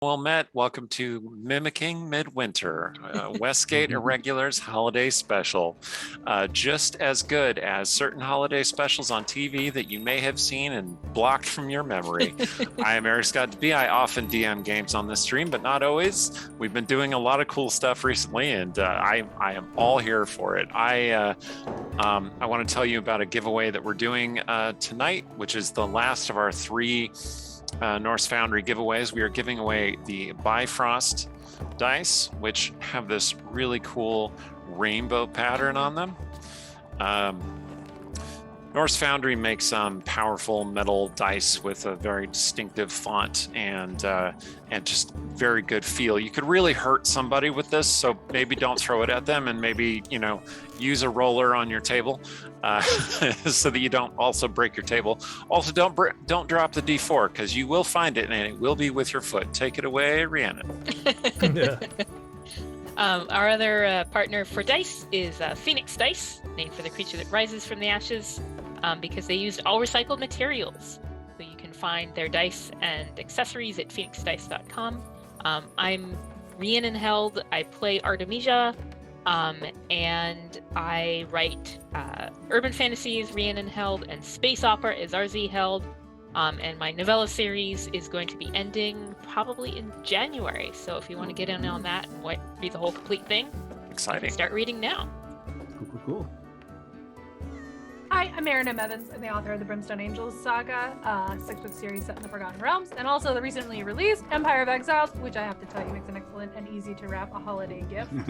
Well met. Welcome to Mimicking Midwinter, Westgate Irregulars Holiday Special. Just as good as certain holiday specials on TV that you may have seen and blocked from your memory. I am Eric Scott B. I often DM games on this stream, but not always. We've been doing a lot of cool stuff recently, and I am all here for it. I want to tell you about a giveaway that we're doing tonight, which is the last of our three Norse Foundry giveaways. We are giving away the Bifrost dice, which have this really cool rainbow pattern on them. Norse Foundry makes powerful metal dice with a very distinctive font and just very good feel. You could really hurt somebody with this, so maybe don't throw it at them, and maybe use a roller on your table so that you don't also break your table. Also, don't drop the D4 because you will find it and it will be with your foot. Take it away, Rhiannon. Our other partner for dice is Phoenix Dice, named for the creature that rises from the ashes, because they used all recycled materials. So you can find their dice and accessories at phoenixdice.com. I'm Rhiannon Held. I play Artemisia, and I write urban fantasies, Rhiannon Held, and space opera is RZ Held. And my novella series is going to be ending probably in January. So if you want to get in on that and read the whole complete thing, exciting. Start reading now. Cool. Hi, I'm Erin M. Evans. I'm the author of the Brimstone Angels saga, a 6-book series set in the Forgotten Realms, and also the recently released Empire of Exiles, which I have to tell you makes an excellent and easy to wrap a holiday gift. I'm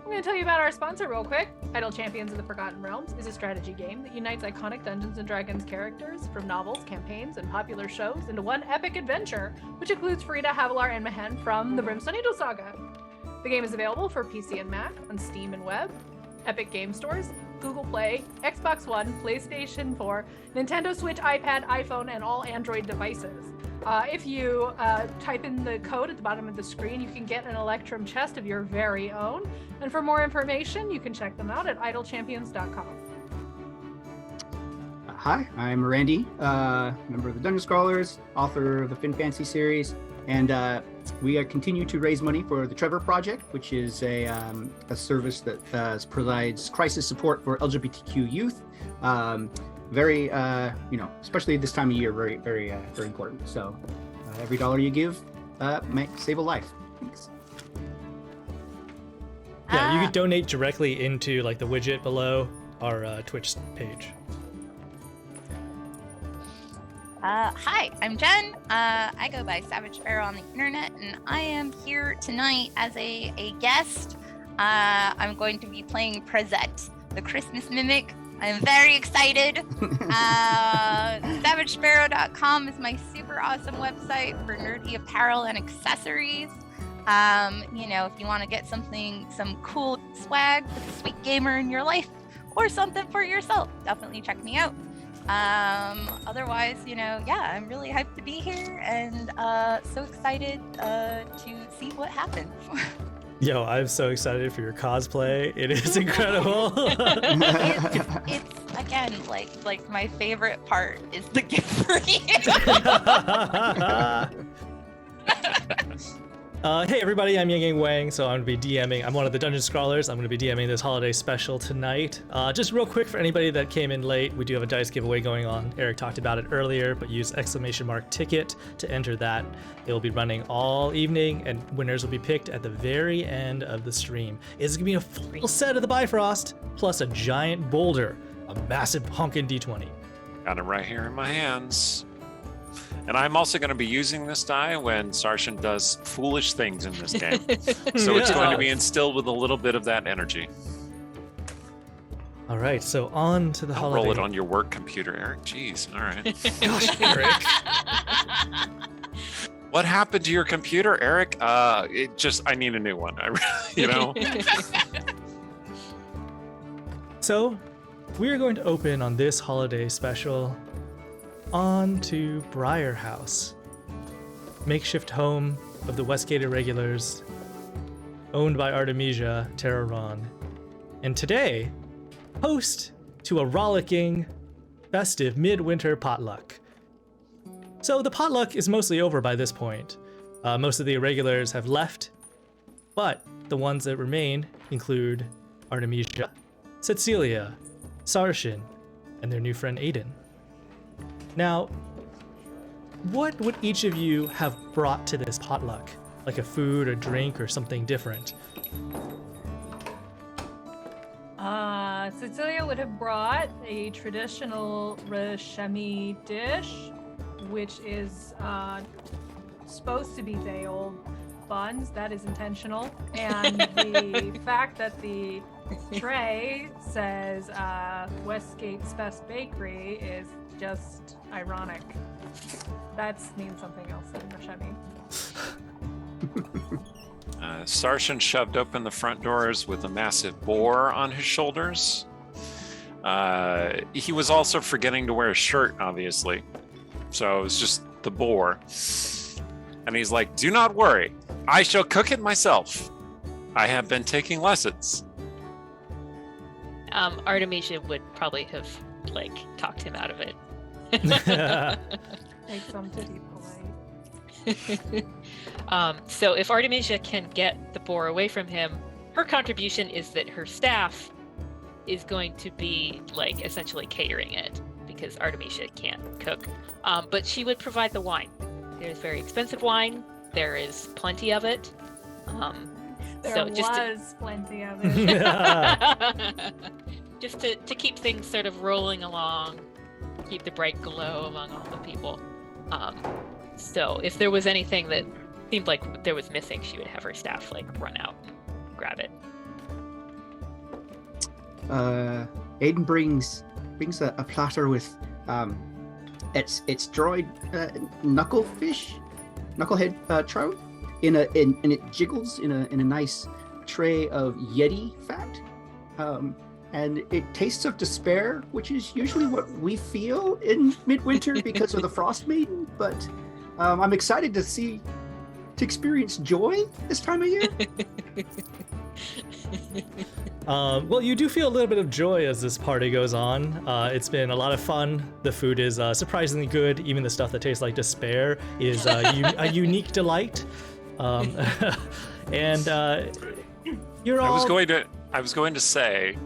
going to tell you about our sponsor real quick. Idle Champions of the Forgotten Realms is a strategy game that unites iconic Dungeons & Dragons characters from novels, campaigns, and popular shows into one epic adventure, which includes Frida, Havilar, and Mehen from the Brimstone Angels saga. The game is available for PC and Mac on Steam and web, Epic Game Stores, Google Play, Xbox One, PlayStation 4, Nintendo Switch, iPad, iPhone, and all Android devices. If you type in the code at the bottom of the screen, you can get an Electrum Chest of your very own. And for more information, you can check them out at idlechampions.com. Hi, I'm Randy, member of the Dungeon Scrawlers, author of the Fin Fancy series, and we continue to raise money for the Trevor Project, which is a service that provides crisis support for LGBTQ youth. Very, especially this time of year, very, very, very important. So every dollar you give might save a life. Thanks. Yeah, you could donate directly into the widget below our Twitch page. Hi, I'm Jen. I go by Savage Sparrow on the internet, and I am here tonight as a guest. I'm going to be playing Prezette, the Christmas Mimic. I'm very excited. SavageSparrow.com is my super awesome website for nerdy apparel and accessories. If you want to get some cool swag with a sweet gamer in your life, or something for yourself, definitely check me out. Otherwise, I'm really hyped to be here and so excited to see what happens. Yo, I'm so excited for your cosplay. It is incredible. it's again like my favorite part is the gift reading. Hey everybody, I'm Yang Wang, so I'm going to be DMing. I'm one of the Dungeon Scrawlers. I'm going to be DMing this holiday special tonight. Just real quick for anybody that came in late, we do have a dice giveaway going on. Eric talked about it earlier, but use !ticket to enter that. It will be running all evening, and winners will be picked at the very end of the stream. It's going to be a full set of the Bifrost, plus a giant boulder, a massive honkin' D20. Got it right here in my hands. And I'm also going to be using this die when Sarshan does foolish things in this game. So it's going to be instilled with a little bit of that energy. All right, so on to the holiday. Roll it on your work computer, Eric. Jeez, all right. Gosh, Eric. What happened to your computer, Eric? I need a new one. So we're going to open on this holiday special on to Briar House, makeshift home of the Westgate Irregulars, owned by Artemisia Terraron, and today, host to a rollicking, festive midwinter potluck. So the potluck is mostly over by this point. Most of the irregulars have left, but the ones that remain include Artemisia, Cecilia, Sarshan, and their new friend Aiden. Now, what would each of you have brought to this potluck? Like a food, a drink, or something different? Cecilia would have brought a traditional Rashemi dish, which is supposed to be day-old buns. That is intentional. And the fact that the tray says Westgate's Best Bakery is just ironic. That means something else than Rashemi. Sarshan shoved open the front doors with a massive boar on his shoulders. He was also forgetting to wear a shirt, obviously. So it was just the boar. And he's like, "Do not worry. I shall cook it myself. I have been taking lessons." Artemisia would probably have, talked him out of it. Make some to be polite. So if Artemisia can get the boar away from him, her contribution is that her staff is going to be essentially catering it, because Artemisia can't cook. But she would provide the wine. There's very expensive wine. There is plenty of it. There was plenty of it. Just to keep things sort of rolling along, keep the bright glow among all the people. So if there was anything that seemed like there was missing, she would have her staff run out and grab it. Aiden brings a platter with it's dried knucklehead trout and it jiggles in a nice tray of Yeti fat. And it tastes of despair, which is usually what we feel in Midwinter because of the Frost Maiden. But I'm excited to experience joy this time of year. Well, you do feel a little bit of joy as this party goes on. It's been a lot of fun. The food is surprisingly good. Even the stuff that tastes like despair is a unique delight. And you're all... I was going to say,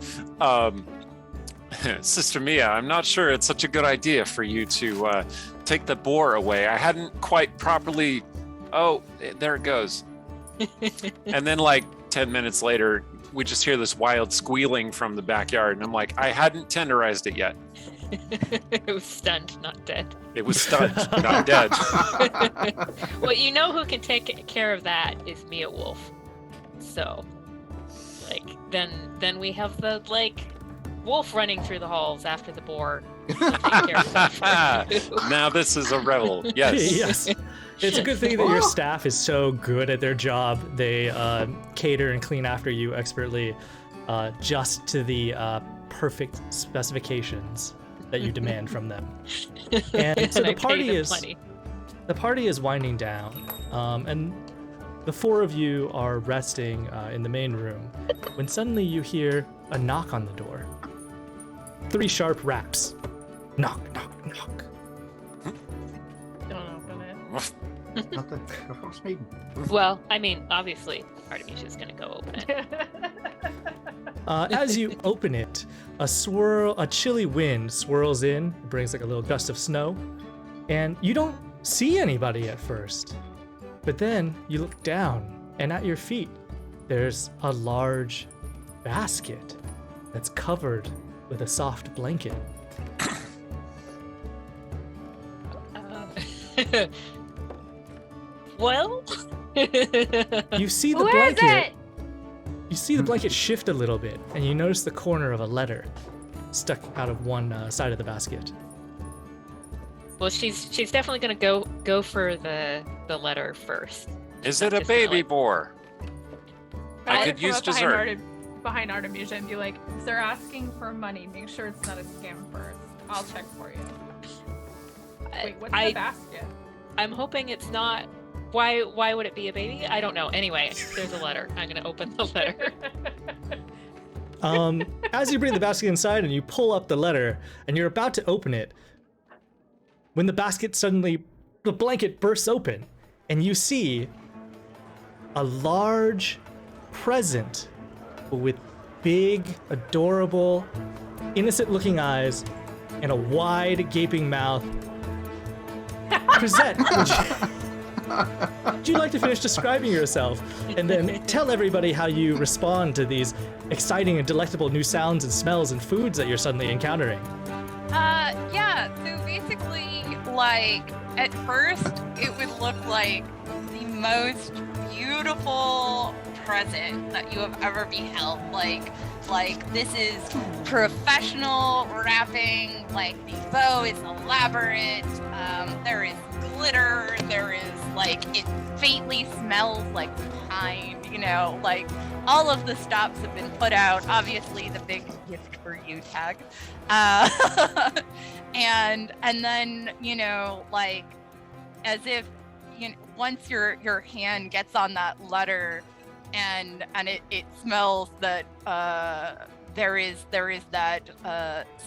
Sister Mia, I'm not sure it's such a good idea for you to take the boar away. I hadn't quite properly... Oh, there it goes. And then 10 minutes later, we just hear this wild squealing from the backyard. And I'm like, I hadn't tenderized it yet. It was stunned, not dead. It was stunned, not dead. Well, you know who can take care of that is Mia Wolf. So... then we have the wolf running through the halls after the boar. Now this is a revel. Yes. Yes. It's a good thing that your staff is so good at their job. They cater and clean after you expertly, just to the perfect specifications that you demand from them. And so the party is winding down, and the four of you are resting in the main room when suddenly you hear a knock on the door. 3 sharp raps. Knock, knock, knock. Don't open it. Not the Frost Maiden. Well, I mean, obviously, Artemisia's gonna go open it. As you open it, a chilly wind swirls in, brings a little gust of snow, and you don't see anybody at first. But then you look down, and at your feet, there's a large basket that's covered with a soft blanket. Well, You see the Who is blanket. it? You see the blanket shift a little bit, and you notice the corner of a letter stuck out of one side of the basket. well, she's definitely gonna go for the letter first. Is it a baby boar? I could come use up dessert. behind Artemisia and be like, if they're asking for money, make sure it's not a scam first. I'll check for you. Wait, what's the basket? I'm hoping it's not. Why would it be a baby? I don't know. Anyway, there's a letter. I'm gonna open the letter. As you bring the basket inside and you pull up the letter and you're about to open it, when the blanket bursts open and you see a large present with big, adorable, innocent-looking eyes and a wide, gaping mouth. Crisette, would you like to finish describing yourself and then tell everybody how you respond to these exciting and delectable new sounds and smells and foods that you're suddenly encountering? Yeah, so basically, like, at first, it would look like the most beautiful present that you have ever beheld. Like this is professional wrapping, like the bow is elaborate, there is glitter, there is, like, it faintly smells like pine, you know, like, all of the stops have been put out, obviously the big gift for you tag. And then, you know, like, as if, you know, once your hand gets on that letter and it smells that there is that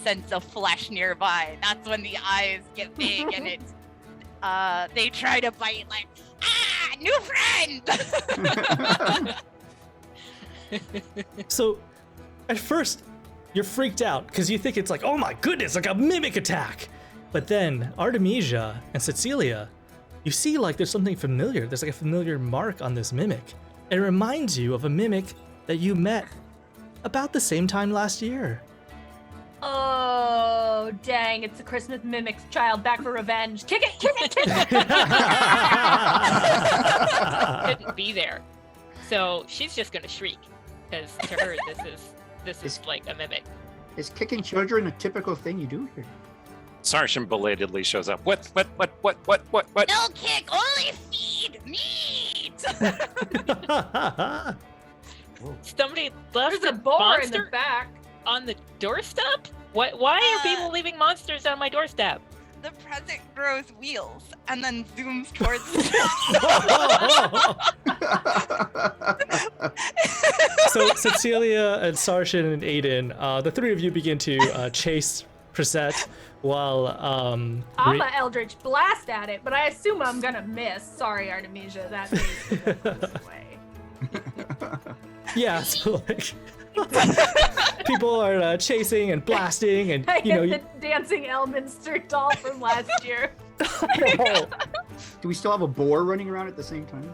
sense of flesh nearby, that's when the eyes get big and it they try to bite, like, new friend. So, at first, you're freaked out because you think it's like, oh my goodness, like a mimic attack. But then, Artemisia and Cecilia, you see like there's something familiar. There's like a familiar mark on this mimic. It reminds you of a mimic that you met about the same time last year. Oh, dang, it's a Christmas Mimic's child back for revenge. Kick it, kick it, kick it! Couldn't be there. So she's just gonna shriek, because to her this is like a mimic. Is kicking children a typical thing you do here? Sergeant belatedly shows up. What? No kick, only feed meat. Somebody left There's a a boar monster in the back. on the doorstep? Why are people leaving monsters on my doorstep? The present grows wheels and then zooms towards So Cecilia and Sarshan and Aiden, the three of you begin to chase Prisette while I'm a Eldritch Blast at it, but I assume I'm gonna miss. Sorry, Artemisia, that means this way. yeah, so like people are chasing and blasting and I you know get the dancing Elminster doll from last year. Do we still have a boar running around at the same time?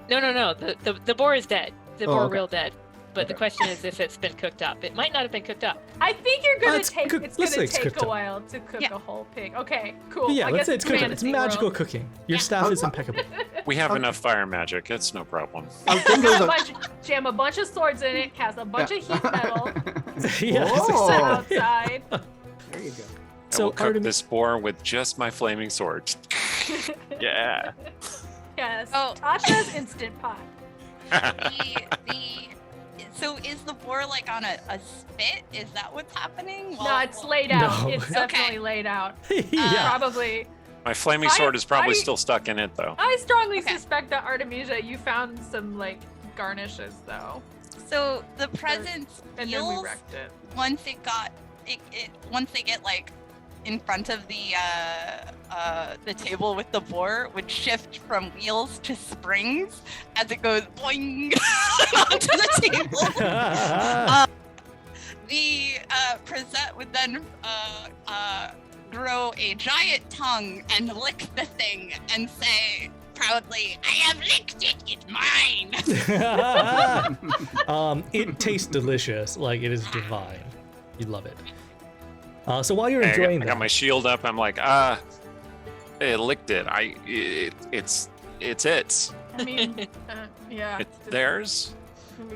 No. The boar is dead. The boar okay. real dead. But the question is if it's been cooked up. It might not have been cooked up. I think you're gonna It's take. cooked- It's let's say gonna it's take cooked a up. while to cook Yeah. a whole pig. Okay, cool. yeah, I let's guess say it's cooked up. It's fantasy magical world. cooking. Your staff is impeccable. We have enough fire magic. It's no problem. Jam a bunch of swords in it, cast a bunch of heat metal, yeah, Whoa. that's sit exactly- outside. There you go. I So will cook Artemis, this boar with just my flaming sword. Yeah. Yes. Oh. Tasha's instant pot. So is the boar like on a spit? Is that what's happening? No, it's laid out. No. It's definitely laid out. yeah. Probably. My flaming sword is probably I- still stuck in it, though. I strongly Okay. suspect that Artemisia, you found some like garnishes though, So the present's and then we wheels, wrecked it. once once they get like in front of the table with the boar, would shift from wheels to springs as it goes boing onto the table. The present would then grow a giant tongue and lick the thing and say proudly, "I have licked it, it's mine." It tastes delicious. Like it is divine. You love it. So while you're Hey, enjoying I that, got my shield up. I'm like, it licked it. It's its. I mean, yeah. It's theirs.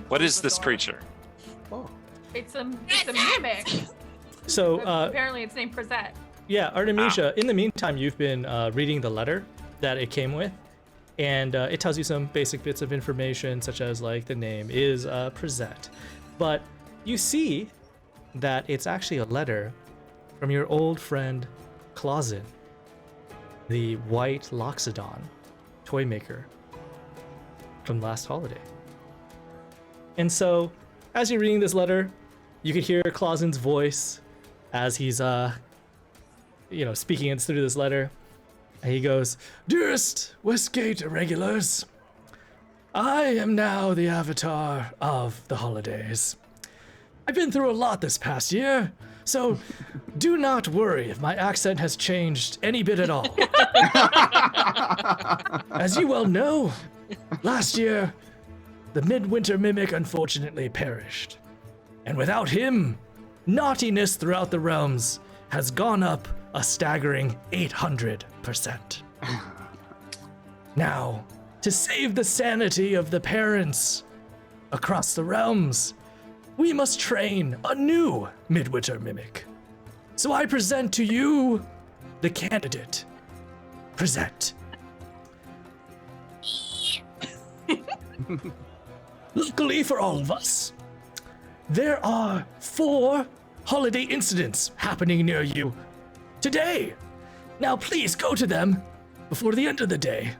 What is this creature? Oh. It's a mimic. so Apparently, it's named Presette. yeah, Artemisia. In the meantime, you've been reading the letter that it came with, and it tells you some basic bits of information, such as like the name is Prisette, but you see that it's actually a letter from your old friend Clausen, the white Loxodon toy maker from last holiday. And so, as you're reading this letter, you could hear Clausen's voice as he's, speaking through this letter. And he goes, "Dearest Westgate Irregulars, I am now the avatar of the holidays. I've been through a lot this past year, so do not worry if my accent has changed any bit at all. As you well know, last year, the Midwinter Mimic unfortunately perished. And without him, naughtiness throughout the realms has gone up a staggering 800%. Now, to save the sanity of the parents across the realms, we must train a new Midwinter Mimic. So I present to you the candidate. Present. Luckily for all of us, there are 4 holiday incidents happening near you today. Now please go to them before the end of the day.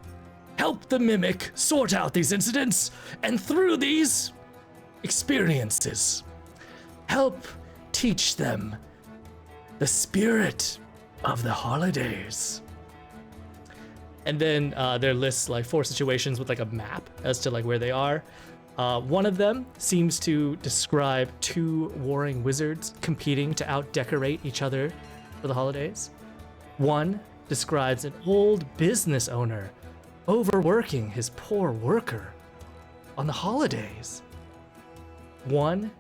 Help the Mimic sort out these incidents, and through these experiences, help teach them the spirit of the holidays. And then there lists like 4 situations with like a map as to like where they are. One of them seems to describe 2 warring wizards competing to out-decorate each other for the holidays. One describes an old business owner overworking his poor worker on the holidays. One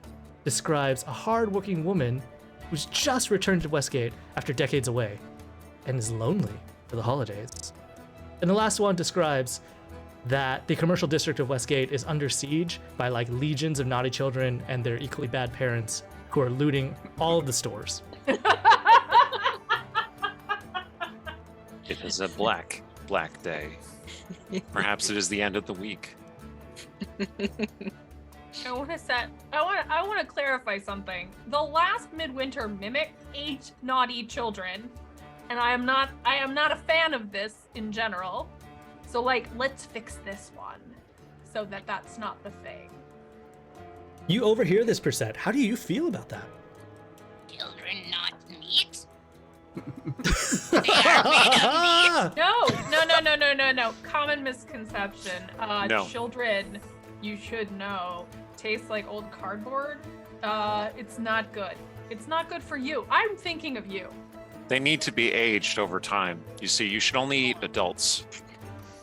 describes a hard-working woman who's just returned to Westgate after decades away and is lonely for the holidays. And the last one describes that the commercial district of Westgate is under siege by like legions of naughty children and their equally bad parents who are looting all of the stores. It is a black day. Perhaps it is the end of the week. I want to clarify something. The last Midwinter Mimic ate naughty children, and I am not a fan of this in general. So like, let's fix this one so that that's not the thing. You overhear this, Percent. How do you feel about that? Children not meat? They are made of meat. No. Common misconception. No. Children, you should know, taste like old cardboard. It's not good. It's not good for you. I'm thinking of you. They need to be aged over time. You see, you should only eat adults.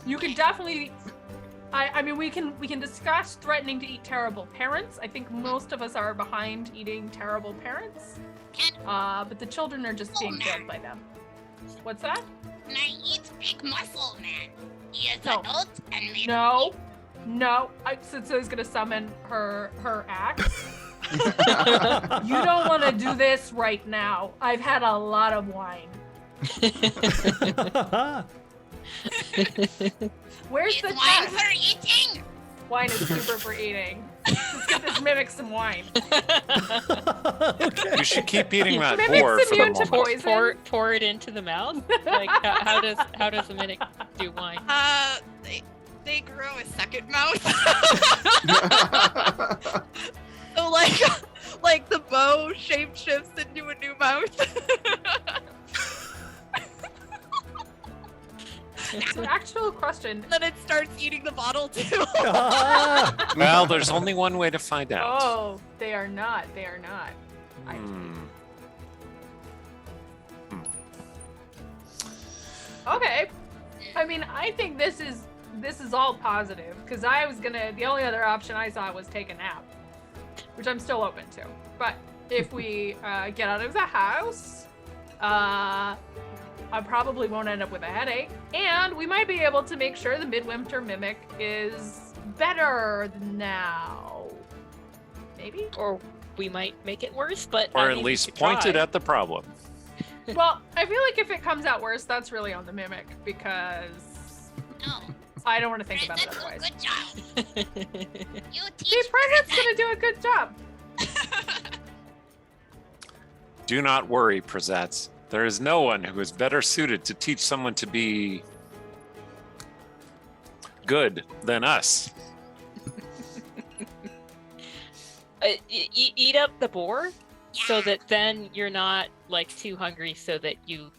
You can definitely. I mean, we can discuss threatening to eat terrible parents. I think most of us are behind eating terrible parents. But the children are just being killed by them. What's that? And I eat big muscle man. He is No. adult and made No. Sitsu's gonna summon her axe. You don't want to do this right now. I've had a lot of wine. Where's Is the wine test? for eating? Wine is super for eating. Let's get this Mimic some wine. You should keep eating that Mimic's boar for the immune to moment. poison. Pour it into the mouth. Like how does a Mimic do wine? They grow a second mouth. So like the bow shape shifts into a new mouth. It's an actual question. Then it starts eating the bottle too. Well, there's only one way to find out. Oh, they are not. They are not. Okay. I mean, I think this is all positive because the only other option I saw was take a nap, which I'm still open to. But if we get out of the house, I probably won't end up with a headache, and we might be able to make sure the Midwinter Mimic is better now. Maybe? Or we might make it worse, but Or that at means least we could point it try. at the problem. Well, I feel like if it comes out worse, that's really on the Mimic, because No. I don't want to think about it Present, otherwise. good job. You See, teach Present's gonna do a good job. Do not worry, Prezets. There is no one who is better suited to teach someone to be good than us. Eat up the boar so Yeah. that then you're not like too hungry so that you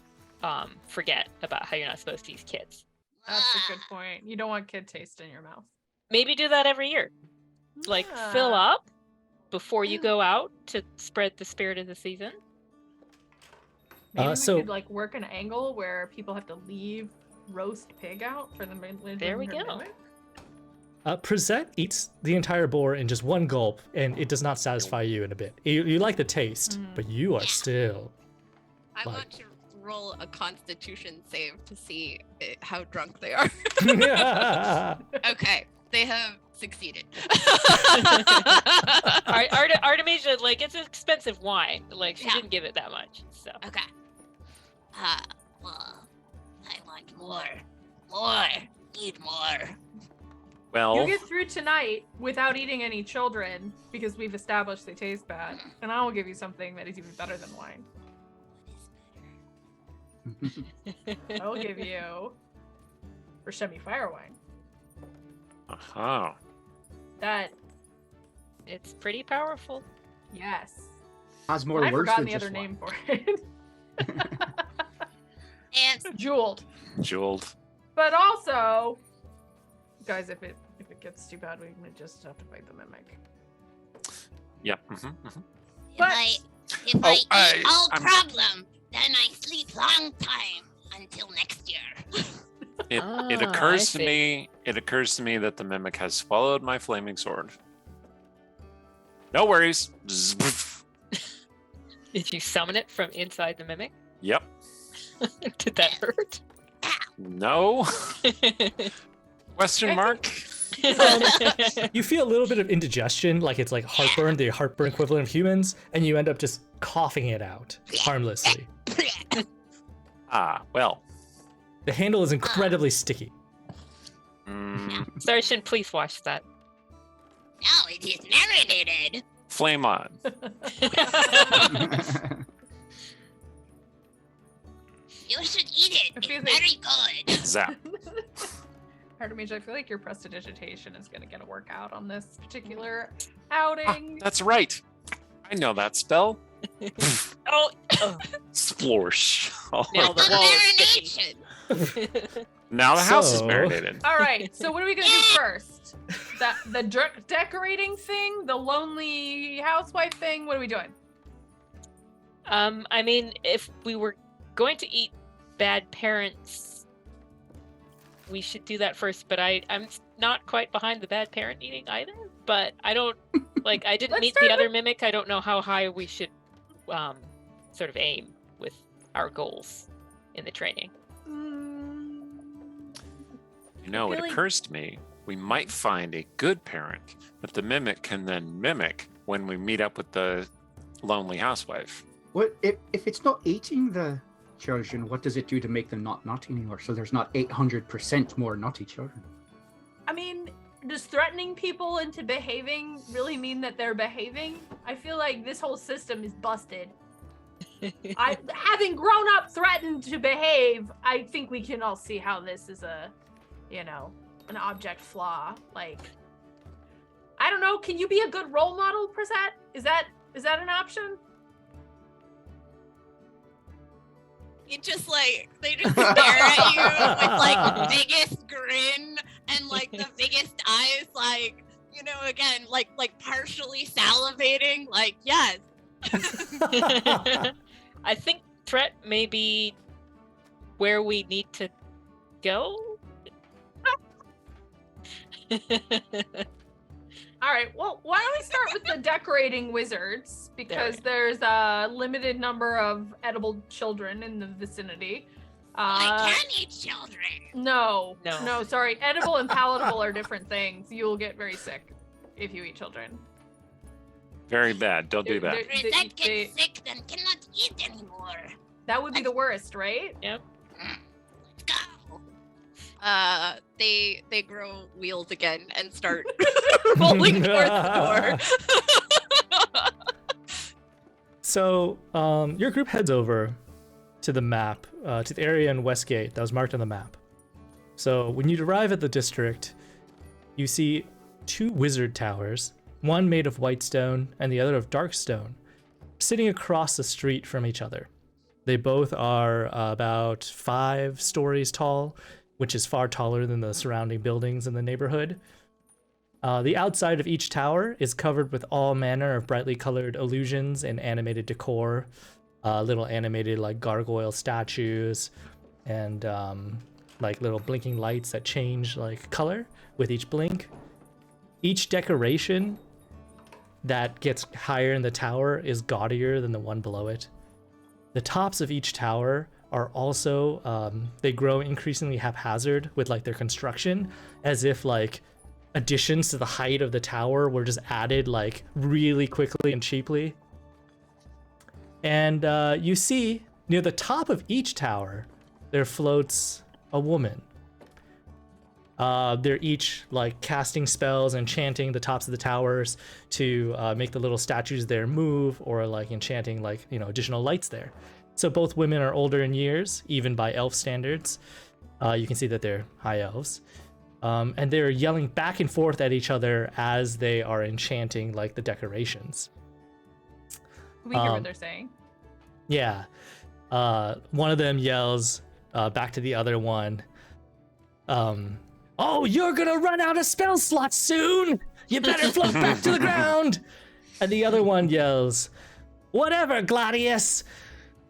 forget about how you're not supposed to use kids. That's a good point. You don't want kid taste in your mouth. maybe do that every year. Like fill up before you go out to spread the spirit of the season. Maybe we could like work an angle where people have to leave roast pig out for the Midwinter There we go. Mimic. Presette eats the entire boar in just one gulp, and it does not satisfy you in a bit. You like the taste, but you are still. I want to roll a Constitution save to see how drunk they are. Okay, they have succeeded. Artemisia, like, it's an expensive wine. Like, she didn't give it that much. So. Okay. Well, I want more, need more. Well, You get through tonight without eating any children because we've established they taste bad, and I will give you something that is even better than wine. I will give you Rashemi Fire Wine. That it's pretty powerful. Yes. Has more I've words forgotten than the just other one. name for it. And Jeweled. Jeweled. But also, guys, if it gets too bad, we might just have to fight the mimic. Yep. But if I eat all problem, then I sleep long time until next year. It occurs to me. It occurs to me that the mimic has swallowed my flaming sword. No worries. Did you summon it from inside the mimic? Yep. Did that hurt? No. Question mark. You feel a little bit of indigestion, like it's like heartburn, the heartburn equivalent of humans, and you end up just coughing it out harmlessly. Well. The handle is incredibly sticky. Saracen, please wash that. No, it is marinated. Flame on. You should eat it. It's very good. Zap. Artemisia, I feel like your prestidigitation is going to get a workout on this particular outing. That's right. I know that spell. Oh. Splorsh. Now the wall is sticky. Now the house is marinated. All right, so what are we going to do first? The decorating thing? The lonely housewife thing? What are we doing? I mean, if we were going to eat bad parents, we should do that first, but I'm not quite behind the bad parent eating either, but I don't, like, I didn't meet the other mimic. I don't know how high we should sort of aim with our goals in the training. You know, it occurs to me, we might find a good parent that the mimic can then mimic when we meet up with the lonely housewife. What if it's not eating the children? What does it do to make them not naughty anymore? So there's not 800% more naughty children. I mean, does threatening people into behaving really mean that they're behaving? I feel like this whole system is busted. Having grown up threatened to behave, I think we can all see how this is an object flaw. Like, I don't know. Can you be a good role model, Prisette? Is that an option? It just like they just stare at you with like the biggest grin and like the biggest eyes, like, you know, again, like partially salivating, like, yes. I think threat may be where we need to go. All right, well, why don't we start with the decorating wizards, because there's a limited number of edible children in the vicinity. I can eat children. No, sorry. Edible and palatable are different things. You'll get very sick if you eat children. Very bad. Don't do that. If that gets sick, then cannot eat anymore. That would be the worst, right? Yep. Let's go. They grow wheels again and start rolling towards the door. So, your group heads over to the map, to the area in Westgate that was marked on the map. So, when you arrive at the district, you see two wizard towers, one made of white stone and the other of dark stone, sitting across the street from each other. They both are about 5 stories tall, which is far taller than the surrounding buildings in the neighborhood. The outside of each tower is covered with all manner of brightly colored illusions and animated decor, little animated like gargoyle statues, and like little blinking lights that change like color with each blink. Each decoration that gets higher in the tower is gaudier than the one below it. The tops of each tower are also, they grow increasingly haphazard with like their construction, as if like additions to the height of the tower were just added like really quickly and cheaply. And you see near the top of each tower, there floats a woman. They're each like casting spells and chanting the tops of the towers to make the little statues there move, or like enchanting like, you know, additional lights there. So both women are older in years, even by elf standards. You can see that they're high elves. And they're yelling back and forth at each other as they are enchanting like the decorations. We hear what they're saying. Yeah. One of them yells back to the other one, "Oh, you're gonna run out of spell slots soon! You better float back to the ground!" And the other one yells, "Whatever, Gladius!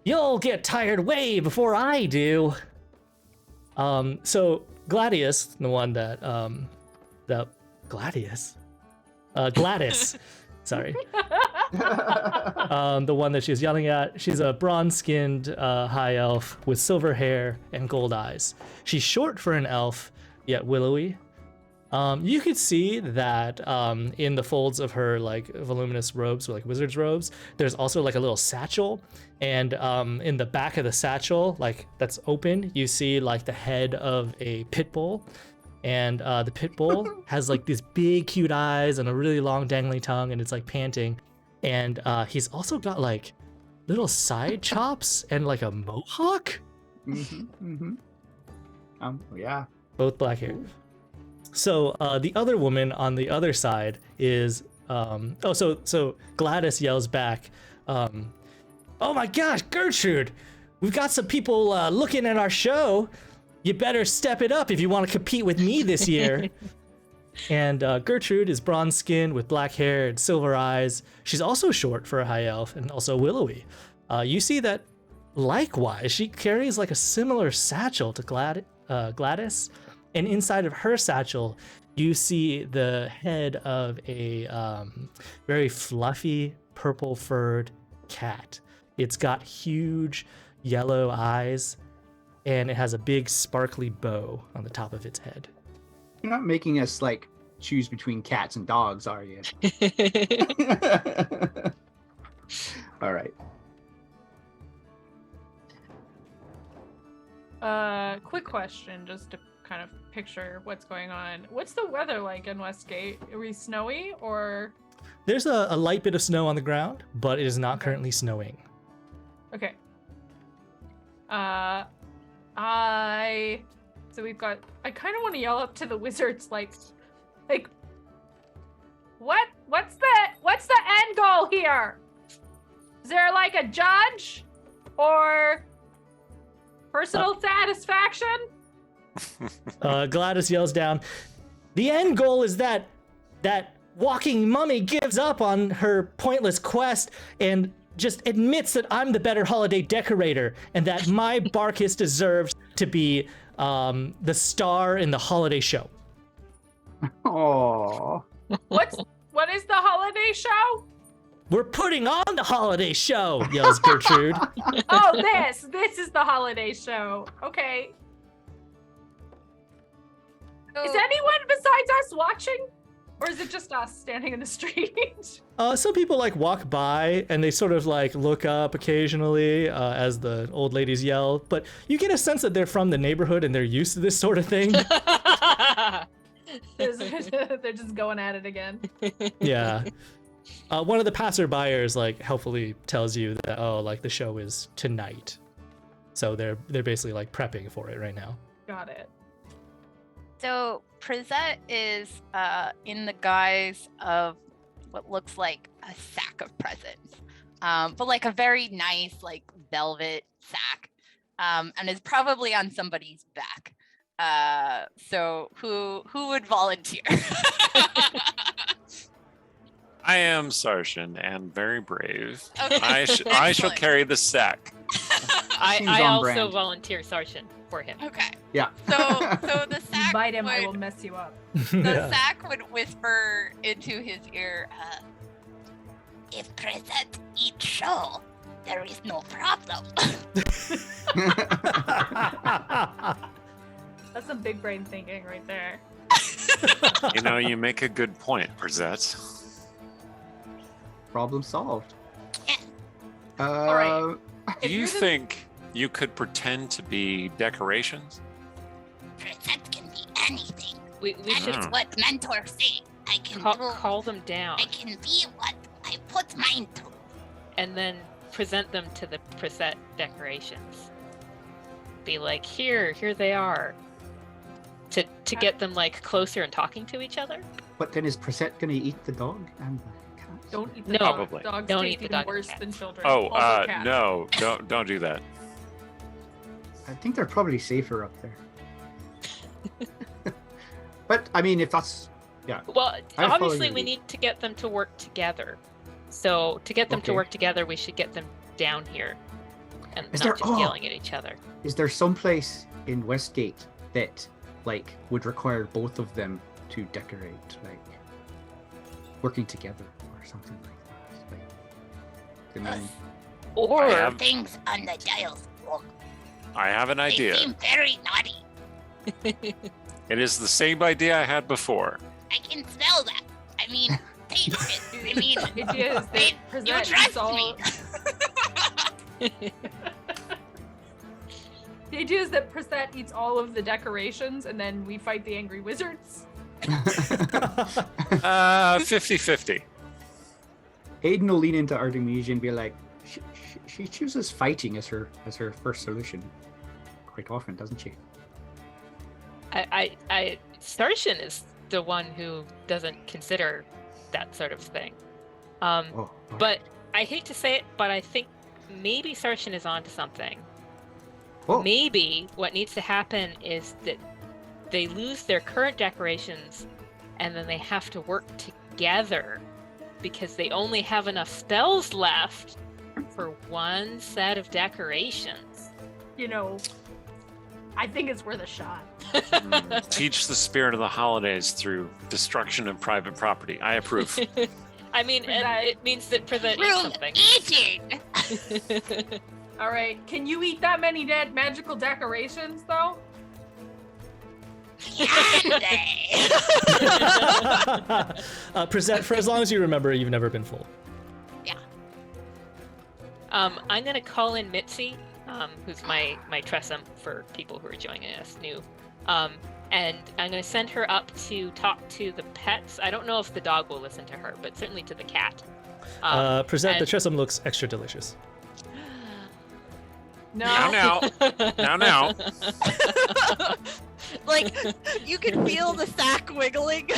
You'll get tired way before I do." So Gladius, the one that, Gladys, sorry. The one that she's yelling at, she's a bronze-skinned high elf with silver hair and gold eyes. She's short for an elf, yet willowy. You could see that in the folds of her like voluminous robes, or like wizard's robes, there's also like a little satchel, and in the back of the satchel, like that's open, you see like the head of a pit bull, and the pit bull has like these big cute eyes and a really long dangling tongue, and it's like panting, and he's also got like little side chops and like a mohawk. Yeah. Both black hair. So the other woman on the other side is so Gladys yells back, "Oh my gosh, Gertrude, we've got some people looking at our show. You better step it up if you want to compete with me this year." And Gertrude is bronze-skinned with black hair and silver eyes. She's also short for a high elf and also willowy. You see that likewise, she carries like a similar satchel to Gladys. And inside of her satchel, you see the head of a very fluffy, purple-furred cat. It's got huge yellow eyes, and it has a big sparkly bow on the top of its head. You're not making us like choose between cats and dogs, are you? All right. Quick question, just to kind of picture what's going on. What's the weather like in Westgate? Are we snowy or? There's a light bit of snow on the ground, but it is not currently snowing. Okay. So we've got. I kind of want to yell up to the wizards, like, what's the end goal here? Is there like a judge, or personal satisfaction? Gladys yells down, "The end goal is that walking mummy gives up on her pointless quest and just admits that I'm the better holiday decorator, and that my Barkis deserves to be the star in the holiday show." Oh. What is the holiday show? "We're putting on the holiday show," yells Gertrude. Oh, this is the holiday show. Okay. Is anyone besides us watching? Or is it just us standing in the street? Some people like walk by and they sort of like look up occasionally as the old ladies yell, but you get a sense that they're from the neighborhood and they're used to this sort of thing. They're just going at it again. Yeah. One of the passerbyers like helpfully tells you that, oh, like the show is tonight. So they're basically like prepping for it right now. Got it. So Prisette is in the guise of what looks like a sack of presents, but like a very nice like velvet sack, and is probably on somebody's back. So who would volunteer? I am Sarshan and very brave. Okay, I shall excellent. carry the sack. Seems I on also brand. volunteer Sarshan for him. Okay. Yeah. So the You sack bite him, I would, will mess you up. the Yeah. sack would whisper into his ear, if presents eat show, there is no problem. That's some big brain thinking right there. You know, you make a good point, Brizette. Problem solved. Yeah. right. Do If you you're the- think you could pretend to be decorations? Present can be anything. We That should is what mentors say. I can call them down I can be what I put mine to. and then present them to the preset decorations. Be like, here they are. To get them like closer and talking to each other. But then is Presette gonna eat the dog and the cat? Don't eat the No. dog. Probably. Dogs Don't taste eat the even dog and worse cat. than children. Oh, Also cats. no, don't do that. I think they're probably safer up there. But I mean, if that's Well, I follow obviously your we lead. need to get them to work together. So to get them to Okay. work together, we should get them down here and Is not there- just yelling at each other. is there some place in Westgate that like would require both of them to decorate, like working together or something like that? Like, I mean, Or I have- Things on the dials wrong. I have an They idea. seem very naughty. It is the same idea I had before. I can smell that. I mean, taste it. I mean, The idea is Wait, that you Presette trust eats all. me. The idea is that Presette eats all of the decorations, and then we fight the angry wizards. 50-50. Aiden will lean into Artemisia and be like, she chooses fighting as her first solution quite often, doesn't she? Sarshan is the one who doesn't consider that sort of thing. Oh, But I hate to say it, but I think maybe Sarshan is onto something. oh, Maybe what needs to happen is that they lose their current decorations and then they have to work together because they only have enough spells left for one set of decorations. You know, I think it's worth a shot. Teach the spirit of the holidays through destruction of private property. I approve. I mean, and Present. it means that Present eats Room something. eating. All right, can you eat that many magical decorations, though? Can they? Present, for as long as you remember, you've never been full. I'm gonna call in Mitzi, who's my Tressum for people who are joining us new. And I'm gonna send her up to talk to the pets. I don't know if the dog will listen to her, but certainly to the cat. Present, the and- Tressum looks extra delicious. No. Now. Like, you can feel the sack wiggling.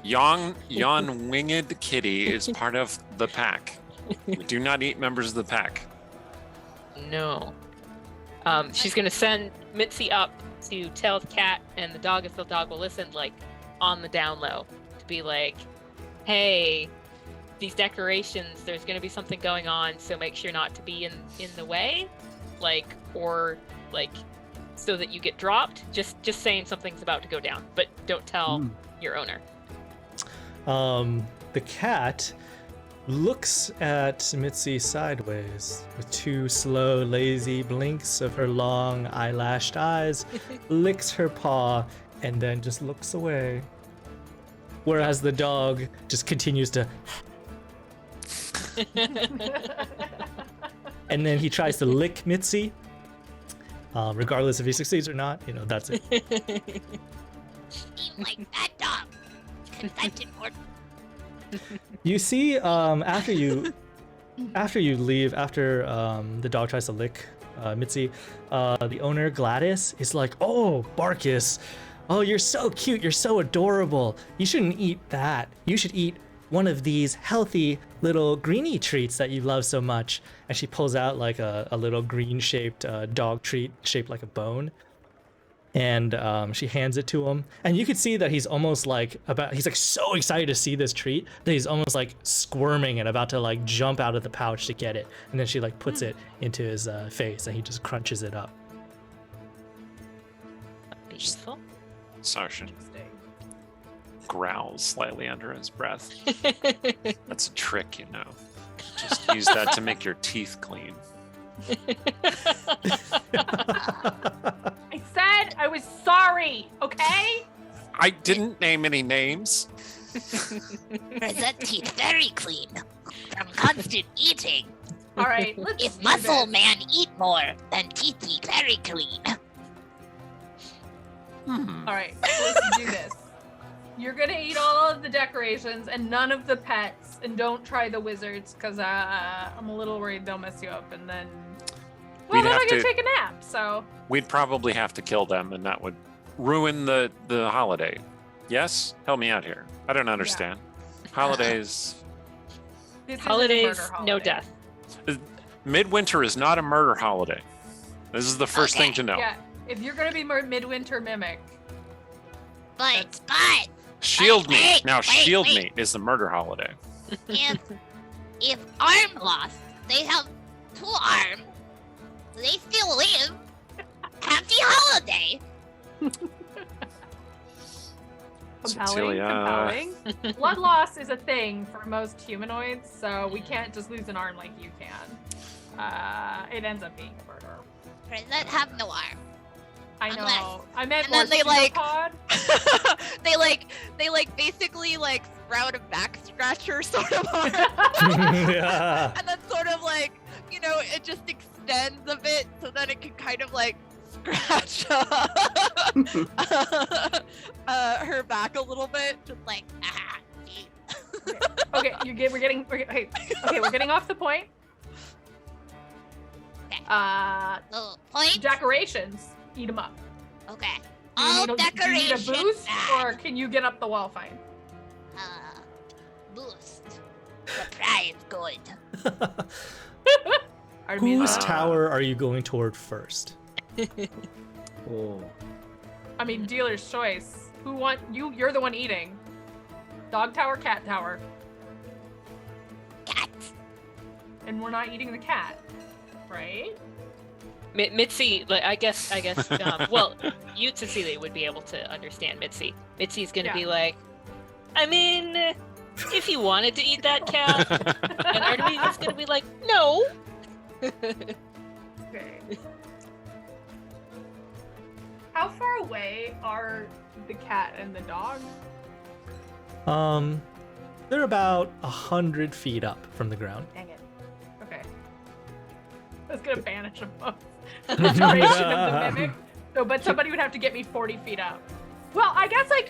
Yon winged kitty is part of the pack. We do not eat members of the pack. No. She's gonna send Mitzi up to tell the cat and the dog, if the dog will listen, like on the down low, to be like, hey, these decorations, there's gonna be something going on, so make sure not to be in the way, or so that you get dropped. Just saying something's about to go down, but don't tell your owner. The cat looks at Mitzi sideways with two slow, lazy blinks of her long eyelashed eyes, licks her paw, and then just looks away. Whereas the dog just continues to, and then he tries to lick Mitzi. Regardless if he succeeds or not, that's it. Seem like that dog. Convention board. You see, after you leave, after the dog tries to lick Mitzi, the owner Gladys is like, "Oh, Barkus, oh, you're so cute, you're so adorable. You shouldn't eat that. You should eat one of these healthy little greeny treats that you love so much." And she pulls out like a little green-shaped dog treat shaped like a bone. And she hands it to him, and you could see that he's almost like he's like so excited to see this treat that he's almost like squirming and about to like jump out of the pouch to get it. And then she like puts it into his face, and he just crunches it up. Beautiful. Sarshan growls slightly under his breath. That's a trick, you know. Just use that to make your teeth clean. I said I was sorry, okay? I didn't name any names. Present teeth very clean from constant eating. All right, let's If do muscle this. man eat more, then teeth be very clean. All right, let's do this. You're gonna eat all of the decorations and none of the pets, and don't try the wizards because I'm a little worried they'll mess you up, and then We'd then have I'm gonna to- take a nap. So We'd probably have to kill them, and that would ruin the holiday. Yes? Help me out here. I don't understand. Holidays. this Holidays, is a murder no holiday. death. Midwinter is not a murder holiday. This is the first thing to know. Yeah, if you're gonna be Midwinter Mimic, But Shield meat. Wait, Now, wait, shield wait. meat is the murder holiday. if arm lost, they have 2 arms. They still live. Happy holiday. Cecilia. compelling. Blood loss is a thing for most humanoids, so we can't just lose an arm like you can. It ends up being a murder. Present have no arm. I know. Unless- I meant and then more they, like- pseudopod. they basically like sprout a back scratcher sort of arm. Yeah. And then sort of like, you know, it just extends a bit so that it can kind of like scratch her back a little bit. Just like, Okay, we're getting off the point. Okay. Uh, point. decorations, eat them up. Okay. Do you All need a decorations. boost, back. or can you get up the wall fine? Boost. Surprise good. Armin, Whose tower are you going toward first? Oh. I mean, dealer's choice. Who want you? You're the one eating. Dog tower, cat tower, Cat. and we're not eating the cat, right? Mitzi, like, I guess, well, you, Cecilia, would be able to understand Mitzi. Mitzi's gonna be like, I mean, if you wanted to eat that cat, and Artemis is gonna be like, no. Okay. How far away are the cat and the dog? They're about 100 feet up from the ground. Dang it. Okay. I was gonna banish them both. The duration of the mimic. So, but somebody would have to get me 40 feet up. Well, I guess I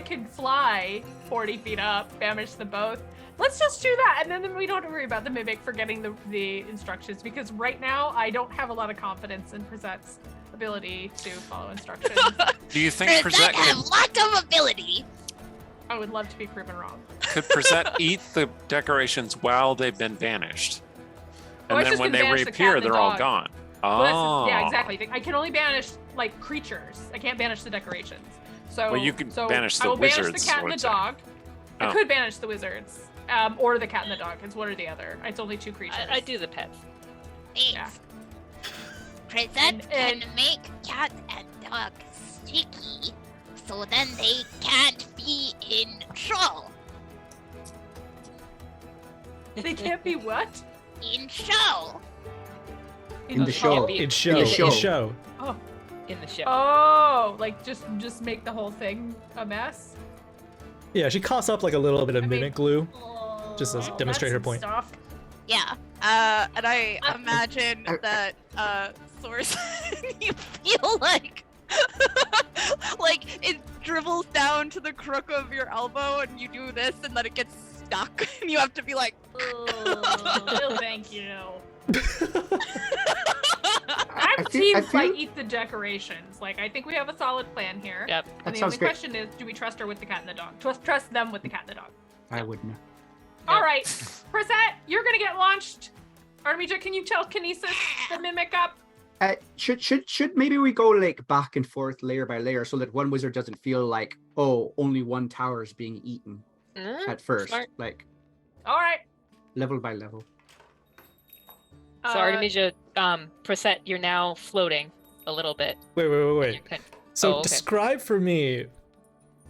could fly 40 feet up, banish them both. Let's just do that, and then we don't have to worry about the mimic forgetting the instructions, because right now I don't have a lot of confidence in Presette's ability to follow instructions. Do you think Present Presette have lots of ability. I would love to be proven wrong. could Presette eat the decorations while they've been banished? Oh, I And was then just when gonna they banish the cat reappear, and the they're all dog. gone. Well, Oh. yeah, exactly. I can only banish like creatures. I can't banish the decorations. So, Well, you can so banish I the will banish wizards, the cat I and the would say. dog. I Oh. could banish the wizards, or the cat and the dog. It's one or the other. It's only 2 creatures. I do the pets. Thanks. Yeah. Present And- can make cat and dog sticky, so then they can't be in show. They can't be what? In show. In the show. Be- It's show. the show. It's show. Oh, in the show. oh, like just make the whole thing a mess. Yeah, she coughs up like a little bit of I mean- mimic glue. Just to Oh, demonstrate her that's point. Stuff. Yeah. And I imagine that source you feel like it dribbles down to the crook of your elbow and you do this and then it gets stuck and you have to be like Oh, thank you. I I'm feel- team I feel- eat the decorations. Like, I think we have a solid plan here. Yep. And That the sounds only great. question is, do we trust her with the cat and the dog? Trust them with the cat and the dog. I wouldn't. All right, Presette, you're gonna get launched. Artemisia, can you tell Kinesis the mimic up? Should maybe we go like back and forth layer by layer so that one wizard doesn't feel like, oh, only one tower is being eaten at first, smart. like All right. level by level. So Artemisia, Prisette, you're now floating a little bit. Wait. You can- So okay. describe for me.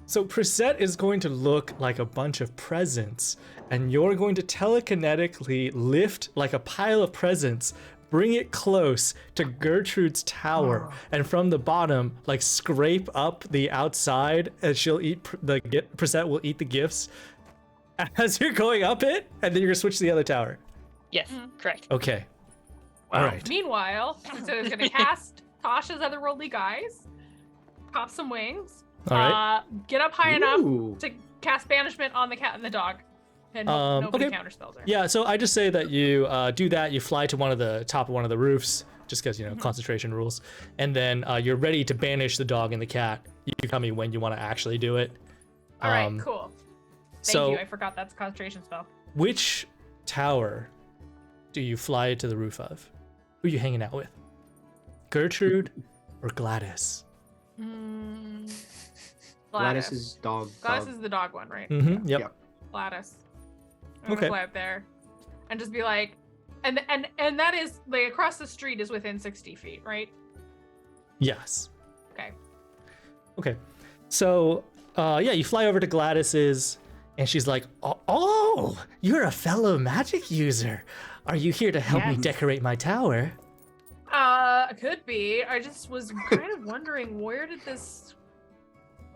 So Prisette is going to look like a bunch of presents, and you're going to telekinetically lift like a pile of presents, bring it close to Gertrude's tower, and from the bottom, like scrape up the outside, and she'll eat Prisette will eat the gifts as you're going up it, and then you're gonna switch to the other tower. Yes, correct. Okay. Wow. All right. Meanwhile, so it's gonna cast Tasha's otherworldly guise, pop some wings, All right. get up high enough Ooh. to cast banishment on the cat and the dog, and nobody counterspells her. Yeah, so I just say that you do that. You fly to the top of one of the roofs, just because concentration rules, and then you're ready to banish the dog and the cat. You tell me when you want to actually do it. All right, cool. Thank so you. I forgot that's a concentration spell. which tower do you fly to the roof of? Who are you hanging out with? Gertrude or Gladys? Gladys is dog. Gladys is the dog one, right? Mm-hmm. Yep. Gladys. I'm Okay. gonna fly up there, and just be like, and that is like across the street is within 60 feet, right? Yes. Okay. Okay. So, yeah, you fly over to Gladys's, and she's like, "Oh, you're a fellow magic user. Are you here to help me Yes. decorate my tower?" Could be. I just was kind of wondering where did this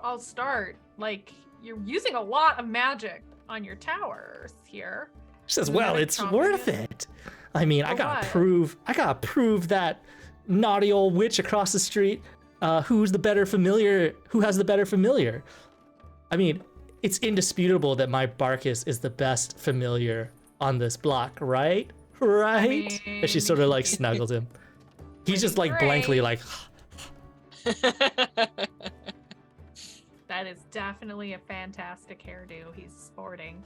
all start? Like, you're using a lot of magic on your towers here. She says, Isn't "Well, that it's complicated? worth it. I mean, I For gotta what? prove that naughty old witch across the street, who has the better familiar. I mean, it's indisputable that my Barkus is the best familiar on this block, right? Right?" And she sort of like snuggles him. He's just like blankly like, That is definitely a fantastic hairdo he's sporting.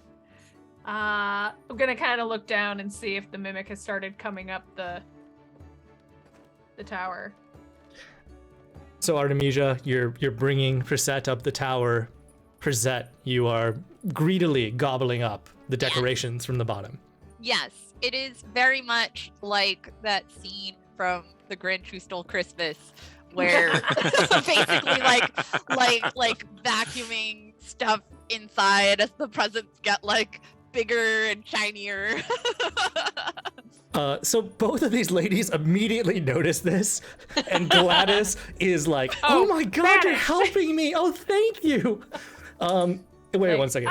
I'm gonna kind of look down and see if the mimic has started coming up the tower. So Artemisia, you're bringing Prisette up the tower. Prisette, you are greedily gobbling up the decorations from the bottom. Yes, it is very much like that scene from The Grinch Who Stole Christmas, where basically like vacuuming stuff inside as the presents get like bigger and shinier. So both of these ladies immediately notice this, and Gladys is like, "Oh my God, you're Spanish." helping me! Oh, thank you." Wait 1 second.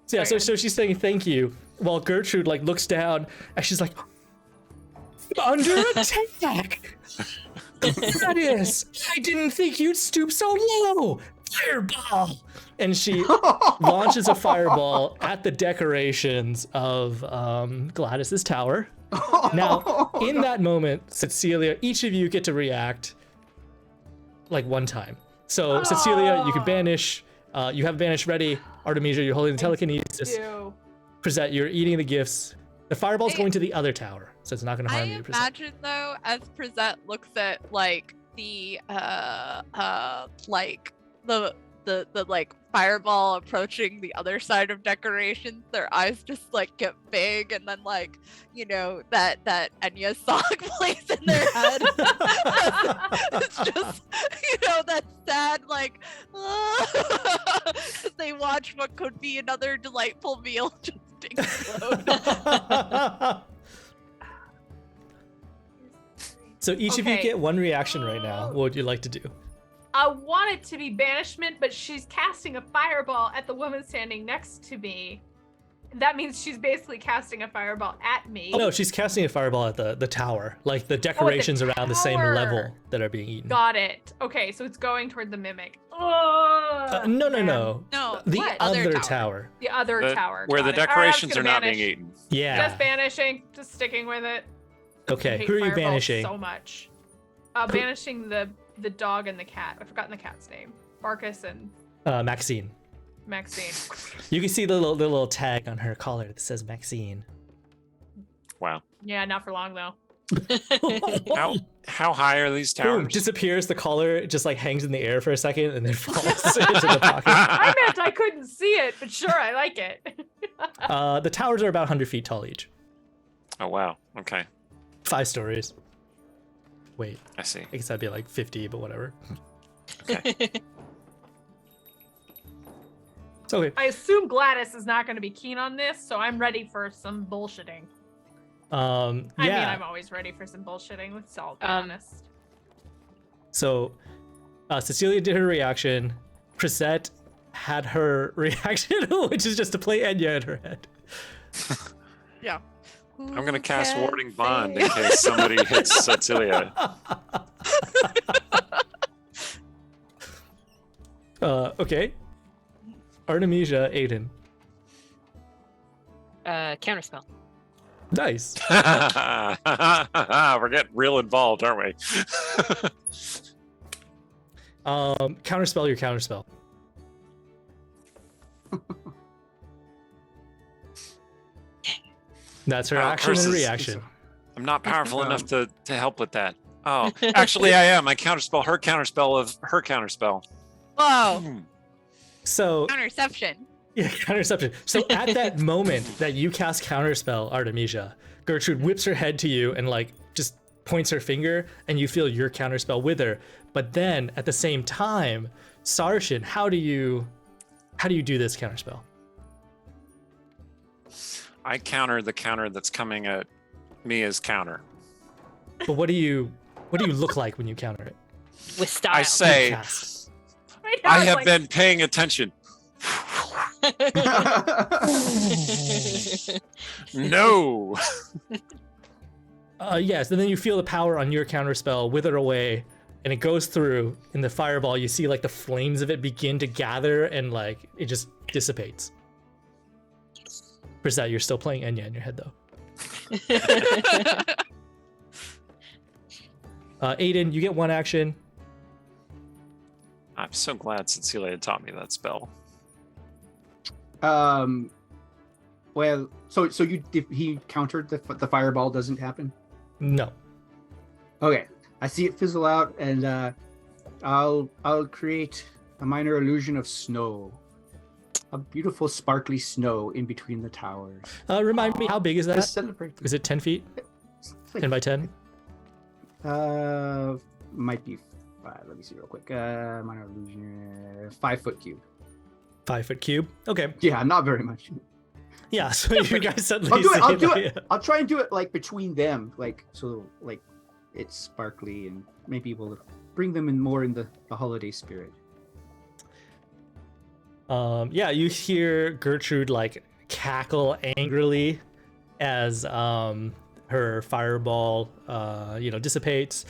So yeah, sorry, so she's saying thank you, while Gertrude like looks down and she's like, "Under attack! Gladys, I didn't think you'd stoop so low! Fireball!" And she launches a fireball at the decorations of Gladys's tower. Now, in that moment, Cecilia, each of you get to react like one time. So, Cecilia, you can banish. You have banish ready. Artemisia, you're holding the telekinesis. Ew. Prisette, you're eating the gifts. The fireball's going to the other tower, so it's not going to harm I you, Prisette. imagine though, as Prisette looks at like the like fireball approaching the other side of decorations, their eyes just like get big, and then like, you know, that Enya song plays in their head. It's just, you know, that sad like as they watch what could be another delightful meal just explode. So each of you Okay. get one reaction right now. What would you like to do? I want it to be banishment, but she's casting a fireball at the woman standing next to me. That means she's basically casting a fireball at me. Oh, no, she's casting a fireball at the tower, like the decorations around the same tower. level that are being eaten. Got it. Okay, so it's going toward the mimic. Oh, No. No, The What? other Other tower. The other The- tower. where got the it. All right, I was decorations gonna are not being banish. eaten. Yeah. Just banishing. Just sticking with it. I Okay, hate who are you fireballs banishing? So much. Banishing the dog and the cat. I've forgotten the cat's name. Barkus and Maxine. Maxine. You can see the little tag on her collar that says Maxine. Wow. Yeah, not for long though. How high are these Boom, towers? disappears. The collar just like hangs in the air for a second and then falls into the pocket. I meant I couldn't see it, but sure, I like it. The towers are about 100 feet tall each. Oh wow. Okay, 5 stories. Wait, I see. I guess that'd be like 50, but whatever. Okay. It's okay. I assume Gladys is not going to be keen on this, so I'm ready for some bullshitting. I mean, Yeah. I'm always ready for some bullshitting with Salt, to be Um, honest. So, Cecilia did her reaction. Chrisette had her reaction, which is just to play Enya in her head. Yeah. I'm gonna cast Warding Bond in case somebody hits Cecilia. Okay. Artemisia, Aiden. Counterspell. Nice. We're getting real involved, aren't we? Counterspell your counterspell. That's her action and versus- reaction. I'm not powerful enough to help with that. Oh, actually, I am. I counterspell her counterspell of her counterspell. Whoa. Hmm. So Counterception. yeah, counterception. So at that moment that you cast counterspell, Artemisia, Gertrude whips her head to you and like just points her finger, and you feel your counterspell with her. But then at the same time, Sarshan, how do you do this counterspell? I counter the counter that's coming at me as counter. But what do you look like when you counter it? With style. I say, Cast. Right now, I it's have like, been paying attention. No. Yes, and then you feel the power on your counterspell wither away, and it goes through. In the fireball, you see like the flames of it begin to gather, and like it just dissipates. For that, you're still playing Enya in your head though. Aiden, you get 1 action. I'm so glad Cecilia taught me that spell. Well, so if he countered the fireball doesn't happen. No. Okay, I see it fizzle out, and I'll create a minor illusion of snow, a beautiful sparkly snow in between the towers. Remind me, how big is To that? celebrate. Is it 10 feet? It's like, 10 by 10? Might be 5. Let me see real quick. Minor illusion, 5-foot cube. 5-foot cube? Okay. Yeah, not very much. Yeah, so you guys suddenly I'll do see, it. like, I'll try and do it like between them, like so, like it's sparkly, and maybe we'll bring them in more in the holiday spirit. Yeah, you hear Gertrude like cackle angrily as her fireball dissipates,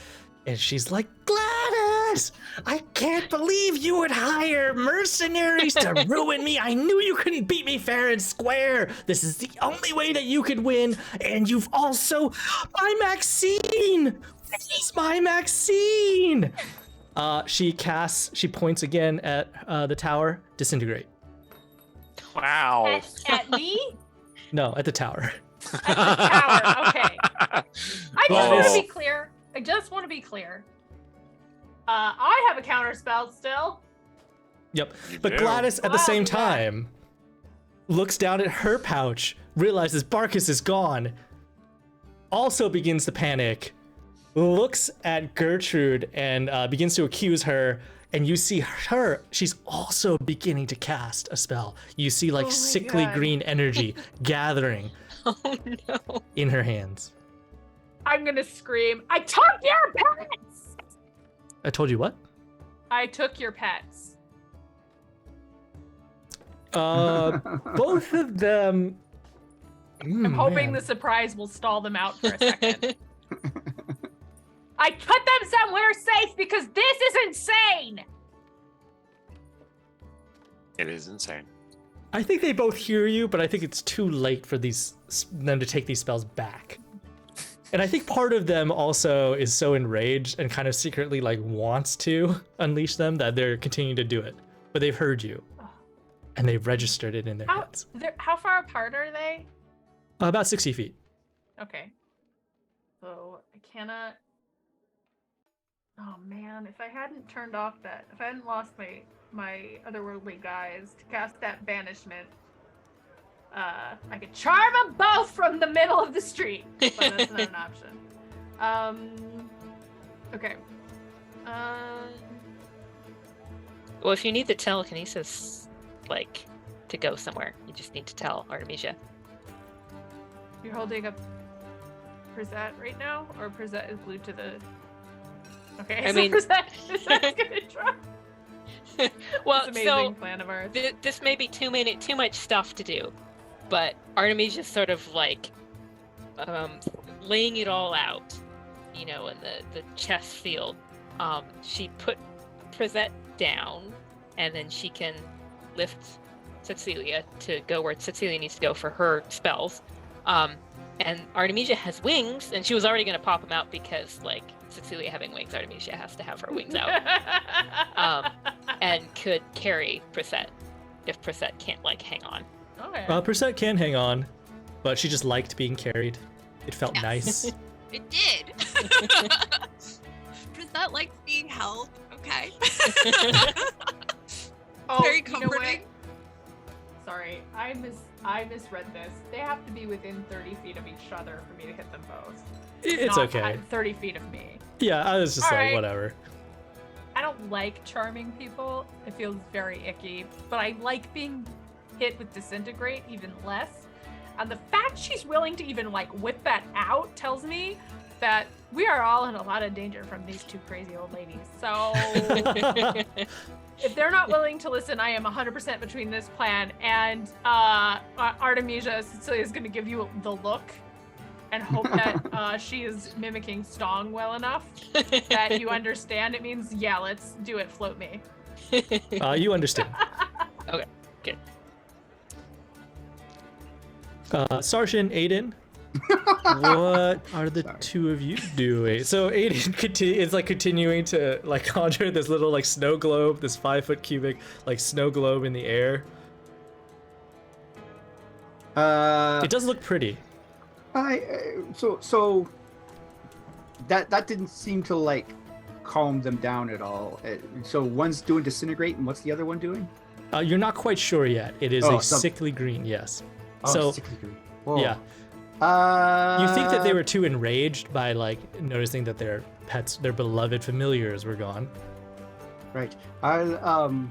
and she's like, Gladys, I can't believe you would hire mercenaries to ruin me. I knew you couldn't beat me fair and square. This is the only way that you could win, and you've also my Maxine. Please, my Maxine. She points again at the tower. Disintegrate. Wow. at me? No, at the tower. At the tower. Okay. I just want to be clear. I have a counter spell still. Yep. You But do. Gladys, at the Wow, same yeah. time, looks down at her pouch, realizes Barkus is gone, also begins to panic, looks at Gertrude and begins to accuse her. And you see her, she's also beginning to cast a spell. You see like Oh my sickly God. green energy gathering Oh no. in her hands. I'm gonna scream. I took your pets. I told you what? I took your pets. Both of them. I'm hoping the surprise will stall them out for a second. I put them somewhere safe because this is insane. It is insane. I think they both hear you, but I think it's too late for them to take these spells back. And I think part of them also is so enraged and kind of secretly like wants to unleash them that they're continuing to do it. But they've heard you, and they've registered it in their heads. How far apart are they? About 60 feet. Okay. So I cannot. Oh man, if I hadn't turned off that, if I hadn't lost my otherworldly guise to cast that banishment, I could charm them both from the middle of the street, but that's not an option. Okay. Well, if you need the telekinesis, like, to go somewhere, you just need to tell Artemisia. You're holding up Prisette right now, or Prisette is glued to the. Okay, I so mean- Prisette's gonna drop. Well, It's an amazing plan of ours. this may be too much stuff to do, but Artemisia's sort of like laying it all out, you know, in the chess field. She put Prisette down, and then she can lift Cecilia to go where Cecilia needs to go for her spells. And Artemisia has wings, and she was already going to pop them out because, like, Cecilia having wings, Artemisia has to have her wings out. And could carry Prisette if Prisette can't, like, hang on. Okay. Prisette can hang on, but she just liked being carried. It felt Yes. nice. It did. Prisette likes being held. Okay. Very you know what? comforting. Sorry, I misread this. They have to be within 30 feet of each other for me to hit them both. It's Not okay. at 30 feet of me. Yeah, I was just like, Alright. whatever. I don't like charming people. It feels very icky. But I like being hit with disintegrate even less. And the fact she's willing to even like whip that out tells me that we are all in a lot of danger from these two crazy old ladies. So if they're not willing to listen, I am 100% between this plan and Artemisia. Cecilia is going to give you the look and hope that she is mimicking Stong well enough that you understand. It means, yeah, let's do it. Float me. You understand. Okay, good. Sarshan, Aiden, what are the Sorry. two of you doing? So Aiden is like continuing to like conjure this little like snow globe, this 5-foot cubic like snow globe in the air. It does look pretty. So that didn't seem to like calm them down at all. So one's doing disintegrate, and what's the other one doing? You're not quite sure yet. It is Oh, a some- sickly green, yes. Oh, So 63. Whoa. yeah, you think that they were too enraged by like noticing that their pets, their beloved familiars, were gone. Right. I'll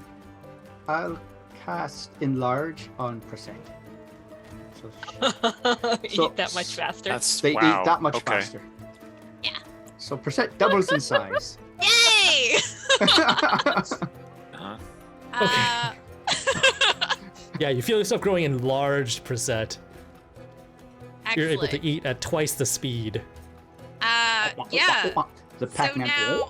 cast enlarge on percent. So Eat that much faster. That's they wow. eat that much okay. faster. Yeah. So percent doubles in size. Yay! Uh-huh. Yeah, you feel yourself growing enlarged, Prisette. You're able to Excellent. eat at twice the speed. Yeah. The So Pac-Man. now,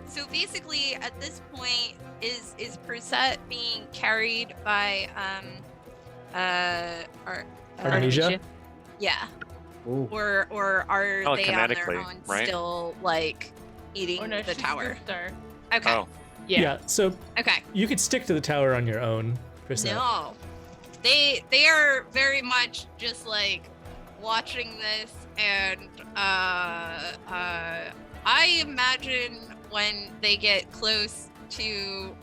so basically at this point, is Prisette being carried by Artemisia? yeah, Oh. or are they on their Telekinetically, own right? still like eating Oh no, the she's tower? scooped her. Okay. Oh, Yeah, so Okay. you could stick to the tower on your own, Prisette. No, they are very much just like watching this, and I imagine when they get close to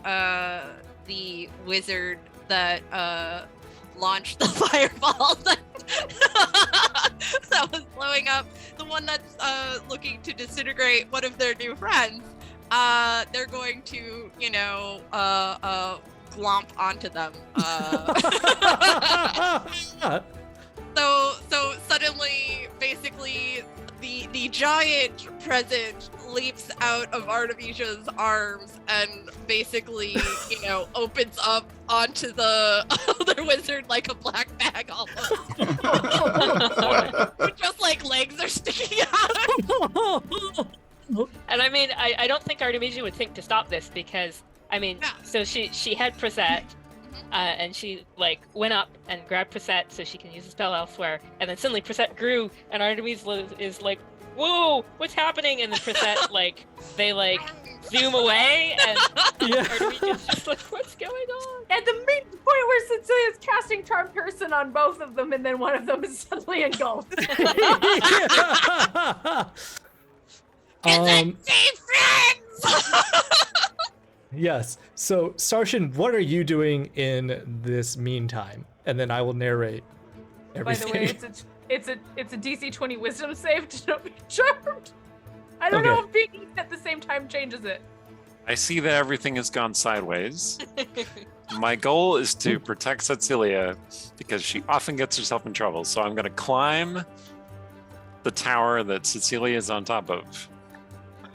the wizard that launched the fireball that that was blowing up, the one that's looking to disintegrate one of their new friends. They're going to, you know, glomp onto them. So suddenly, basically, the giant present leaps out of Artemisia's arms and basically, you know, opens up onto the other wizard like a black bag almost. Just like legs are sticking out. And I mean, I don't think Artemisia would think to stop this because, I mean, No. so she had Prisette, and she like went up and grabbed Prisette so she can use the spell elsewhere, and then suddenly Prisette grew, and Artemisia is like, "Whoa, what's happening?" And then Prisette like they like zoom away, and Yeah. Artemisia's just like, "What's going on?" At the point where where Cecilia's casting Charm Person on both of them, and then one of them is suddenly engulfed. Stay friends! Yes. So, Sarshan, what are you doing in this meantime? And then I will narrate everything. By the way, it's a DC 20 Wisdom save to not be charmed. I don't know if being eaten at the same time changes it. I see that everything has gone sideways. My goal is to protect Cecilia because she often gets herself in trouble. So I'm going to climb the tower that Cecilia is on top of.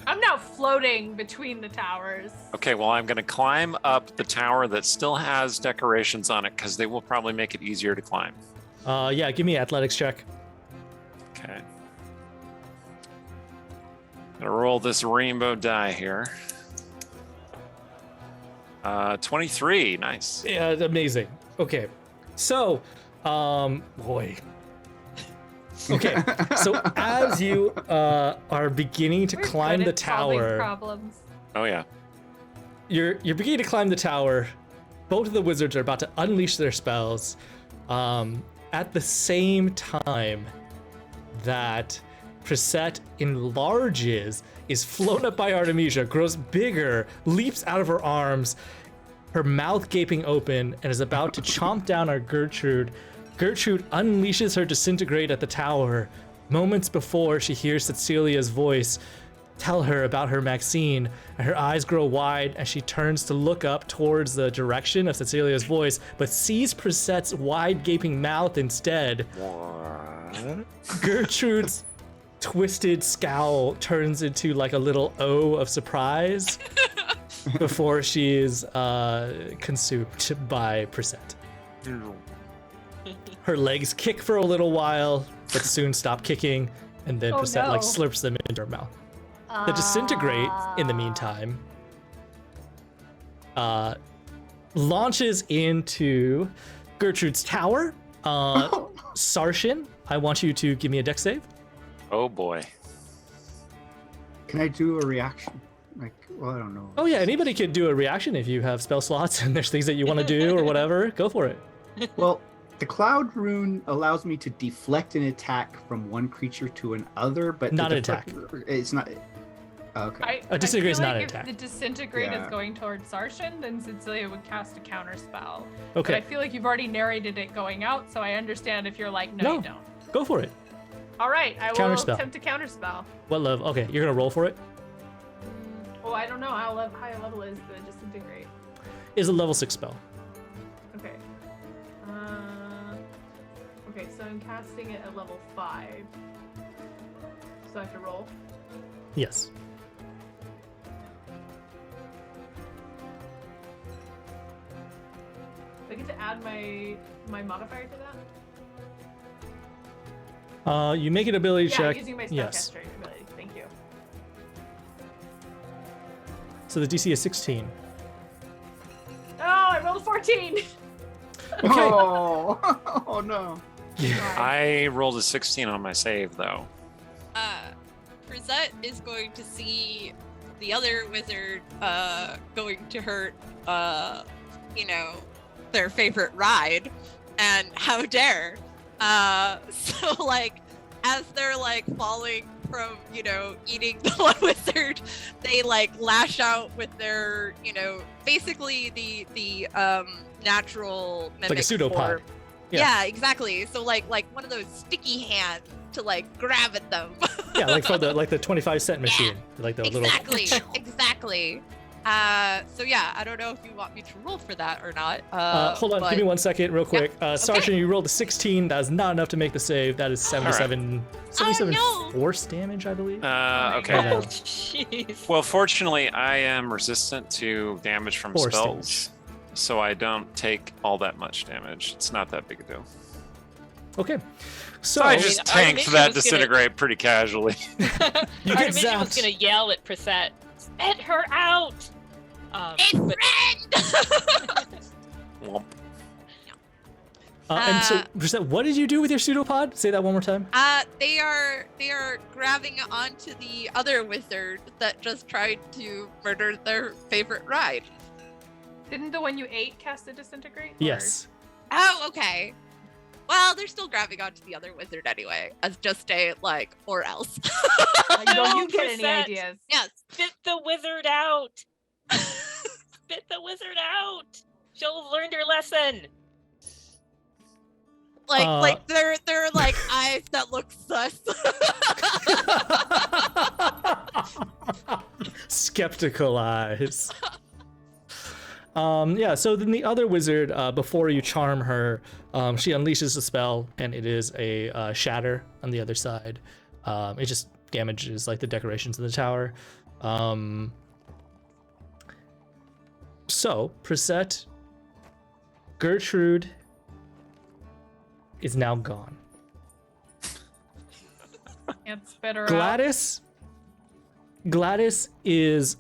I'm now floating between the towers. Okay, well, I'm going to climb up the tower that still has decorations on it because they will probably make it easier to climb. Yeah, give me an athletics check. Okay. Gonna roll this rainbow die here. 23, nice. Yeah, amazing. Okay. So, boy. Okay, so as you are beginning to We're climb good the at solving tower, problems. Oh yeah. you're beginning to climb the tower. Both of the wizards are about to unleash their spells. At the same time that Prisette enlarges, is flown up by Artemisia, grows bigger, leaps out of her arms, her mouth gaping open, and is about to chomp down on Gertrude. Gertrude unleashes her disintegrate at the tower. Moments before she hears Cecilia's voice tell her about her Maxine, and her eyes grow wide as she turns to look up towards the direction of Cecilia's voice, but sees Prisette's wide gaping mouth instead. Gertrude's twisted scowl turns into like a little O of surprise before she is consumed by Prisette. Her legs kick for a little while, but soon stop kicking, and then Prisette like slurps them into her mouth. The disintegrate, in the meantime, launches into Gertrude's tower. Sarshan, I want you to give me a dex save. Oh boy. Can I do a reaction? Like, well, I don't know. Oh yeah, anybody could do a reaction if you have spell slots and there's things that you want to do or whatever. Go for it. Well, the Cloud Rune allows me to deflect an attack from one creature to another, but Not the an attack. It's not. Okay. A disintegrate is I feel not an like attack. If the disintegrate Yeah. is going towards Sarshan, then Cecilia would cast a counter spell. Okay. But I feel like you've already narrated it going out, so I understand if you're like, no, you don't. Go for it. All right, I will Counterspell. attempt to counterspell. What level? Okay, you're gonna roll for it. Oh, I don't know how high level is the disintegrate. Is a level 6 spell. Okay. Okay, so I'm casting it at level 5. So I have to roll. Yes. Do I get to add my modifier to that? You make an ability Yeah, check. using my Yes. spellcaster ability. Thank you. So the DC is 16. Oh, I rolled a 14. Okay. Oh, oh no. I rolled a 16 on my save though. Prisette is going to see the other wizard going to hurt, their favorite ride, and how dare. So like, as they're like falling from, eating the one wizard, they like lash out with their, basically the natural mimic Like a pseudopod. form. Yeah, exactly. So like one of those sticky hands to like grab at them. Yeah, like for the 25-cent machine. Like the Exactly, little. exactly. So yeah, I don't know if you want me to roll for that or not. Hold on, but- give me 1 second, real quick. Sarshan, okay. you rolled a 16. That is not enough to make the save. That is 77 no. force damage, I believe. Okay. God. Oh, jeez. Well, fortunately, I am resistant to damage from Force spells, so I don't take all that much damage. It's not that big a deal. Okay. So So I mean, just Artemisia tanked that was gonna- disintegrate pretty casually. you get Artemisia was zapped. gonna yell at Prisette, "Spit her out!" Hey, But friend! Womp. And so, Prisette, what did you do with your pseudopod? Say that one more time. They are grabbing onto the other wizard that just tried to murder their favorite ride. Didn't the one you ate cast a disintegrate? Or- Yes. Oh, okay. Well, they're still grabbing onto the other wizard anyway, as just a like or else. Don't you No, get any Chrisette. ideas? Yes. Spit the wizard out. Spit the wizard out. She'll have learned her lesson. Like they're like eyes that look sus. Skeptical eyes. Yeah, so then the other wizard, before you charm her, she unleashes a spell, and it is a shatter on the other side. It just damages like the decorations in the tower. So, Prisette, Gertrude is now gone. Can't spit her out. Gladys is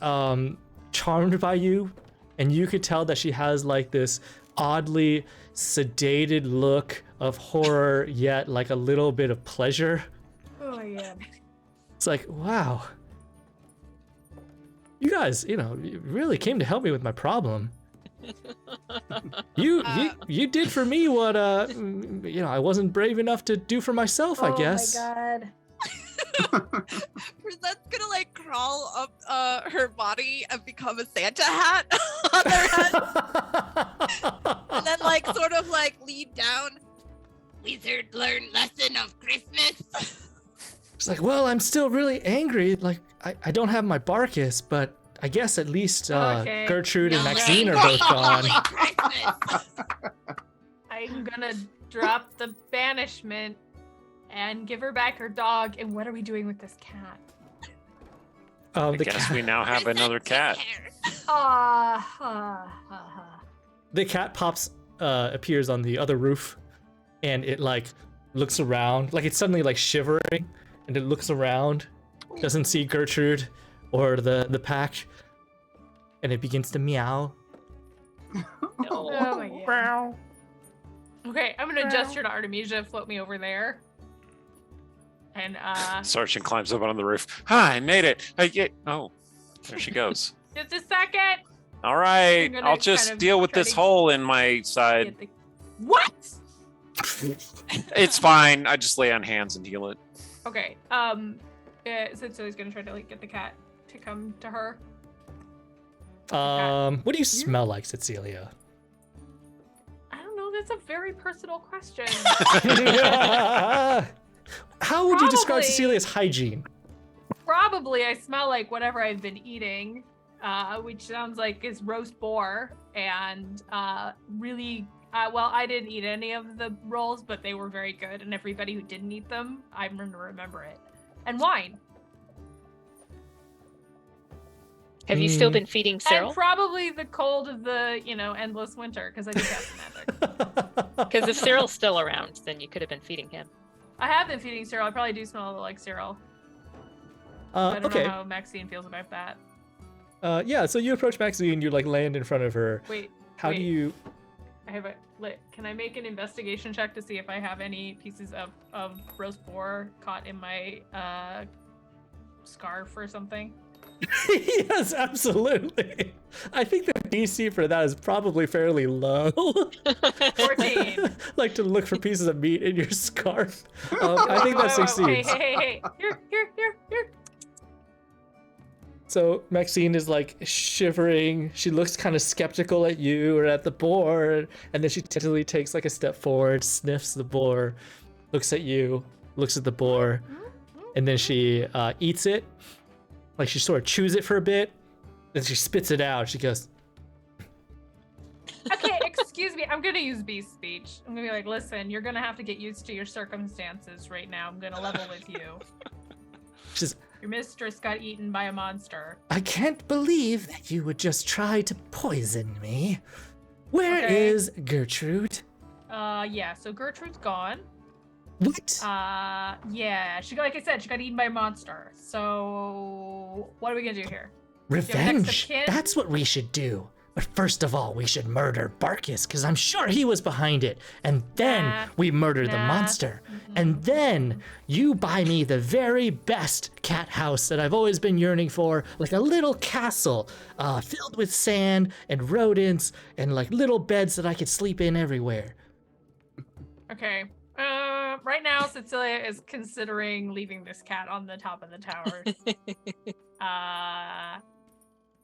charmed by you, and you could tell that she has like this oddly sedated look of horror, yet like a little bit of pleasure. Oh yeah. It's like, wow, you guys, you really came to help me with my problem. You did for me what I wasn't brave enough to do for myself, I guess. Oh my god. Brisette's gonna like crawl up her body and become a Santa hat on their head. And then like sort of like lean down. Wizard learn lesson of Christmas. It's like, well, I'm still really angry. Like, I don't have my Barkus, but I guess at least Okay. Gertrude and No, Maxine are angry both gone. Holy Christmas. I'm gonna drop the banishment and give her back her dog. And what are we doing with this cat? I The guess cat, we now have Brisette, another take cat. care. the cat appears on the other roof, and it like looks around, like it's suddenly like shivering, and it looks around, doesn't see Gertrude or the pack, and it begins to meow. Oh my god. Okay, I'm gonna gesture to Artemisia, float me over there. And Sergeant climbs up on the roof. Hi, I made it. Oh, there she goes. just a second. All right, I'm gonna I'll just kind of deal with try this to hole in my side. Get the... What? It's fine. I just lay on hands and heal it. Okay. So he's gonna try to like get the cat to come to her. What do you smell like, Cecilia? I don't know. That's a very personal question. How would you describe Probably- Cecilia's hygiene? Probably I smell like whatever I've been eating, which sounds like is roast boar and really. Well, I didn't eat any of the rolls, but they were very good, and everybody who didn't eat them, I'm gonna remember it. And wine. Have you still been feeding Cyril? And probably the cold of the, endless winter, because I think that's magic. Because if Cyril's still around, then you could have been feeding him. I have been feeding Cyril. I probably do smell like Cyril. I don't Okay. know how Maxine feels about that. Yeah, so you approach Maxine, you like land in front of her. Wait. How do you... I have can I make an investigation check to see if I have any pieces of roast boar caught in my scarf or something? Yes, absolutely. I think the DC for that is probably fairly low. 14. Like to look for pieces of meat in your scarf. I think that Whoa, succeeds. Hey. Here. So Maxine is like shivering. She looks kind of skeptical at you or at the boar, and then she tentatively takes like a step forward, sniffs the boar, looks at you, looks at the boar, and then she eats it. Like she sort of chews it for a bit, then she spits it out. She goes, Okay, excuse me. I'm gonna use beast speech. I'm gonna be like, listen, you're gonna have to get used to your circumstances right now. I'm gonna level with you. she says, Your mistress got eaten by a monster. I can't believe that you would just try to poison me. Where Okay. is Gertrude? Yeah, so Gertrude's gone. What? Yeah, like I said, she got eaten by a monster. So, what are we gonna do here? Revenge. next of kin? That's what we should do. But first of all, we should murder Barkus, because I'm sure he was behind it. And then Nah, we murder the nah. monster. And then you buy me the very best cat house that I've always been yearning for, like a little castle filled with sand and rodents and like little beds that I could sleep in everywhere. Okay. Right now, Cecilia is considering leaving this cat on the top of the tower.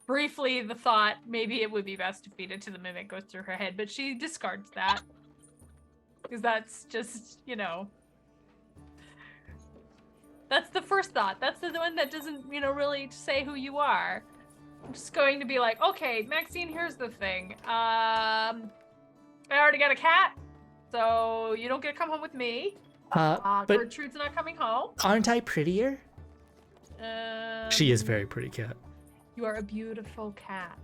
Briefly, the thought maybe it would be best to feed it to the mimic goes through her head, but she discards that. Because that's just, that's the first thought. That's the one that doesn't, really say who you are. I'm just going to be like, okay, Maxine, here's the thing. I already got a cat, so you don't get to come home with me. But Gertrude's not coming home. aren't I prettier? She is very pretty, cat. You are a beautiful cat.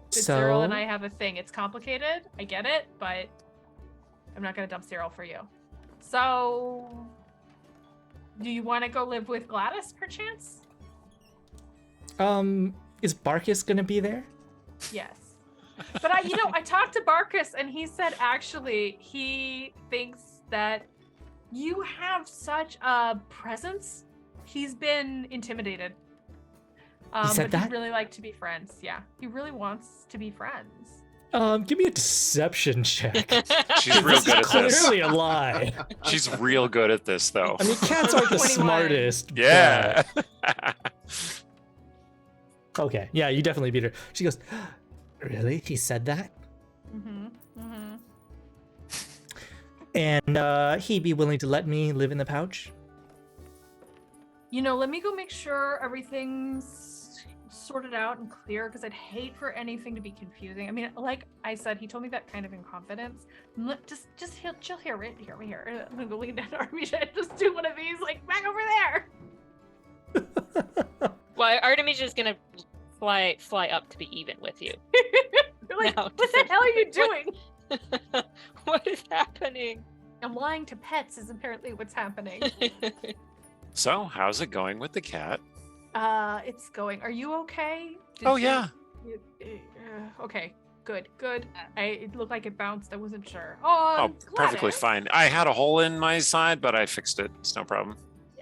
So Cyril and I have a thing. It's complicated. I get it, but I'm not going to dump Cyril for you. So, do you want to go live with Gladys, perchance? is Barkus gonna be there? Yes. But I talked to Barkus and he said actually he thinks that you have such a presence. He's been intimidated. He said but that? he'd really like to be friends. Yeah. He really wants to be friends. Give me a deception check. She's real good at this. Clearly a lie. She's real good at this, though. I mean, cats aren't the 21. Oh. smartest. Yeah. Okay, yeah, you definitely beat her. She goes, really? He said that? Mm-hmm. Mm-hmm. And he'd be willing to let me live in the pouch? Let me go make sure everything's sorted out and clear because I'd hate for anything to be confusing. I mean, like I said, he told me that kind of in confidence. She'll hear it. Hear me here. I'm gonna go lean down to Artemisia and just do one of these, like back over there. Well, Artemisia's gonna fly up to be even with you. You're like, No, what the hell are you doing? What is happening? I'm lying to pets is apparently what's happening. So, how's it going with the cat? It's going. Are you okay? Oh, yeah. Okay, good. It looked like it bounced. I wasn't sure. Oh, Perfectly Gladys. fine. I had a hole in my side, but I fixed it. It's no problem.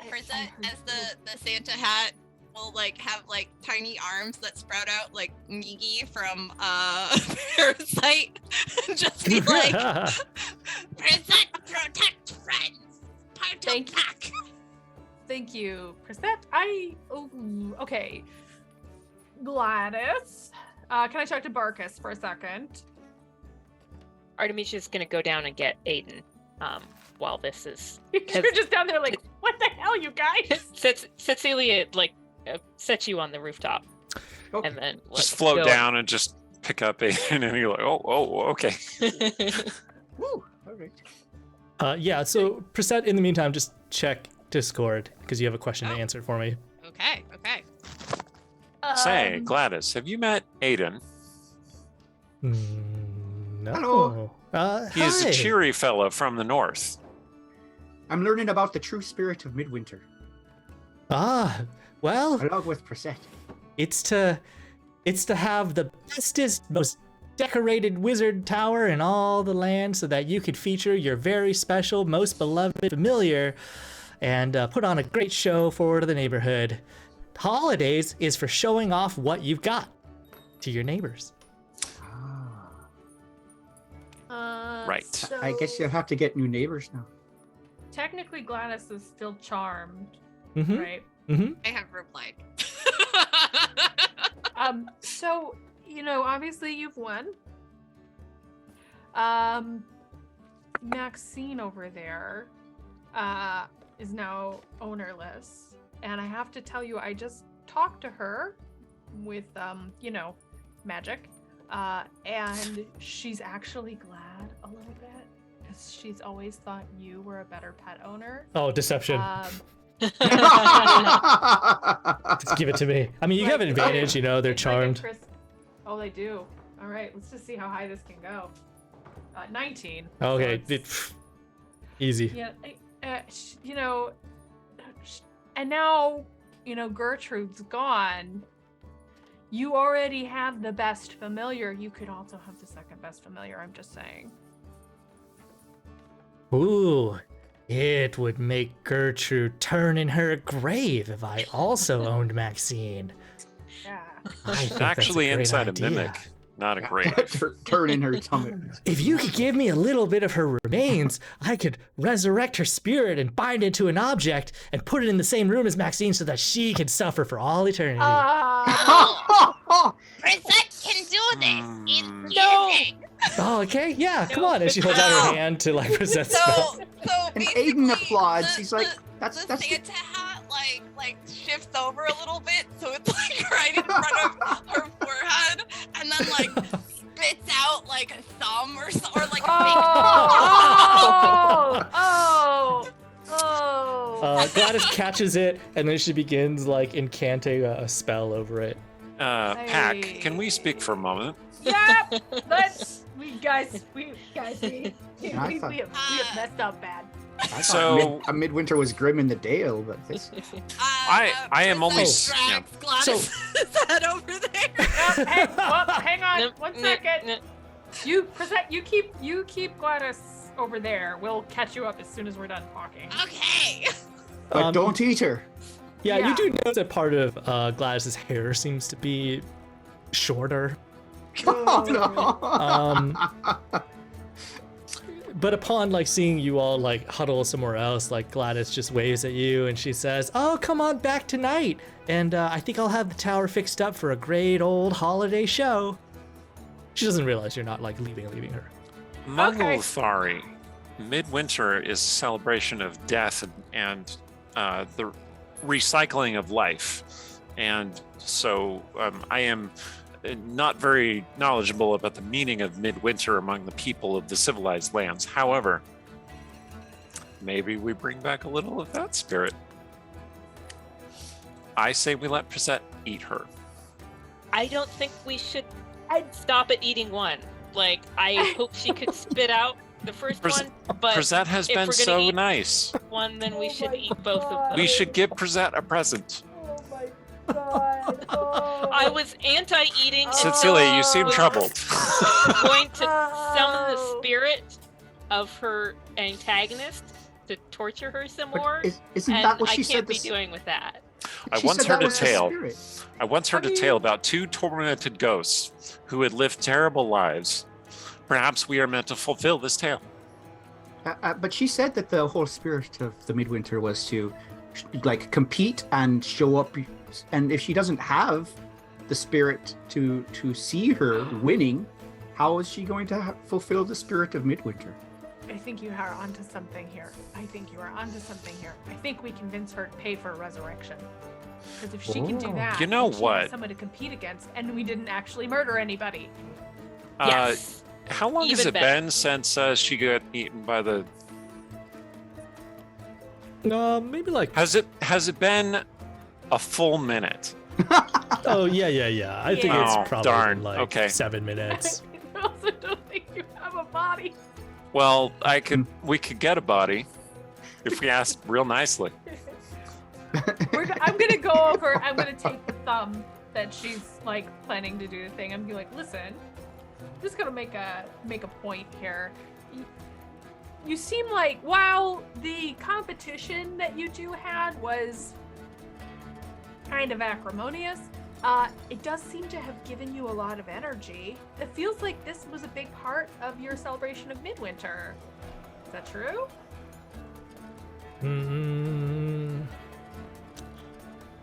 Present as the Santa hat will have tiny arms that sprout out like Migi from Parasite. Just be like, present, protect friends. Part Thank of you. pack. Thank you, Prisette. Okay. Gladys. Can I talk to Barkus for a second? Artemisia's gonna go down and get Aiden while this is. You're just down there like, what the hell, you guys? Cecilia sets you on the rooftop, Okay. and then Just float down and just pick up Aiden, and you're like, oh, okay. Woo! All right. Yeah, so Preset, in the meantime, just check Discord, because you have a question to answer for me. Okay. Say, Gladys, have you met Aiden? No. Hello. He is hi. a cheery fellow from the north. I'm learning about the true spirit of Midwinter, Well, along with Prisette. it's to have the bestest, most decorated wizard tower in all the land so that you could feature your very special, most beloved familiar and put on a great show for the neighborhood. Holidays is for showing off what you've got to your neighbors. Right. So I guess you'll have to get new neighbors now. technically Gladys is still charmed, Mm-hmm. right? Mm-hmm. I have replied. So, obviously you've won. Maxine over there is now ownerless. And I have to tell you, I just talked to her with, magic. And she's actually glad a little bit because she's always thought you were a better pet owner. Oh, deception. That's Just give it to me. I mean, you have an advantage, they're It's like a charmed. Oh, they do. All right, let's just see how high this can go. 19. Okay, So it's- easy. Yeah, and now, Gertrude's gone. You already have the best familiar. You could also have the second best familiar. I'm just saying. Ooh, it would make Gertrude turn in her grave if I also owned Maxine. Yeah. I think Actually, that's a great inside idea. a mimic, not a grave. Turn in her tummy. If you could give me a little bit of her remains, I could resurrect her spirit and bind it to an object and put it in the same room as Maxine so that she could suffer for all eternity. Prisette can do this. It's No. easy. Oh, okay, yeah, come on. And she holds out her hand to like present spell. So And Aiden applauds. the- He's like, the- that's the Santa hat like shifts over a little bit, so it's like right in front of her forehead, and then like spits out like a thumb or like a Gladys catches it, and then she begins like incanting a spell over it. Pack, Hey. can we speak for a moment? Yep. We guys, we I have messed up bad. I thought So- a Midwinter was grim in the Dale, but this. I am only Prisette drags Gladys' head over there. Hey, hang on, Nope, 1 nope, second. nope. You keep Gladys over there. We'll catch you up as soon as we're done talking. Okay. But don't eat her. Yeah, Yeah. you do notice that part of Gladys's hair seems to be shorter. Oh, no. But upon like seeing you all like huddle somewhere else, like Gladys just waves at you and she says, "Oh, come on back tonight, and I think I'll have the tower fixed up for a great old holiday show." She doesn't realize you're not like leaving her. Mugglethari. Midwinter is a celebration of death and the recycling of life. And so I am not very knowledgeable about the meaning of midwinter among the people of the civilized lands. However, maybe we bring back a little of that spirit. I say we let Prisette eat her. I don't think we should stop at eating one. Like, I hope she could spit out the first one, but Prisette has if been we're gonna so eat nice. one, then we should eat both of them. We should give Prisette a present. Oh my god. I was anti-eating. Cecilia, you seem troubled. Going to summon the spirit of her antagonist to torture her some But more, isn't and that what I she can't said? be doing with that. I She once said heard that a was the tale. spirit. I once heard a tale about two tormented ghosts who had lived terrible lives. Perhaps we are meant to fulfill this tale. But she said that the whole spirit of the Midwinter was to like compete and show up, and if she doesn't have the spirit to see her winning, how is she going to fulfill the spirit of Midwinter? I think you are onto something here. I think we convince her to pay for a resurrection. Because if she can do Oh. that, You know then she what? has someone to compete against, and we didn't actually murder anybody. Yes. How long has Even it better. been since she got eaten by the? Maybe like Has it been a full minute? oh yeah. I think Oh, it's probably darn. been, like Okay. 7 minutes. I also don't think you have a body. Well, we could get a body if we asked real nicely. I'm gonna go over. I'm gonna take the thumb that she's like planning to do the thing. I'm gonna be like, listen, I'm just gonna make a point here. You seem like while the competition that you two had was kind of acrimonious, it does seem to have given you a lot of energy. It feels like this was a big part of your celebration of Midwinter. Is that true?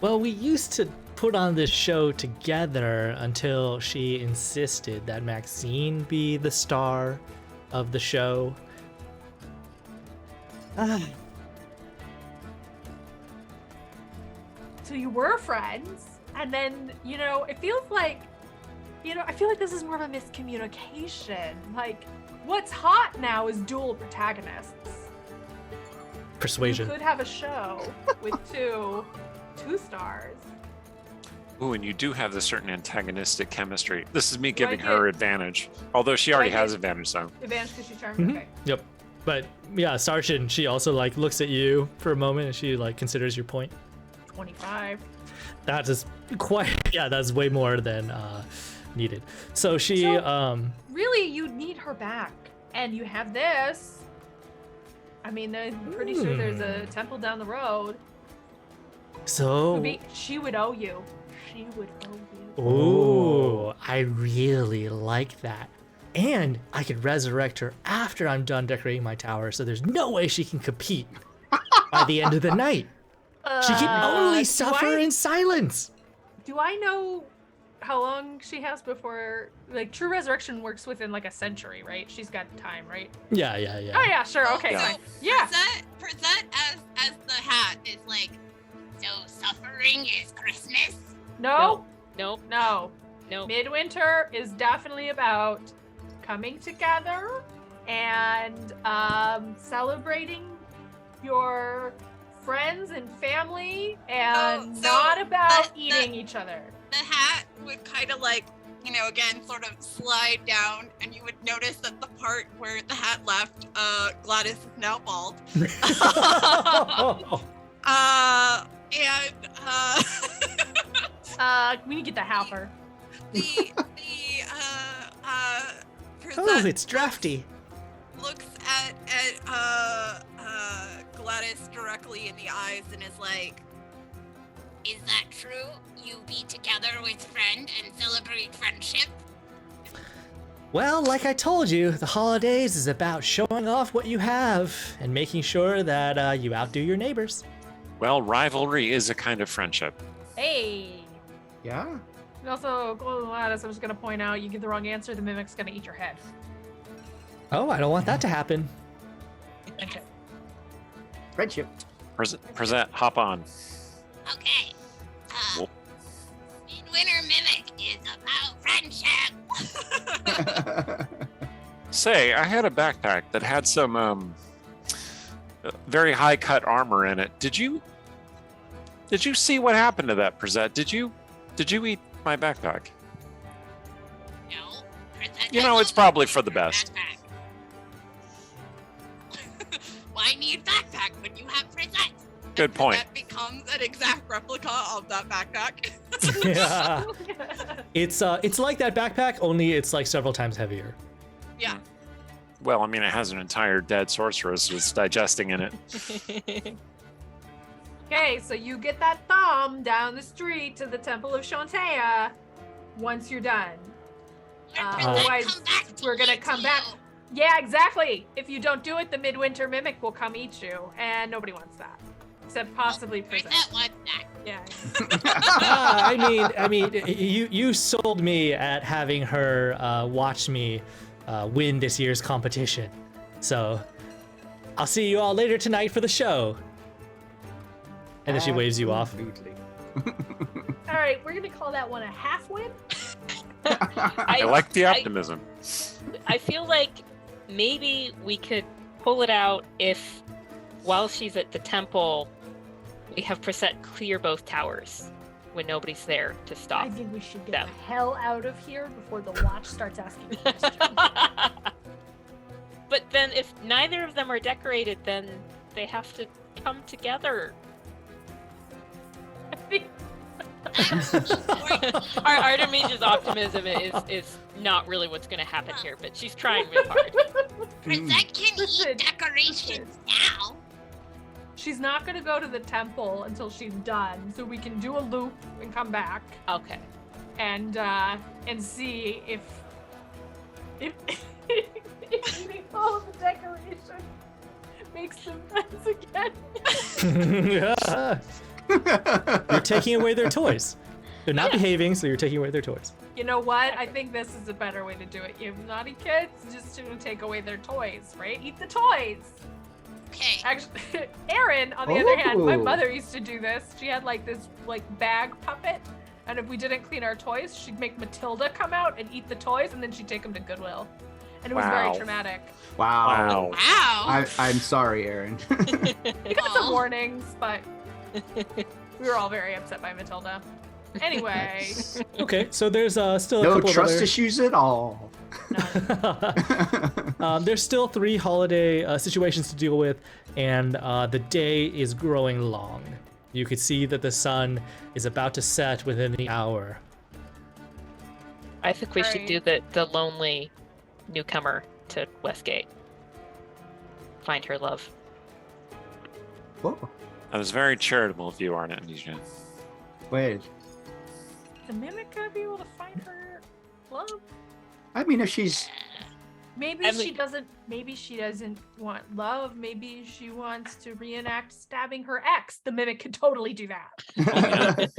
Well, we used to put on this show together until she insisted that Maxine be the star of the show. So you were friends, and then, it feels like, I feel like this is more of a miscommunication. Like, what's hot now is dual protagonists. Persuasion. You could have a show with two stars. Ooh, and you do have this certain antagonistic chemistry. This is me Do I giving her get- advantage, although she Do I already get- has advantage. So Advantage because she's charmed? Mhm. Okay. Yep. But yeah, Sarshan, she also like looks at you for a moment and she like considers your point. 25. That is quite that's way more than needed. So she So- Really, you need her back. And you have this. I mean, I'm pretty sure there's a temple down the road. So, She would owe you. She would owe you. ooh, I really like that. And I could resurrect her after I'm done decorating my tower, so there's no way she can compete by the end of the night. She can only suffer in silence. Do I know how long she has before? Like, true resurrection works within like a century, right? She's got time, right? Yeah. Oh yeah, sure. Okay, Yeah. fine. Yeah. Present as the hat is like, so suffering is Christmas. No. Nope. No. Nope. Midwinter is definitely about coming together and celebrating your friends and family, and So not about the- eating each other. The hat would kind of like, again, sort of slide down, and you would notice that the part where the hat left, Gladys is now bald. We need to get the halper. Oh, it's drafty. Looks at Gladys directly in the eyes and is like, "Is that true? You be together with friend and celebrate friendship?" Well, like I told you, the holidays is about showing off what you have and making sure that you outdo your neighbors. Well, rivalry is a kind of friendship. Hey. Yeah. And also, Gladys, I was going to point out, you give the wrong answer, the mimic's going to eat your head. Oh, I don't want that to happen. Okay. Friendship. Present, hop on. Okay. Cool. Midwinter Mimic is about friendship. Say, I had a backpack that had some very high cut armor in it. Did you see what happened to that, Present? Did you eat my backpack? No. It's probably for the best. Backpack. Why need backpack when you have present? Good point. That becomes an exact replica of that backpack. Yeah. It's like that backpack, only it's like several times heavier. Yeah. Well, I mean, it has an entire dead sorceress who's digesting in it. Okay, so you get that thumb down the street to the Temple of Shantea once you're done. Otherwise, we're gonna come back. Yeah, exactly. If you don't do it, the Midwinter Mimic will come eat you, and nobody wants that. Except possibly Present. Present wants that. Yeah. I mean, you sold me at having her watch me win this year's competition. So I'll see you all later tonight for the show. And then she waves you off. Absolutely. All right, we're gonna call that one a half win. I like the optimism. I feel like maybe we could pull it out if, while she's at the temple, we have Present clear both towers when nobody's there to stop. I think we should get them. the hell out of here before the watch starts asking questions. But then if neither of them are decorated, then they have to come together. Our Artemise's optimism is not really what's going to happen here, but she's trying real hard. Present can Listen, eat decorations now. She's not gonna go to the temple until she's done, so we can do a loop and come back Okay. and see if eating all the decoration makes them friends again. You're taking away their toys. They're not behaving, so you're taking away their toys. You know what? I think this is a better way to do it. You naughty kids, just to take away their toys, right? Eat the toys. Okay. Actually, Erin, on the other hand, my Oh. mother used to do this. She had like this bag puppet, and if we didn't clean our toys, she'd make Matilda come out and eat the toys, and then she'd take them to Goodwill, and it was very Wow. traumatic. Wow. Wow. I'm sorry, Aaron. We got some Aw. warnings, but we were all very upset by Matilda. Anyway, Okay, so there's still a No couple trust of issues at all. other... there's still 3 holiday situations to deal with, and the day is growing long. You could see that the sun is about to set within the hour. I think we should do the lonely newcomer to Westgate. Find her love. Oh, That was very charitable of you, Artemisia. wait. The mimic gonna be able to find her love? I mean, if she's Maybe I mean- she doesn't. Maybe she doesn't want love. Maybe she wants to reenact stabbing her ex. The mimic could totally do that.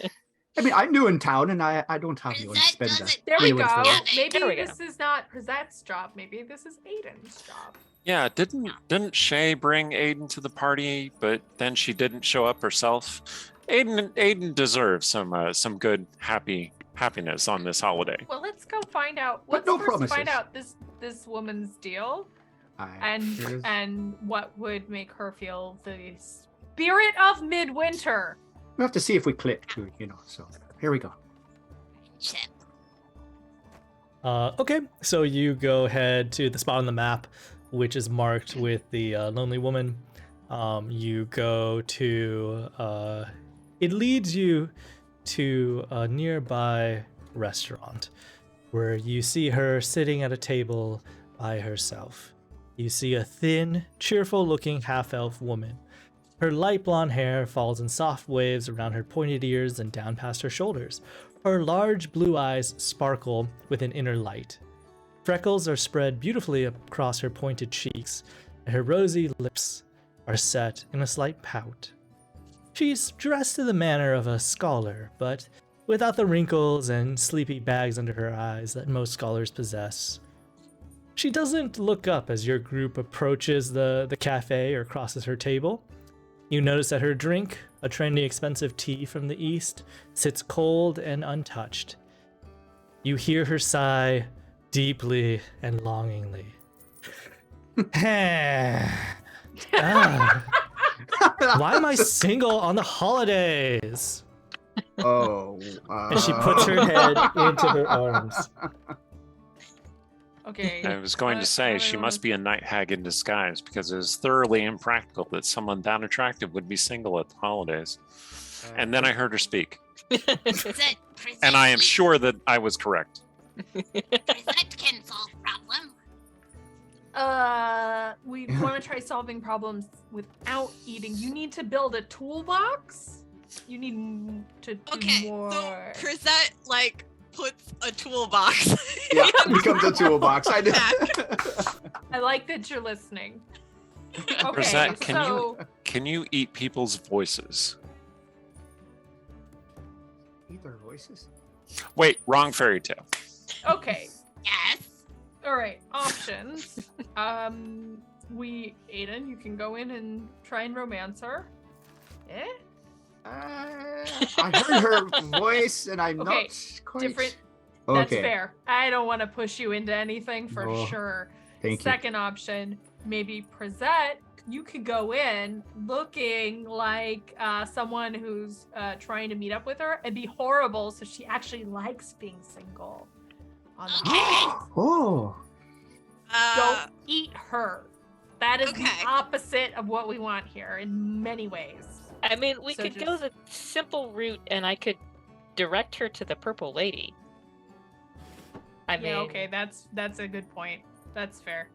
I mean, I'm new in town, and I don't have Is anyone that to spend doesn't- that. There we anyone's go. for. Yeah, Maybe There we go. this is not Rosette's job. Maybe this is Aiden's job. Yeah, didn't Shay bring Aiden to the party, but then she didn't show up herself? Aiden deserves some good happiness on this holiday. Well, let's go find out. But Let's no first find promises. out this woman's deal There's- and what would make her feel the spirit of Midwinter. we have to see if we click, too, So here we go. Shit. Okay, so you go ahead to the spot on the map, which is marked with the lonely woman. You go to. It leads you to a nearby restaurant where you see her sitting at a table by herself. You see a thin, cheerful looking half elf woman. Her light blonde hair falls in soft waves around her pointed ears and down past her shoulders. Her large blue eyes sparkle with an inner light. Freckles are spread beautifully across her pointed cheeks, and her rosy lips are set in a slight pout. She's dressed in the manner of a scholar, but without the wrinkles and sleepy bags under her eyes that most scholars possess. She doesn't look up as your group approaches the cafe or crosses her table. You notice that her drink, a trendy expensive tea from the east, sits cold and untouched. You hear her sigh deeply and longingly. Ah, why am I single on the holidays? Oh. And she puts her head into her arms. Okay. I was going to say she must be a night hag in disguise because it is thoroughly impractical that someone that attractive would be single at the holidays. And then I heard her speak, Present and I am sure that I was correct. Present can solve problem. We want to try solving problems without eating. You need to build a toolbox. You need to do Okay, more. so Present puts a toolbox. Yeah, becomes a toolbox. I know. I like that you're listening. Okay, Rosette, so can you eat people's voices? Eat their voices. Wait, wrong fairy tale. okay, Yes. all right. Options. Aiden, you can go in and try and romance her. Eh? I heard her voice, and I'm Okay, not quite. different. That's Okay. fair. I don't want to push you into anything for No, sure. Thank you. Second option, maybe Present. You could go in looking like someone who's trying to meet up with her and be horrible, so she actually likes being single. On the Okay. Oh. Don't eat her. That is Okay. the opposite of what we want here in many ways. I mean, we So could go just- the simple route, and I could direct her to the purple lady. I mean, Yeah, okay, that's a good point. That's fair.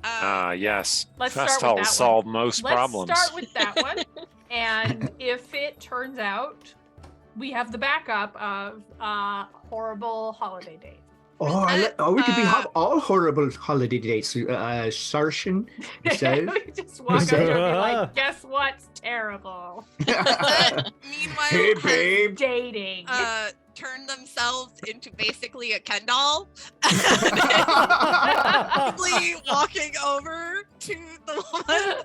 Yes. Let's start with Festal that one. solve most Let's problems. start with that one. And if it turns out we have the backup of horrible holiday date. We could be all horrible holiday dates. Sartion, yourself. We just walk up to her and be like, guess what's terrible? Meanwhile, Hey, has, babe. Dating. turned themselves into basically a Ken doll. Probably walking over to the woman.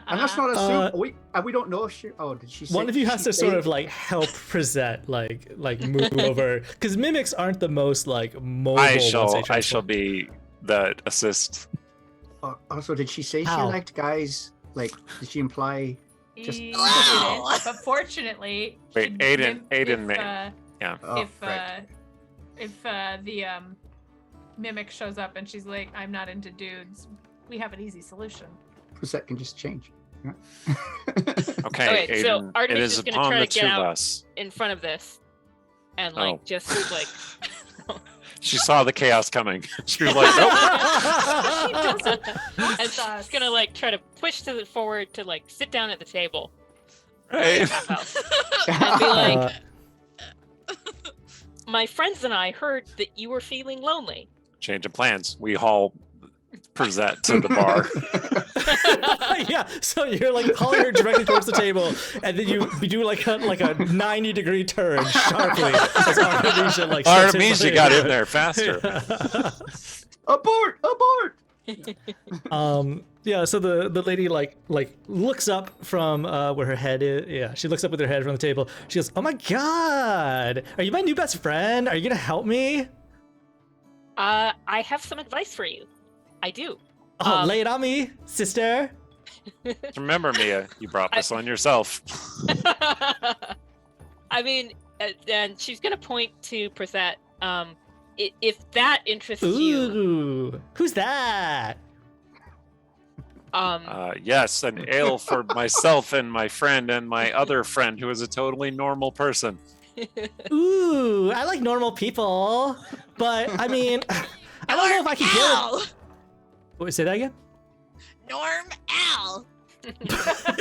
And that's not assume. We don't know if she. Oh, did she? Say, One of you has she to sort say- of help Present, move over, because mimics aren't the most mobile. I once they shall transform. be the assist. Also, did she say she How? liked guys? Did she imply? Just- He Wow. didn't, but fortunately, Wait, she Aiden didn't- if, may- uh, Yeah. Oh, if right. the mimic shows up and she's like, I'm not into dudes, we have an easy solution. That can just change. Yeah. Okay, Okay, so Aiden, it Artemis is is gonna upon try the to get two of out. us. in front of this, and Oh. just She saw the chaos coming. She was like, nope. She doesn't And trust us. she's gonna like try to push to forward to like sit down at the table. Right. Half house. And be like, my friends and I heard that you were feeling lonely. Change of plans. We haul Prezette to the bar. Yeah, so you're like hauling her directly towards the table, and then you do like a 90-degree turn sharply. As Artemisia like steps Artemisia in got front in there faster. Abort! Abort! Yeah, so the lady like looks up from where her head is. Yeah, she looks up with her head from the table. She goes, "Oh my god, are you my new best friend? Are you gonna help me?" I have some advice for you. I do. Oh, lay it on me, sister. Remember, Mia, you brought this on yourself. I mean, and she's gonna point to Prezette. If that interests you, Ooh, who's that? Yes, an ale for myself and my friend and my other friend who is a totally normal person. Ooh, I like normal people, but I mean, I don't know if I can get Al. it. Wait, say that again? Norm Al.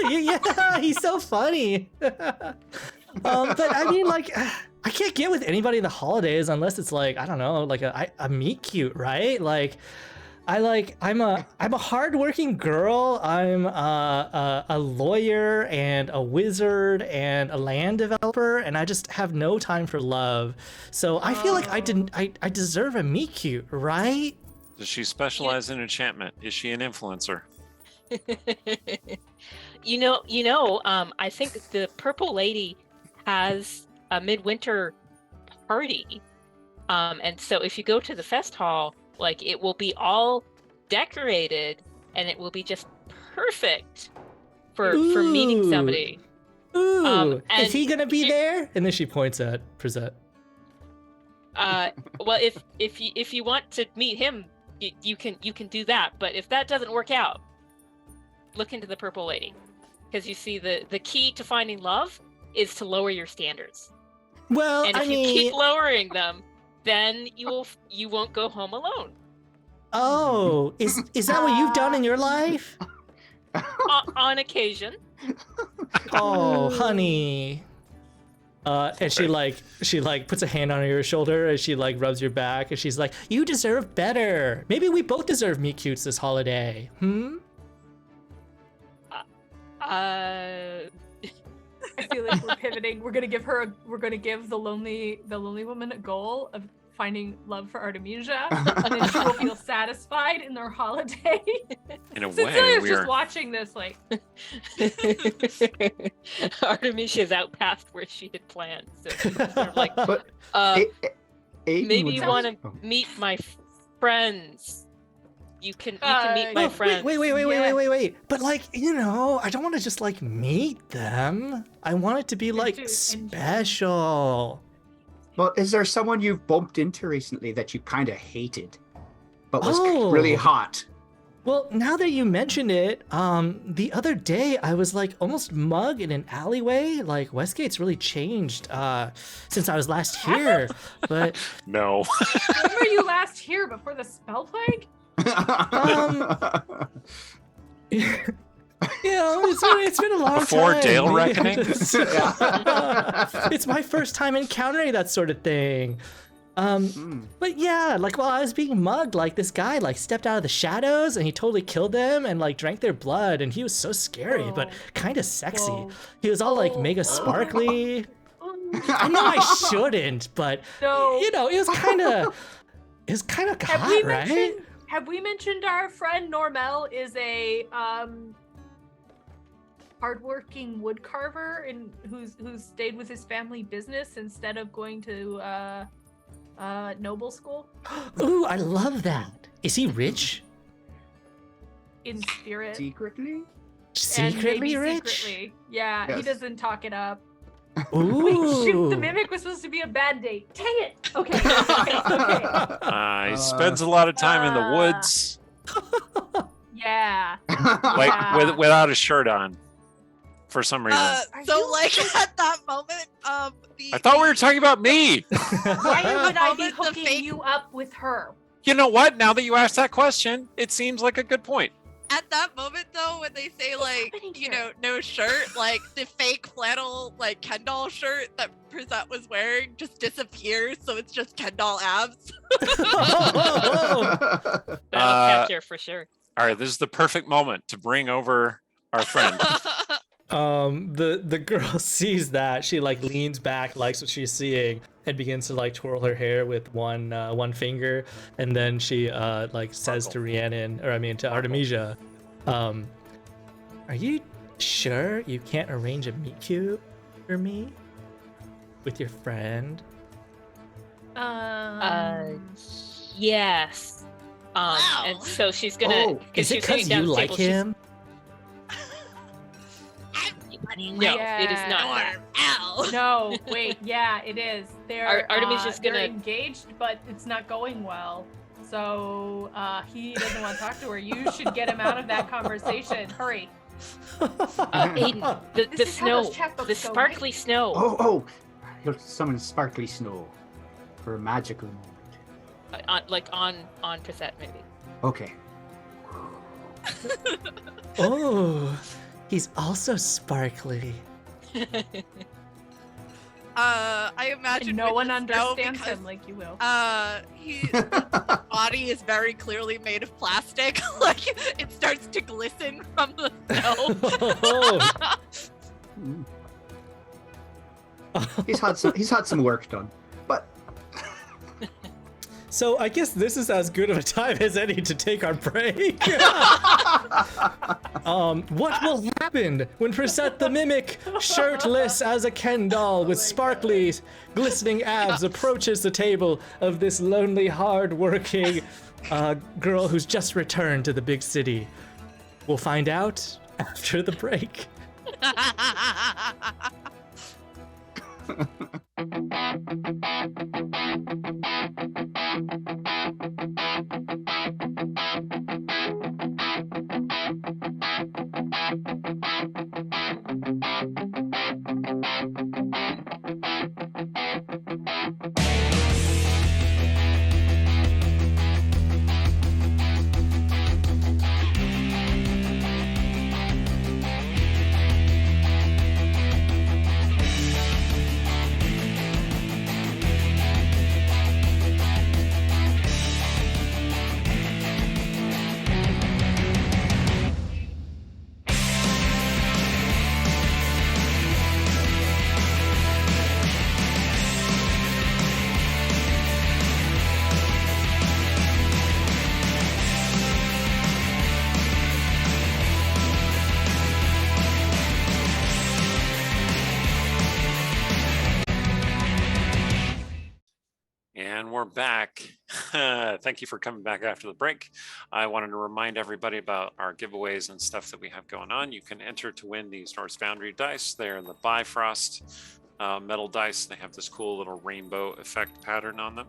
Yeah, he's so funny. But I mean, like, I can't get with anybody in the holidays unless it's like, I don't know, like a meet cute, right? Like, I'm a hardworking girl. I'm a lawyer and a wizard and a land developer, and I just have no time for love. So I feel like I deserve a meet cute, right? Does she specialize in enchantment? Is she an influencer? I think the Purple Lady has a midwinter party. And so if you go to the fest hall, like it will be all decorated and it will be just perfect for meeting somebody. Ooh, and is he gonna be there? And then she points at Prezette. Well, if you want to meet him, you can do that. But if that doesn't work out, look into the Purple Lady, because you see the key to finding love is to lower your standards. Well, And if you keep lowering them, then you won't go home alone. Oh, is that what you've done in your life? On occasion. Oh, honey. And she puts a hand on your shoulder and she like rubs your back and she's like, "You deserve better. Maybe we both deserve meet cutes this holiday." I feel like we're pivoting. We're gonna give the lonely woman a goal of finding love for Artemisia, and then she will feel satisfied in their holiday. In a way, Cecilia's we just are. watching this like, Artemisia's out past where she had planned. So she's sort of like, But maybe you want to meet my friends. You can meet my friends. Wait. But like, I don't want to just like meet them. I want it to be like special. Well, is there someone you've bumped into recently that you kind of hated, but was Oh. really hot? Well, now that you mentioned it, the other day I was like almost mugged in an alleyway. Like Westgate's really changed since I was last here. But No. when were you last here before the spell plague? it's been a long Before time. Dale Reckoning? It's my first time encountering that sort of thing. But yeah, like while I was being mugged, like this guy like stepped out of the shadows and he totally killed them and like drank their blood, and he was so scary but kind of sexy. Whoa. He was all like mega sparkly. I know I shouldn't, but No. it was kind of hot, right? Have we mentioned our friend Normel is a hardworking wood carver and who's stayed with his family business instead of going to noble school? Ooh, I love that. Is he rich? In spirit. Secretly? And Secretly maybe rich? secretly. Yeah, he Yes. doesn't talk it up. Ooh. Wait, shoot, the mimic was supposed to be a bad date. Dang it! Okay. He spends a lot of time in the woods, Yeah. like Yeah. without a shirt on. for some reason. So like at that moment, I thought we were talking about me. Why would I be moment the hooking fake- you up with her? You know what? Now that you asked that question, it seems like a good point. at that moment though, when they say like, happening you here? know, no shirt, like the fake flannel like Ken doll shirt that Prisette was wearing just disappears, so it's just Ken doll abs. That'll capture for sure. All right, this is the perfect moment to bring over our friend. The girl sees that, she like leans back, likes what she's seeing, and begins to like twirl her hair with one finger, and then she like says to Rhiannon, to Artemisia, are you sure you can't arrange a meet cute for me with your friend? Yes. Wow. And so she's gonna. Is it she's sitting because down you at the like table, she's- him? Everybody No, likes it is not that. Norm L. No, wait, yeah, it is. They're Artemisia's they're gonna- engaged, but it's not going well. So he doesn't want to talk to her. You should get him out of that conversation. Hurry. Aiden, the This is how snow, those checkbooks the go, sparkly snow. Oh, he'll summon sparkly snow for a magical moment. On Prisette maybe. Okay. Oh, he's also sparkly. I imagine And no with one the snow understands because, him like you will. his body is very clearly made of plastic. Like it starts to glisten from the snow. He's had some work done, but So I guess this is as good of a time as any to take our break. What will happen when Prisette the Mimic, shirtless as a Ken doll with sparkly, glistening abs, approaches the table of this lonely, hard-working girl who's just returned to the big city? We'll find out after the break. And we're back. Thank you for coming back after the break. I wanted to remind everybody about our giveaways and stuff that we have going on. You can enter to win these Norse Foundry dice. They're in the Bifrost metal dice. They have this cool little rainbow effect pattern on them.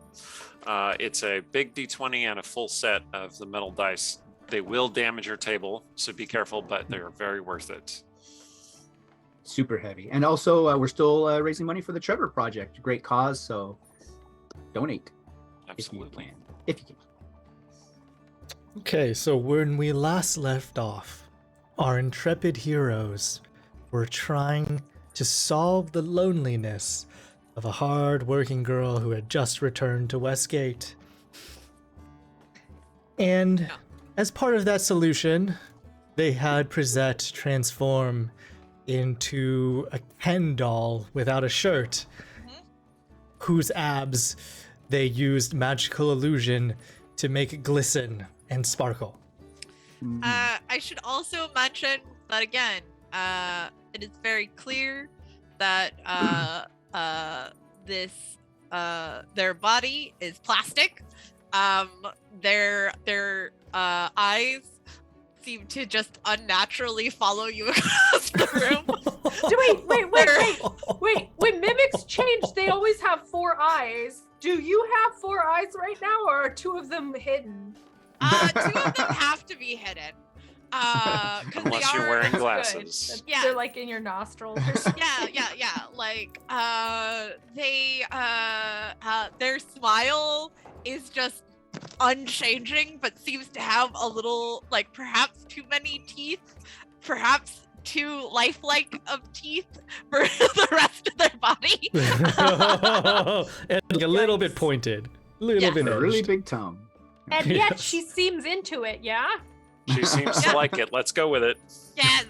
It's a big D20 and a full set of the metal dice. They will damage your table, so be careful, but they're very worth it. super heavy. And also, we're still raising money for the Trevor Project. Great cause, so donate Absolutely. if you can. If you can. Okay, so when we last left off, our intrepid heroes were trying to solve the loneliness of a hard-working girl who had just returned to Westgate. And as part of that solution, they had Prisette transform into a Ken doll without a shirt, whose abs they used magical illusion to make glisten and sparkle. I should also mention that again, it is very clear that their body is plastic. Their eyes seem to just unnaturally follow you across the room. Wait. When mimics change, they always have 4 eyes. Do you have 4 eyes right now, or are 2 of them hidden? 2 of them have to be hidden. Unless you're wearing That's glasses. good. Yeah. They're like in your nostrils. Yeah. Like, their smile is just unchanging, but seems to have a little, like, perhaps too many teeth, perhaps too lifelike of teeth for the rest of their body. And like a little bit pointed. Little bit A really edged. big tongue. And yet Yes. she seems into it, yeah? She seems to like it. Let's go with it. Yes.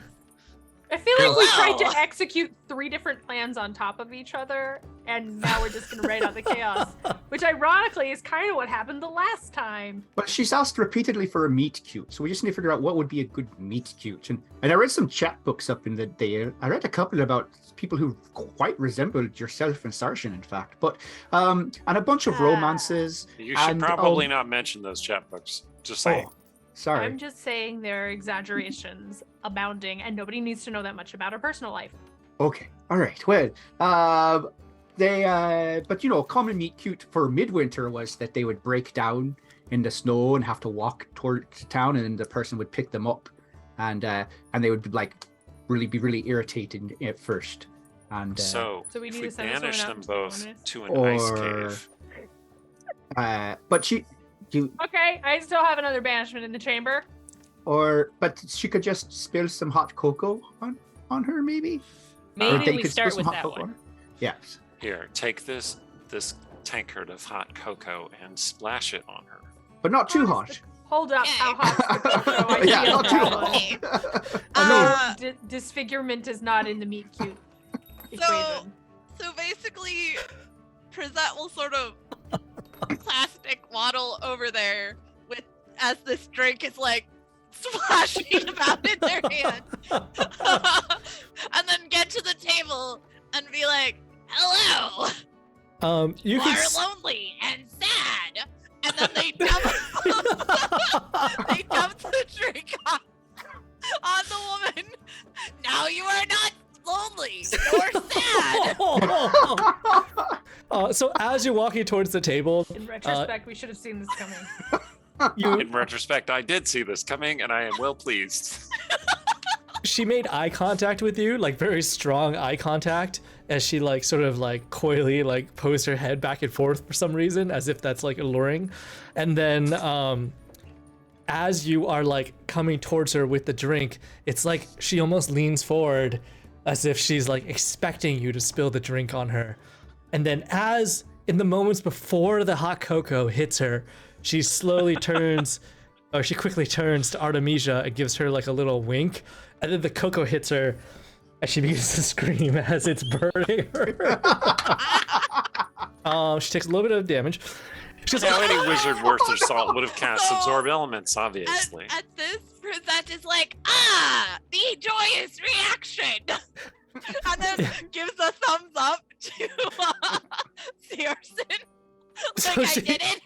I feel like we tried Hello. to execute 3 different plans on top of each other, and now we're just gonna raid out the chaos. Which ironically is kind of what happened the last time. But she's asked repeatedly for a meet cute, so we just need to figure out what would be a good meet cute. And I read some chat books up in the day. I read a couple about people who quite resembled yourself and Sarshan, in fact. But and a bunch of romances. You should And, probably not mention those chat books. Just saying. Sorry. I'm just saying there are exaggerations abounding, and nobody needs to know that much about her personal life. Okay. All right. Well, but you know, common meet cute for Midwinter was that they would break down in the snow and have to walk towards town, and then the person would pick them up, and they would like be really irritated at first. And So So we if need we to send this banish one them out to both bonus. to an ice Or- cave. but you Okay, I still have another banishment in the chamber. but she could just spill some hot cocoa on her, maybe. Or Maybe they we could start spill with some hot that cocoa one. on her. Yes. Here, take this tankard of hot cocoa and splash it on her. But not too How hot. is Hold up, Okay. how hot is the cocoa? I Yeah, feel not too that one. hot. Disfigurement is not in the meat cute So, equation. so basically, Prisette will sort of plastic waddle over there with as this drink is like splashing about in their hand, and then get to the table and be like, "Hello, You you can are lonely and sad," and then they dump the drink on the woman. Now you are not lonely nor sad. So as you're walking towards the table, In retrospect, we should have seen this coming. In retrospect, I did see this coming, and I am well pleased. she made eye contact with you, like very strong eye contact, as she like sort of like coyly like posed her head back and forth for some reason, as if that's like alluring. And then as you are like coming towards her with the drink, it's like she almost leans forward as if she's like expecting you to spill the drink on her. And then as in the moments before the hot cocoa hits her, she slowly turns, or she quickly turns to Artemisia and gives her like a little wink. And then the cocoa hits her and she begins to scream as it's burning her. She takes a little bit of damage. She's Now, like, any wizard worth their salt would have cast So- absorb elements, obviously. At this, Prisette is like, the joyous reaction, and then gives a thumbs up to Searson. So Like, I she- did it.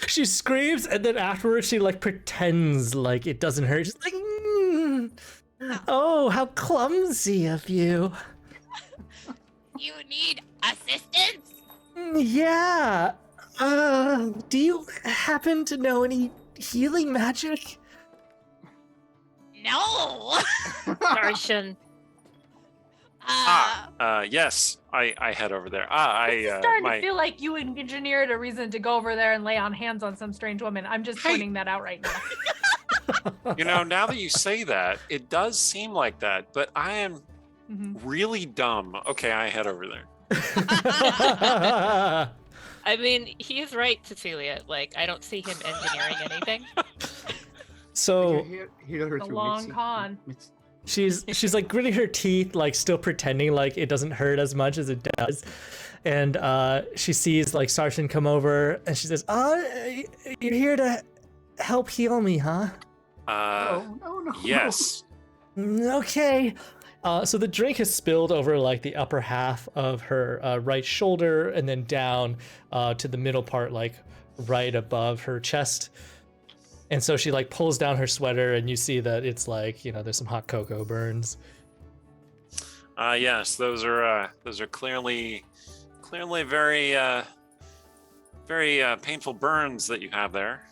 she screams and then afterwards she like pretends like it doesn't hurt. She's like, oh, how clumsy of you. You need assistance? Yeah. Do you happen to know any healing magic? No. Darshan. Yes, I head over there. It's starting my to feel like you engineered a reason to go over there and lay on hands on some strange woman. I'm just Hey. pointing that out right now. now that you say that, it does seem like that, but I am Mhm. really dumb. Okay, I head over there. I mean, he is right, Cecilia. Like, I don't see him engineering anything. So Heal her The through long Mitzi. con. she's like gritting her teeth, like still pretending like it doesn't hurt as much as it does. And she sees like Sarshan come over and she says, you're here to help heal me, huh? No. Yes. Okay. So the drink has spilled over like the upper half of her right shoulder and then down to the middle part, like right above her chest. And so she like pulls down her sweater and you see that it's like, there's some hot cocoa burns. Yes, those are clearly very very painful burns that you have there.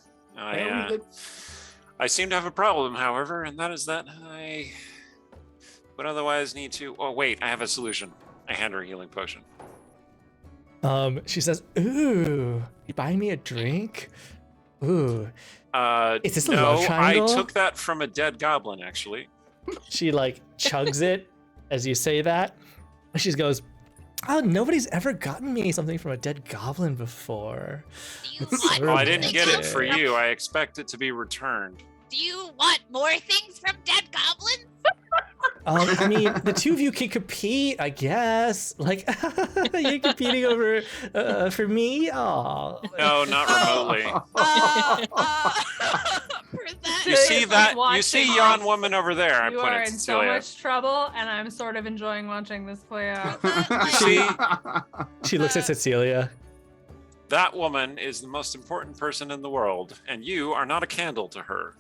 I seem to have a problem, however, and that is that I would otherwise need to. Oh, wait, I have a solution. I hand her a healing potion. She says, "Ooh, you buying me a drink? Ooh, is this a love No, triangle?" I took that from a dead goblin, actually. She like chugs it as you say that. She goes, "Oh, nobody's ever gotten me something from a dead goblin before." Do you It's want so Oh, I didn't get it good. for you. I expect it to be returned. Do you want more things from dead goblins? I mean, the two of you can compete, I guess. Like, you're competing over for me. Oh, No, not remotely. Present. You see Like that? You watching see us. yon woman over there? I You point are at in so Cecilia. much trouble, and I'm sort of enjoying watching this play out. See, she looks at Cecilia. that woman is the most important person in the world, and you are not a candle to her.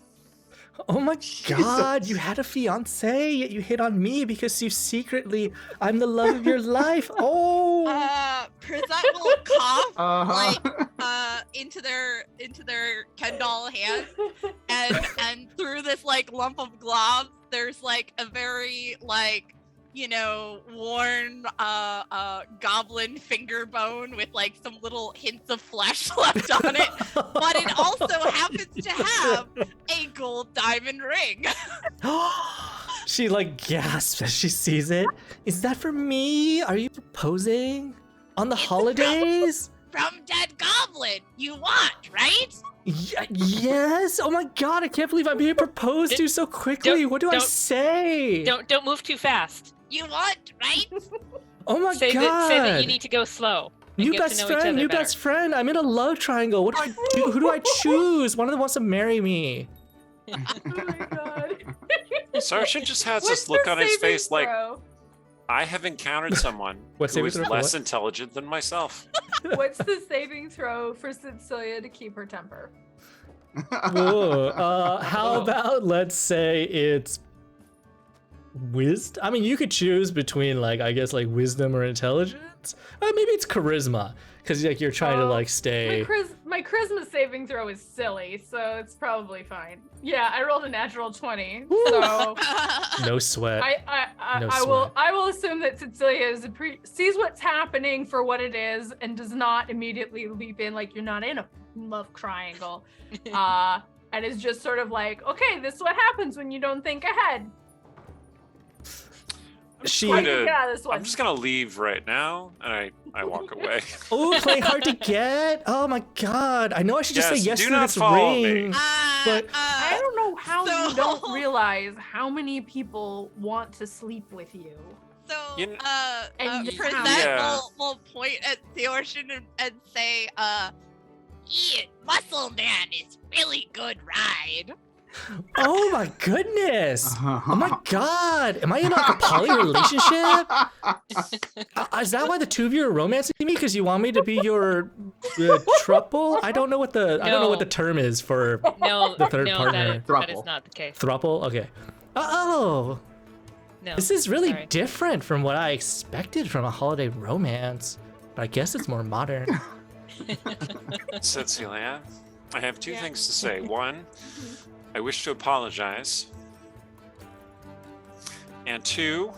Oh my God, you had a fiance, yet you hit on me because you secretly, I'm the love of your life. Oh, Present will cough Uh-huh. into their Ken doll hands, and through this like lump of globs, there's like a very like worn goblin finger bone with like some little hints of flesh left on it, but it also happens to have a gold diamond ring. she like gasps as she sees it. Is that for me? Are you proposing on the holidays? From dead goblin, you want, right? Yes. Oh my God, I can't believe I'm being proposed to so quickly. What do I don't- say? Don't move too fast. You want, right? Oh my Say God. that you need to go slow. and New get to best know each friend, other new better. best friend. I'm in a love triangle. What do I do? Who do I choose? One of them wants to marry me. Oh my god. Sergeant just has What's this look the on his saving face like, throw? I have encountered someone What who saving is throw for less what? intelligent than myself. What's the saving throw for Cecilia to keep her temper? Whoa. How about let's say it's wisdom? I mean, you could choose between like I guess like wisdom or intelligence. Maybe it's charisma because like you're trying to Oh, like stay. My charisma saving throw is silly, so it's probably fine. Yeah, I rolled a natural 20, so No sweat. No I will assume that Cecilia sees what's happening for what it is and does not immediately leap in like you're not in a love triangle, and is just sort of like, okay, this is what happens when you don't think ahead. She. Why did you get out of this one? I'm just gonna leave right now, and I walk away. Oh, playing hard to get. Oh my God. I know I should just Yes, say yes do to not this follow me. ring. But I don't know how you So- don't realize how many people want to sleep with you. So, You kn- And you Present Yeah. will point at the ocean and say, Muscle Man is really good ride. oh my goodness. Uh-huh. Oh my God. Am I in like a poly relationship? Is that why the two of you are romancing me? Because you want me to be your thruple? I don't know what the No. term is for No, The third no, partner. that is Thruple. not the case. thruple. Okay. Oh, No. this is really sorry. different from what I expected from a holiday romance. But I guess it's more modern. Cecilia, I have two Yeah. things to say. One, I wish to apologize. And two,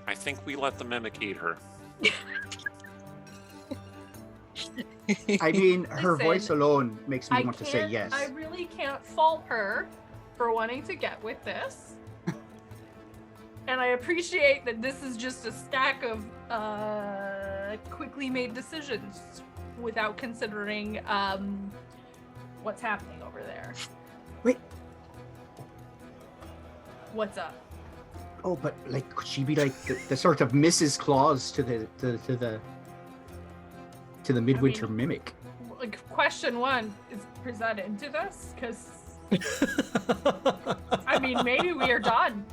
I think we let the mimic eat her. I mean, her Listen, voice alone makes me I want to say can't- yes. I really can't fault her for wanting to get with this. And I appreciate that this is just a stack of quickly made decisions without considering what's happening over there. Wait. What's up? Oh, but like, could she be like the sort of Mrs. Claus to the Midwinter Mimic? Like, question one is present into this? Because, I mean, maybe we are done.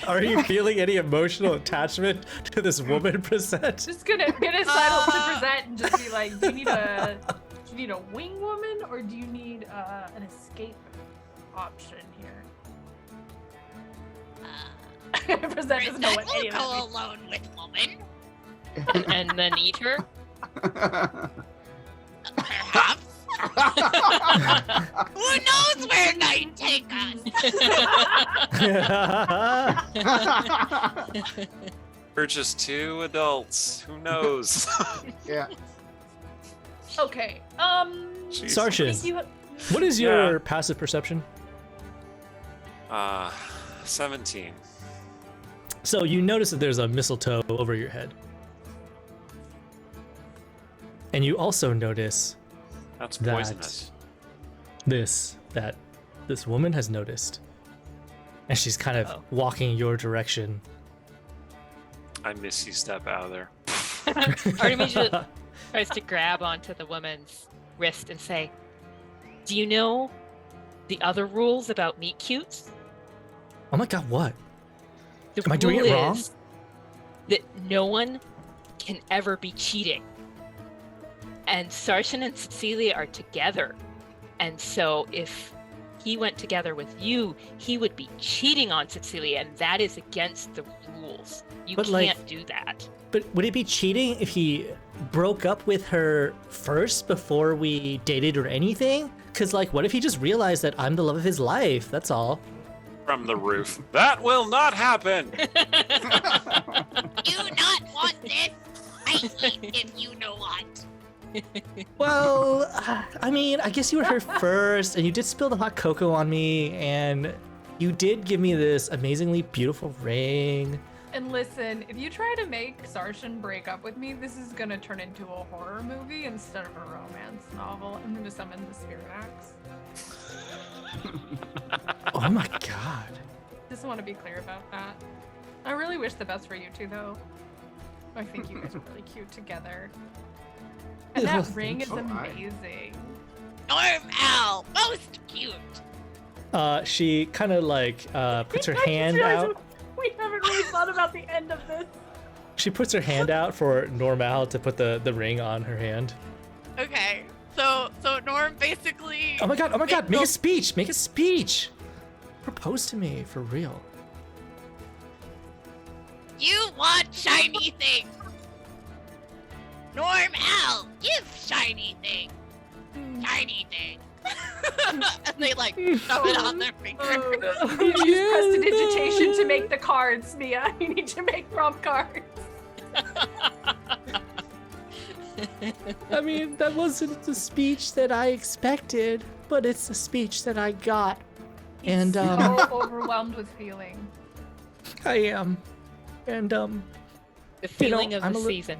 Are you feeling any emotional attachment to this woman, Present? Just gonna settle to present and just be like, do you need a wing woman or do you need an escape option here? Present doesn't know what any Present of will that go alone with woman. And then eat her. Perhaps. Who knows where night take us? We're just two adults. Who knows? Yeah. Okay. Jeez. Sarshan, You, what is your passive perception? 17. So you notice that there's a mistletoe over your head. And you also notice That's that poisonous. that this woman has noticed. And she's kind of walking your direction. I miss you. Step out of there. Artemisia tries to grab onto the woman's wrist and say, "Do you know the other rules about meet cutes? Oh my god, what? The Am I doing rule it wrong? is that no one can ever be cheating. And Sarshan and Cecilia are together. And so if he went together with you, he would be cheating on Cecilia, and that is against the rules. You But, like- can't do that." But would it be cheating if he broke up with her first before we dated or anything? Because, like, what if he just realized that I'm the love of his life? That's all. From the roof. That will not happen. Do not want this. I eat if you know what. Well, I mean, I guess you were her first, and you did spill the hot cocoa on me, and you did give me this amazingly beautiful ring. and listen, if you try to make Sarshan break up with me, this is gonna turn into a horror movie instead of a romance novel. I'm gonna summon the spirit axe. Oh my god. Just want to be clear about that. I really wish the best for you two, though. I think you guys are really cute together. And Yeah, that ring is so am I. amazing. Norm Al, most cute. She kind of like puts her hand out. We haven't really thought about the end of this. She puts her hand out for Normal to put the ring on her hand. Okay, so Norm basically. Oh my god, make a speech, make a speech. Propose to me, for real. You want shiny things. Norm Al, give shiny thing. Shiny thing. And they like shove it on their finger. Oh, no. You use prestidigitation to make the cards, Mia. You need to make prompt cards. I mean, that wasn't the speech that I expected, but it's the speech that I got. And So overwhelmed with feeling. I am. And The feeling of I'm the a li- season.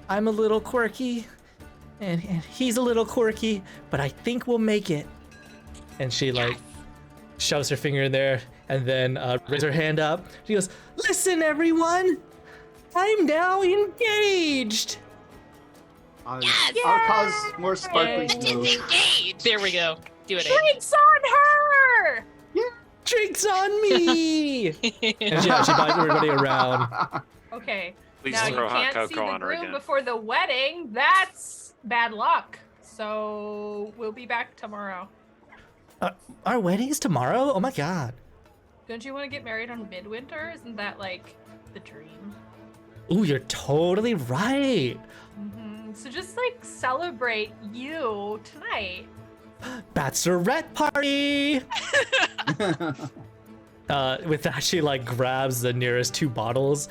I'm a little quirky, and he's a little quirky, but I think we'll make it. And she like shoves her finger in there, and then raises her hand up. She goes, "Listen, everyone, I'm now engaged." Yes! I'll cause more sparkly Just snow. engage. There we go. Do it, Aiden. Drinks on her! Drinks on me! And she buys everybody around. Okay. Please now you throw hot can't see cocoa the on her groom again. before the wedding. That's bad luck. So we'll be back tomorrow. Our wedding is tomorrow? Oh my god. Don't you want to get married on Midwinter? Isn't that like the dream? Ooh, you're totally right. So just like celebrate you tonight. Bachelorette party! With that, she like grabs the nearest two bottles,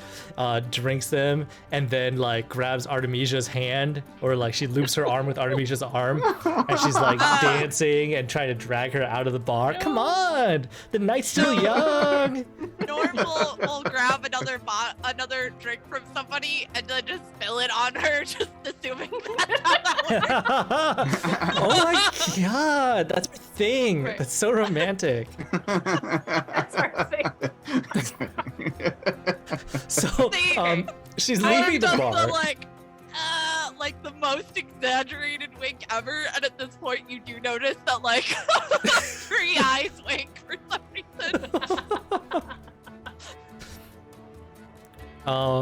drinks them, and then like grabs Artemisia's hand, or like she loops her arm with Artemisia's arm, and she's like dancing and trying to drag her out of the bar. Come on, the night's still young. Norm will grab another drink from somebody and then just spill it on her, just assuming that's how that works. Oh my god, that's her thing. Right. That's so romantic. That's our thing. So, See, she's Norm leaving the does bar. like the most exaggerated wink ever, and at this point you do notice that like 3 eyes wink for some reason.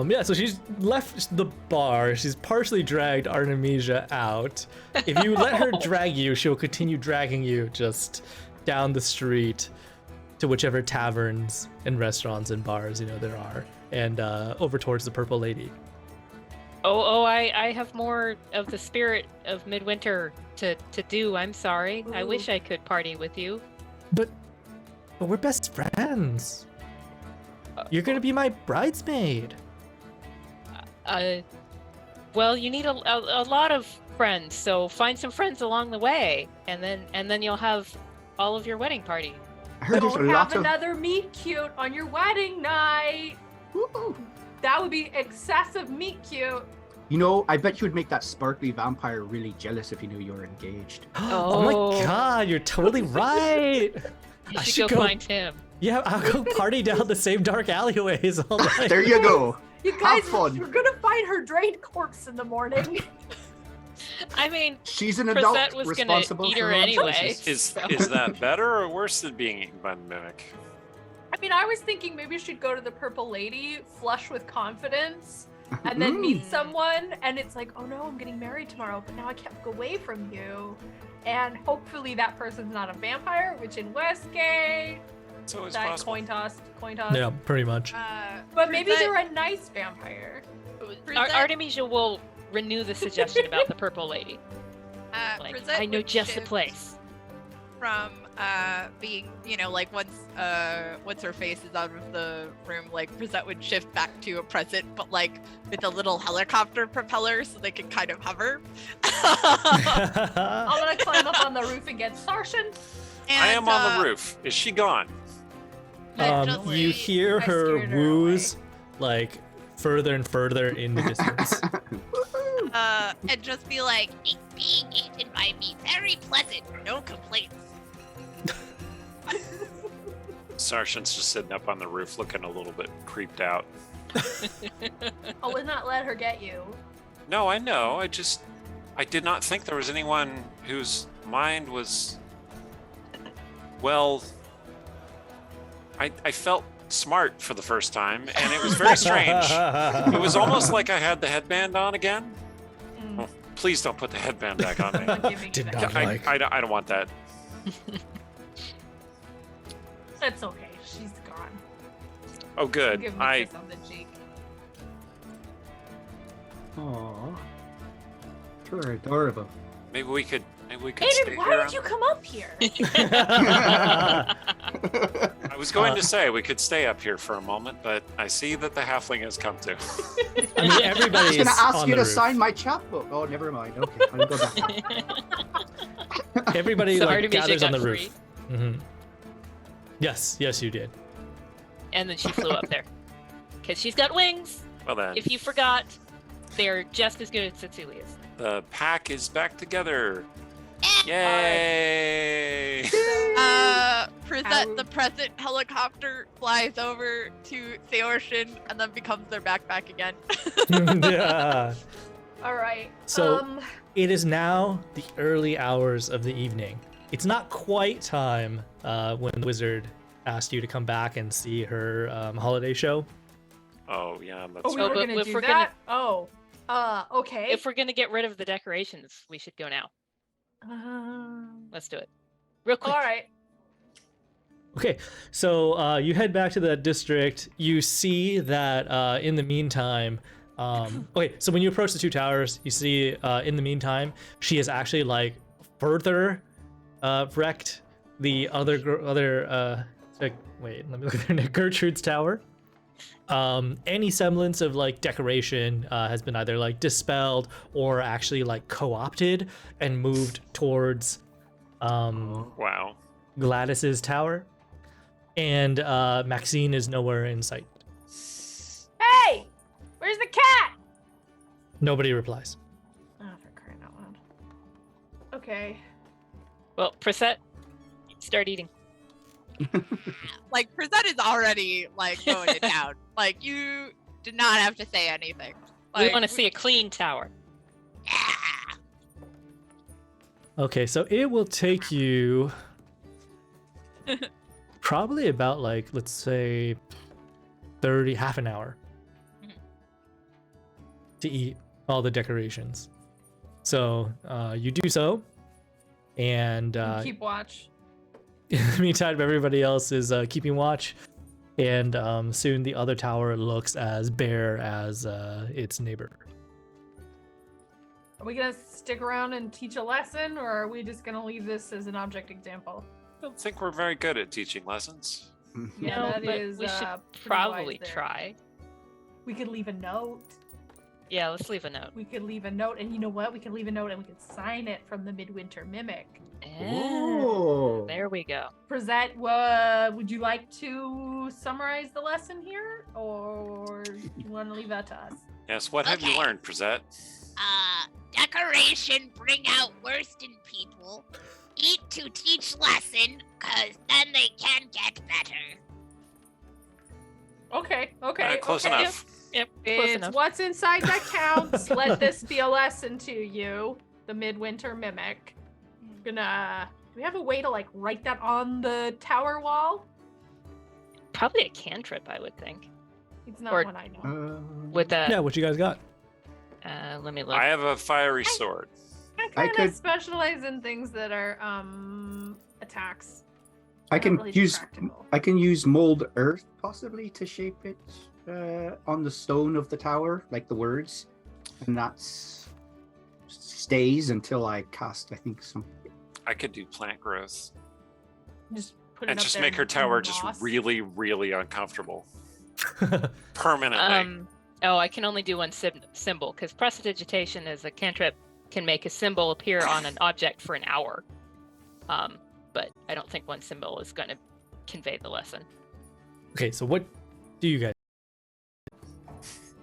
Yeah, so she's left the bar. She's partially dragged Artemisia out. If you let her drag you, she'll continue dragging you just down the street to whichever taverns and restaurants and bars, there are, and over towards the Purple Lady. I have more of the spirit of Midwinter to do. I'm sorry. I wish I could party with you. But we're best friends. You're gonna be my bridesmaid. Well, you need a lot of friends, so find some friends along the way, and then you'll have all of your wedding party. I heard there's a Don't lot have of. another meet cute on your wedding night. Woo-hoo. That would be excessive meet cute. You know, I bet you would make that sparkly vampire really jealous if he knew you were engaged. Oh my god, you're totally right. You I should go find him. Yeah, I'll go party down the same dark alleyways all night. There you go. You guys, fun. you're gonna find her drained corpse in the morning. I mean, She's an adult Prisette was gonna responsible eat for her her own anyway. choices. Is that better or worse than being eaten by the mimic? I mean, I was thinking maybe she'd go to the Purple Lady, flush with confidence, and then meet someone, and it's like, oh no, I'm getting married tomorrow, but now I can't look away from you. And hopefully that person's not a vampire, which in Westgate, It's always that possible. coin toss. Yeah, pretty much. But maybe Prisette- they're a nice vampire. Artemisia will renew the suggestion about the Purple Lady. Like, Prisette I know would just the shift place. From being, like once her face is out of the room, like Prisette would shift back to a present, but like with a little helicopter propeller so they can kind of hover. I'm gonna climb up on the roof and get Sarshan. And, I am on the roof. Is she gone? You hear I her scared her woos like further and further in the distance. and just be like, being eaten by me, very pleasant, no complaints. Sarshan's just sitting up on the roof looking a little bit creeped out. I would not let her get you. No, I know. I did not think there was anyone whose mind was. Well, I felt smart for the first time, and it was very strange. It was almost like I had the headband on again. Oh, please don't put the headband back on me. I'm giving you Did that. not like. I don't want that. It's okay. She's gone. Oh, good. Give me a kiss on the cheek. Aww. You're adorable. Maybe we could Aiden, stay why here. did you come up here? I was going to say we could stay up here for a moment, but I see that the halfling has come to. I mean, I everybody's was gonna ask on you the to roof. sign my chapbook. Oh, never mind. Okay, I'll go back. Everybody So like Artemisia gathers on got the roof. free. Yes, you did. And then she flew up there. Because she's got wings. Well then, If you forgot, they're just as good as Cecilia's. the pack is back together. Eh. Yay! The present helicopter flies over to Theorshin and then becomes their backpack again. Yeah. All right. So- It is now the early hours of the evening. It's not quite time when the wizard asked you to come back and see her holiday show. Oh yeah, that's oh, we Oh, were but gonna if do we're that. Okay. If we're going to get rid of the decorations, we should go now. Let's do it. Real quick. all right. Okay, so you head back to that district. You see that in the meantime, okay, so when you approach the two towers, you see in the meantime, she has actually like further wrecked the other wait, let me look at their name, Gertrude's tower. Any semblance of like decoration has been either like dispelled or actually like co-opted and moved towards wow. Gladys's tower, and Maxine is nowhere in sight. Hey, where's the cat? Nobody replies. Oh, for crying out loud. Okay. Well, Prisette, start eating. Like, Prisette is already, like, going to town. Like, you did not have to say anything. We Like, want to see a clean tower. Okay, so it will take you probably about like, let's say 30, half an hour to eat all the decorations. So you do so, and Keep watch. in the meantime, everybody else is keeping watch, and soon the other tower looks as bare as its neighbor. Are we gonna stick around and teach a lesson, or are we just gonna leave this as an object example? I don't think we're very good at teaching lessons. Yeah, No, that but is, we should pretty probably wise there. try. We could leave a note. Yeah, let's leave a note. We could leave a note, and you know what? We could leave a note and we could sign it from the Midwinter Mimic. Oh. There we go. Present. Would you like to summarize the lesson here, or do you want to leave that to us? Yes, what have you Okay. learned, Presette? Decoration bring out worst in people. Eat to teach lesson, cause then they can get better. Okay. Okay. Close okay. enough. Yep, close It's enough. what's inside that counts. Let this be a lesson to you, the Midwinter Mimic. Do we have a way to like write that on the tower wall? Probably a cantrip, I would think. It's not Or- one I know. With that, Yeah, what you guys got? let me look. I have a fiery sword. I I kind could- of specialize in things that are attacks. I Not can really use practical. I can use mold earth possibly to shape it on the stone of the tower, like the words, and that's stays until I cast. I think some. I could do plant growth Just put it and up just there make her in tower just moss. really, really uncomfortable permanently. Oh, I can only do one symbol because prestidigitation as a cantrip can make a symbol appear on an object for an hour. But I don't think one symbol is going to convey the lesson. Okay, so what do you guys?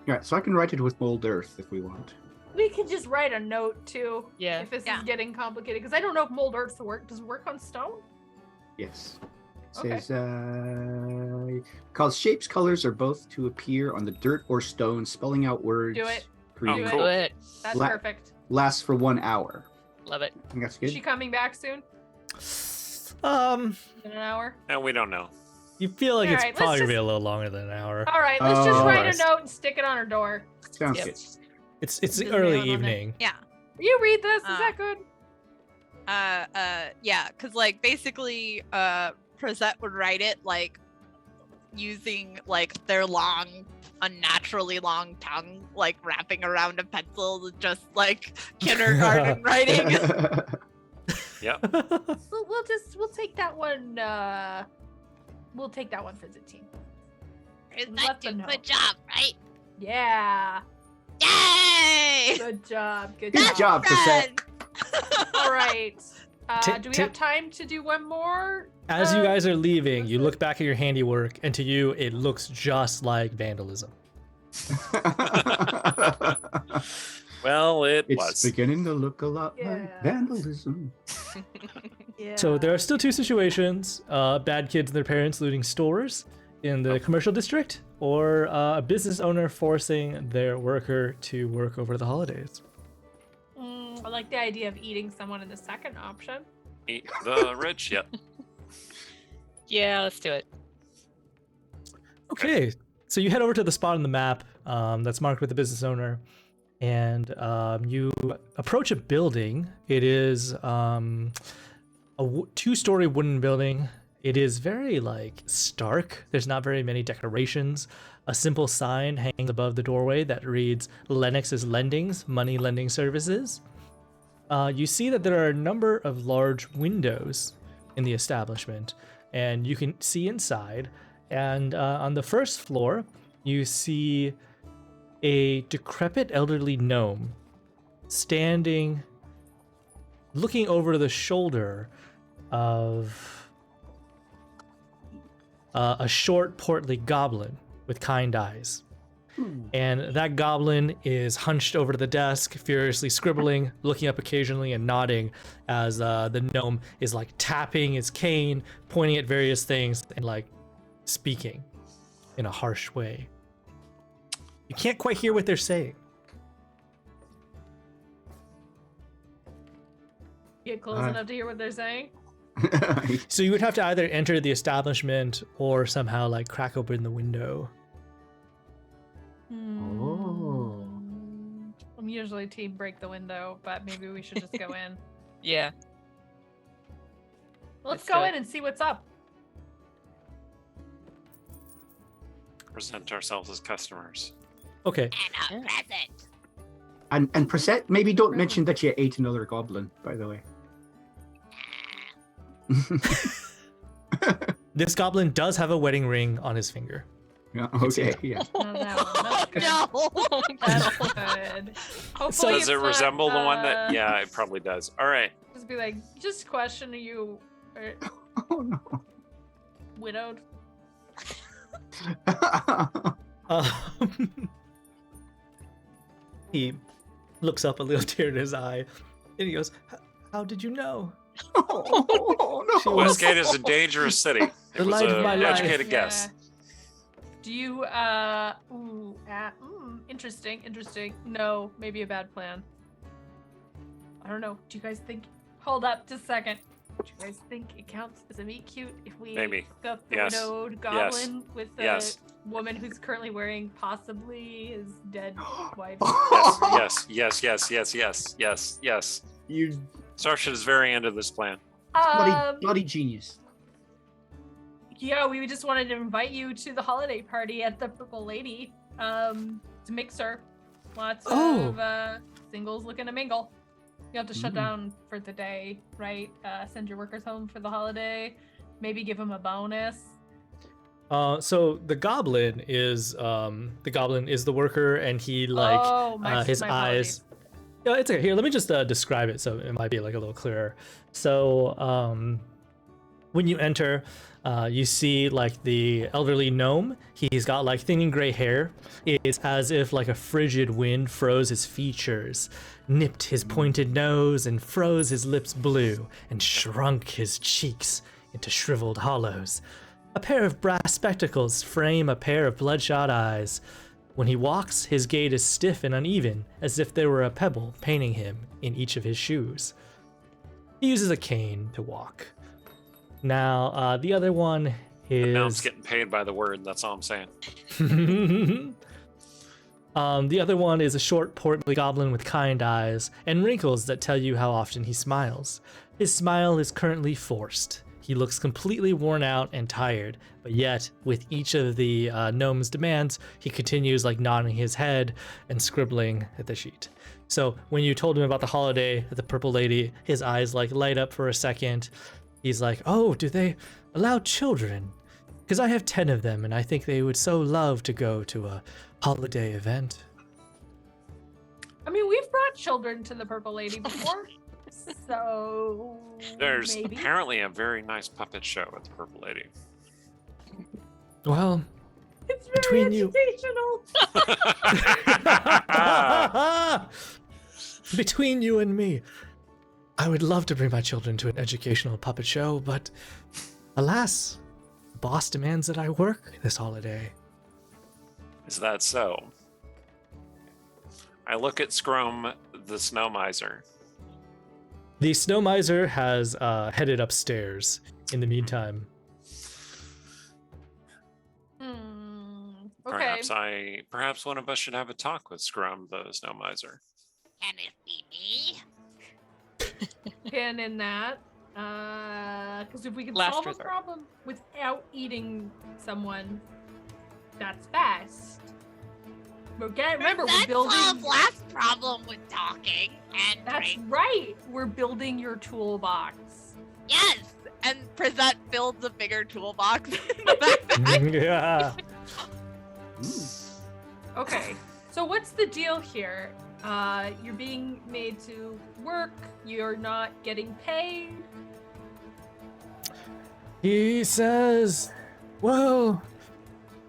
Yeah, so I can write it with mold earth if we want. We could just write a note too. Yeah. If this Yeah. is getting complicated, because I don't know if mold earth does it work on stone? Yes. It Okay. says cause shapes, colors, or both to appear on the dirt or stone, spelling out words. Do it. per Oh, user. cool. Do it. That's La- perfect. Lasts for 1 hour. Love it. I think that's Is good. she coming back soon? In an hour? And we don't know. You feel like it's Alright, let's probably gonna be just- a little longer than an hour. All right, let's just Oh. write a note and stick it on her door. Sounds Yep. good. It's Just early nail it on there. evening. Yeah. You read this? Is Uh, that good? Yeah, because like basically, Presette would write it like using like their long, unnaturally long tongue, like wrapping around a pencil, just like kindergarten writing. Yep. We'll take that one. We'll take that one for the team. Is Let that them know. good job, right? Yeah. Yay! Good job. Good Good job, Cassette. All right. Ti- Do we ti- have time to do one more? As you guys are leaving, you listen. look back at your handiwork, and to you, it looks just like vandalism. Well, it It's was. beginning to look a lot Yeah. like vandalism. Yeah. So there are still two situations: bad kids and their parents looting stores in the commercial district, or a business owner forcing their worker to work over the holidays. I like the idea of eating someone in the second option. Eat the rich. Yep. Yeah, let's do it. Okay, so you head over to the spot on the map that's marked with the business owner, and you approach a building. It is a two-story wooden building. It is very like stark. There's not very many decorations. A simple sign hangs above the doorway that reads Lennox's Lendings, Money Lending Services. You see that there are a number of large windows in the establishment, and you can see inside. And on the first floor, you see a decrepit elderly gnome standing, looking over the shoulder of a short, portly goblin with kind eyes. And that goblin is hunched over to the desk, furiously scribbling, looking up occasionally and nodding as the gnome is like tapping his cane, pointing at various things and like speaking in a harsh way. You can't quite hear what they're saying. Get close enough to hear what they're saying. So you would have to either enter the establishment or somehow like crack open the window. Oh. I'm usually team break the window, but maybe we should just go in. Yeah. Let's Let's go do it. in and see what's up. Present ourselves as customers. Okay. And a Yeah. present. And Prisette, maybe don't mention that you ate another goblin, by the way. This goblin does have a wedding ring on his finger. Yeah, okay, yeah. No, that's good. No. That's good. Hopefully Does it's it not, resemble the one that? Yeah, it probably does. All right. Just be like, just question, are you Oh no. widowed? He looks up, a little tear in his eye, and he goes, "How did you know?" Oh no. Westgate is a dangerous city. It The was light of my an life. educated guess. Do you interesting. No, maybe a bad plan. I don't know. Do you guys think hold up just a second. Do you guys think it counts as a meet cute if we Maybe. got the Yes. widowed goblin with the Yes. woman who's currently wearing possibly his dead wife? Yes. You Sarsha is very into this plan. bloody genius. Yeah, we just wanted to invite you to the holiday party at the Purple Lady. It's a mixer. Lots of singles looking to mingle. You have to shut down for the day, right? Send your workers home for the holiday. Maybe give them a bonus. So the goblin is the worker, and he his my eyes. Yeah, it's okay. Here, let me just describe it so it might be like a little clearer. So when you enter, you see like the elderly gnome. He's got like thinning gray hair. It's as if like a frigid wind froze his features, nipped his pointed nose, and froze his lips blue, and shrunk his cheeks into shriveled hollows. A pair of brass spectacles frame a pair of bloodshot eyes. When he walks, his gait is stiff and uneven, as if there were a pebble paining him in each of his shoes. He uses a cane to walk. Now, the other one The gnome's is... getting paid by the word. That's all I'm saying. The other one is a short, portly goblin with kind eyes and wrinkles that tell you how often he smiles. His smile is currently forced. He looks completely worn out and tired, but yet, with each of the gnome's demands, he continues like nodding his head and scribbling at the sheet. So when you told him about the holiday at the Purple Lady, his eyes like light up for a second. He's like, "Oh, do they allow children? Because I have 10 of them, and I think they would so love to go to a holiday event." I mean, we've brought children to the Purple Lady before, so There's maybe. apparently a very nice puppet show at the Purple Lady. Well, It's very between you- educational. between you and me, I would love to bring my children to an educational puppet show, but alas, the boss demands that I work this holiday. Is that so? I look at Scrum, the snow miser. The snow miser has headed upstairs in the meantime. Okay. Perhaps one of us should have a talk with Scrum, the snow miser. Can it be me? Pin in that. Because if we can Last solve resort. a problem without eating someone, that's fast. Remember, we're That's building. solve last problem with talking and That's drink. right. We're building your toolbox. Yes, and present builds a bigger toolbox in the backpack. Yeah. Okay. So what's the deal here? You're being made to work. You're not getting paid. He says, "Well,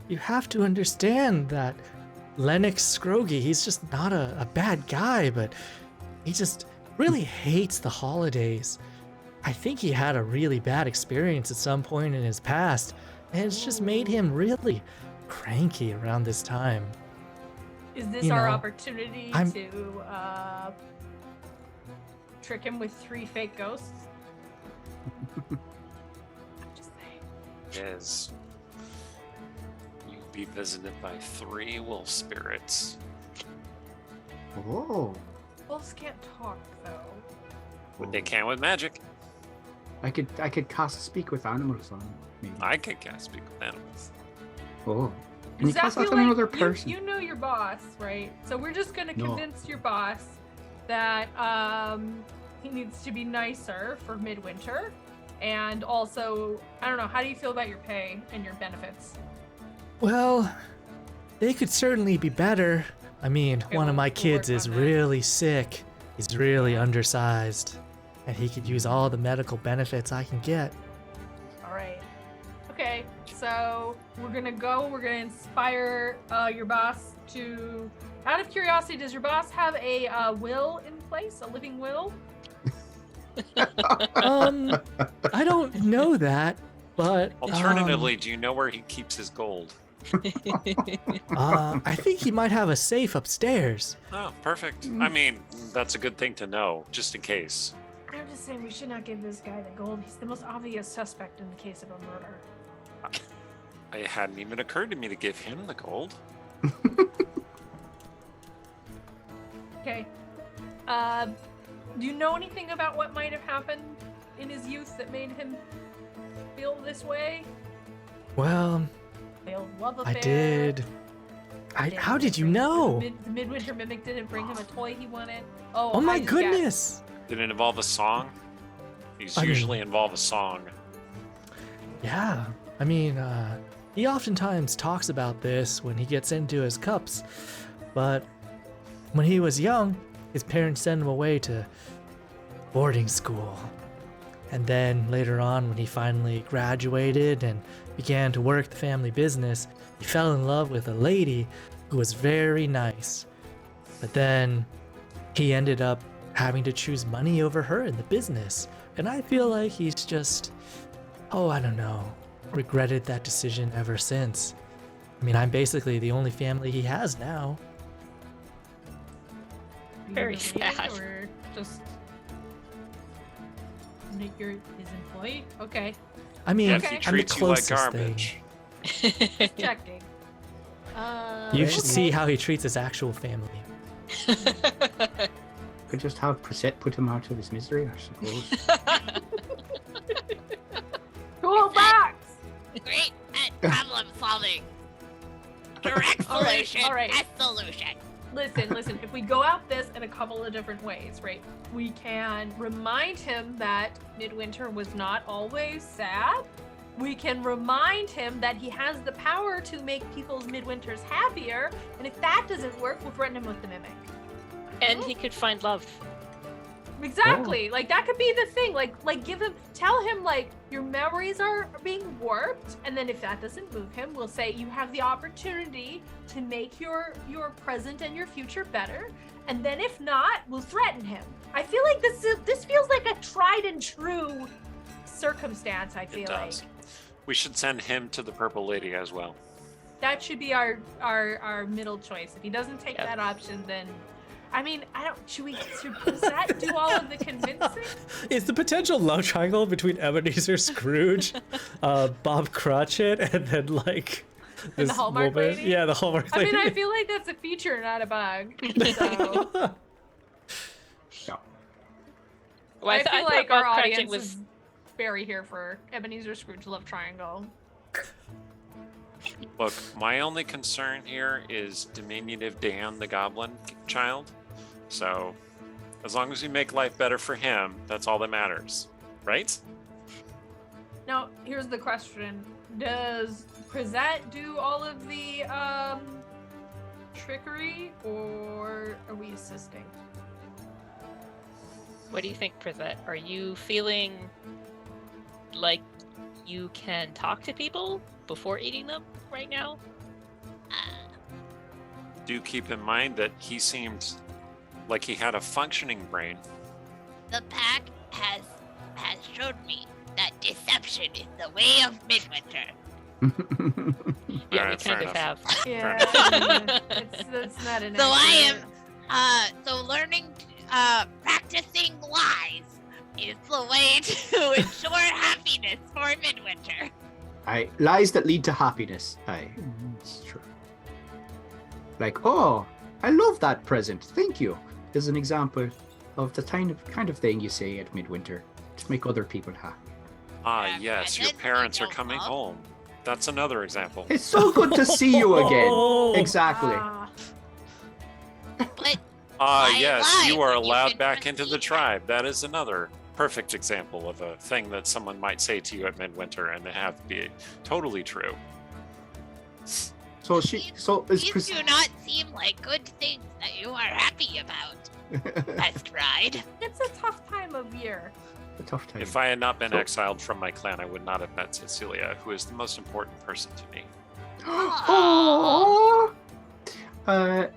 you have to understand that Lennox Scroggy, he's just not a bad guy, but he just really hates the holidays. I think he had a really bad experience at some point in his past, and it's just made him really cranky around this time." Is this You our know, opportunity I'm- to trick him with 3 fake ghosts? Just saying. Is you be visited by 3 wolf spirits. Oh, Wolves can't talk though. What they can with magic. I could cast speak with animals on. Maybe. I could cast speak with animals. Oh, And you Because cast that on another person. You know your boss, right? So we're just gonna No. convince your boss that he needs to be nicer for Midwinter, and also, I don't know. How do you feel about your pay and your benefits? Well, they could certainly be better. I mean, Okay, one of my we'll kids work is on that. really sick. He's really undersized. And he could use all the medical benefits I can get. All right. Okay. So we're gonna inspire your boss to. Out of curiosity, does your boss have a will in place, a living will? I don't know that, but Alternatively, do you know where he keeps his gold? I think he might have a safe upstairs. Oh, perfect. I mean, that's a good thing to know, just in case. I'm just saying we should not give this guy the gold. He's the most obvious suspect in the case of a murder. It hadn't even occurred to me to give him the gold. Okay. Do you know anything about what might have happened in his youth that made him feel this way? Well, Failed love I affair. did. How did you know? The Midwinter Mimic didn't bring him a toy he wanted. Oh, Oh my I just guessed. goodness! Did it involve a song? These I mean- usually involve a song. Yeah, I mean, he oftentimes talks about this when he gets into his cups, but when he was young, his parents sent him away to boarding school. And then later on, when he finally graduated and began to work the family business, he fell in love with a lady who was very nice. But then he ended up having to choose money over her in the business. And I feel like he's just, I don't know, regretted that decision ever since. I mean, I'm basically the only family he has now. Very You know, sad. Or just make his employee? Okay. I mean, Yeah, Okay. if he I'm the treats you like closest garbage. Just checking. You should see okay. how he treats his actual family. Could just have Prisette put him out of his misery, I suppose. Cool box! Great at problem solving. Correct All right, solution. all right. Best solution. Listen, if we go out this in a couple of different ways, right? We can remind him that Midwinter was not always sad. We can remind him that he has the power to make people's midwinters happier. And if that doesn't work, we'll threaten him with the mimic. And he could find love. Exactly. Like that could be the thing. Like tell him like your memories are being warped, and then if that doesn't move him, we'll say you have the opportunity to make your present and your future better. And then if not, we'll threaten him. I feel like this feels like a tried and true circumstance. I feel It like does. We should send him to the Purple Lady as well. that should be our middle choice. If he doesn't take Yep. that option, then I mean, should that do all of the convincing? Is the potential love triangle between Ebenezer Scrooge, Bob Cratchit, and then like And this the Hallmark woman? lady? Yeah, the Hallmark I lady. mean, I feel like that's a feature, not a bug. So Well, I feel thought like Bob our Cratchit audience was is very here for Ebenezer Scrooge love triangle. Look, my only concern here is diminutive Dan, the goblin child. So, as long as we make life better for him, that's all that matters, right? Now, here's the question: does Prisette do all of the trickery, or are we assisting? What do you think, Prisette? Are you feeling like you can talk to people before eating them right now? Do keep in mind that he seemed like he had a functioning brain. The pack has showed me that deception is the way of Midwinter. Yeah, Alright, we fair kind of enough. have. Yeah, that's not an. So I accurate- so learning, practicing lies is the way to ensure happiness for Midwinter. Aye, lies that lead to happiness. Aye, it's true. Like, oh, I love that present. Thank you. Is an example of the kind of thing you say at Midwinter to make other people happy. Ah, Yeah, yes, your presents parents you are don't coming love. home. That's another example. It's so good to see you again. Oh. Exactly. But Yes, you are when you allowed can back into the perceive tribe. That is another perfect example of a thing that someone might say to you at Midwinter and have be totally true. So is These do not seem like good things that you are happy about, Best Ride. It's a tough time of year. a tough time. If I had not been So- exiled from my clan, I would not have met Cecilia, who is the most important person to me. Oh. That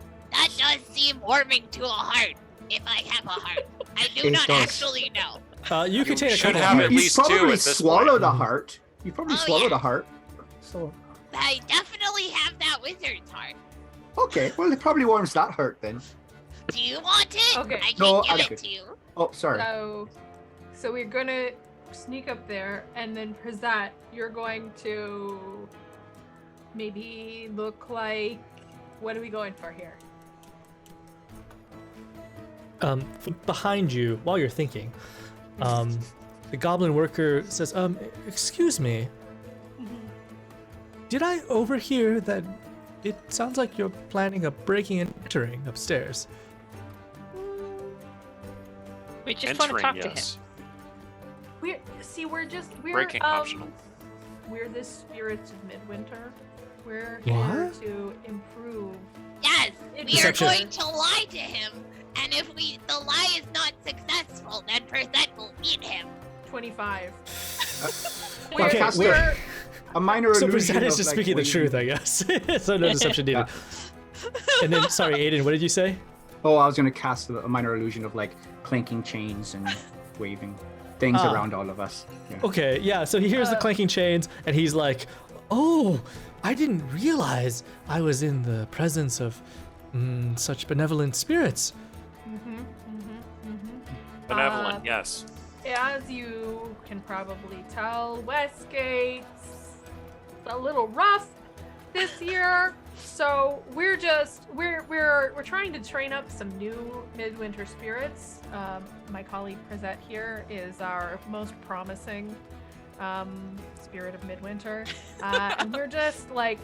does seem warming to a heart, if I have a heart. I do It not does. actually know. You could take a should couple have of at You least two probably at this swallowed point. a heart. You probably Oh, swallowed yeah. a heart. So I definitely have that wizard's heart. okay, well it probably warms that heart then. Do you want it? Okay. I can No, give I'm it good. to you. Oh, sorry. So we're gonna sneak up there, and then Prezat, you're going to maybe look like. What are we going for here? Behind you, while you're thinking, the goblin worker says, excuse me, did I overhear that it sounds like you're planning a breaking and entering upstairs? We just want to talk to him. yes. We're Breaking optional. We're the spirits of Midwinter. We're What? here to improve. Yes, we are Deception. going to lie to him, and if the lie is not successful, then Percent will eat him. 25. Okay, cast wait. a minor So illusion Present is of, just like, speaking the waving. truth, I guess. So no deception needed. And then, sorry, Aiden, what did you say? Oh, I was gonna cast a minor illusion of like clanking chains and waving things Ah. around all of us. Yeah. Okay, yeah, so he hears the clanking chains, and he's like, oh, I didn't realize I was in the presence of such benevolent spirits. Benevolent, yes. As you can probably tell, Westgate's a little rough this year. So we're trying to train up some new Midwinter spirits. My colleague Prezet here is our most promising spirit of Midwinter, and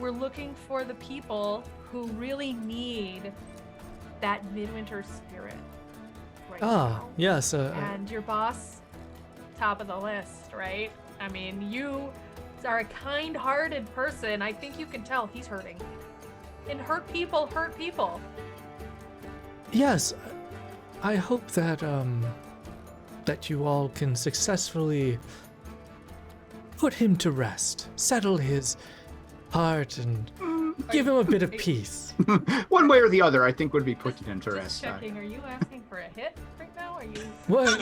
we're looking for the people who really need that Midwinter spirit right now. Yes. And your boss, top of the list, right? I mean, you are a kind-hearted person. I think you can tell he's hurting. And hurt people. Yes, I hope that that you all can successfully put him to rest, settle his heart, and give him a bit of peace. One way or the other, I think would be putting him to Just rest. checking, are you asking for a hit right now? Are you? What?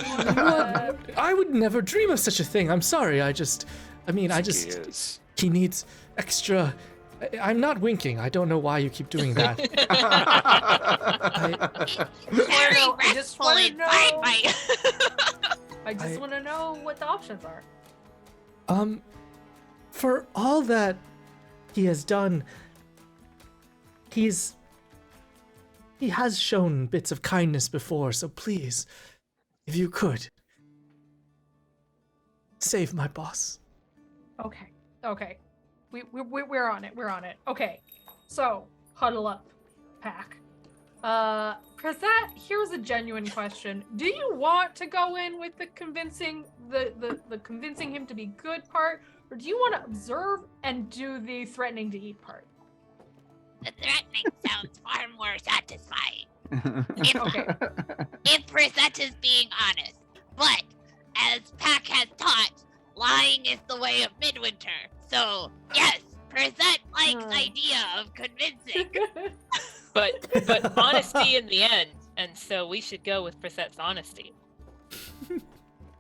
I would never dream of such a thing. I'm sorry. He is. He needs extra. I'm not winking. I don't know why you keep doing that. Very I just restful wanna inside know- my. I just want to know what the options are. For all that he has done, he has shown bits of kindness before, so please, if you could, save my boss. Okay. We're on it. Okay. So, huddle up, pack. Prezet, here's a genuine question. Do you want to go in with the convincing convincing him to be good part, or do you want to observe and do the threatening to eat part? The threatening sounds far more satisfying. Okay. If Percent is being honest. But, as Pack has taught, lying is the way of Midwinter. So, yes, Percent likes idea of convincing. But honesty in the end, and so we should go with Percet's honesty.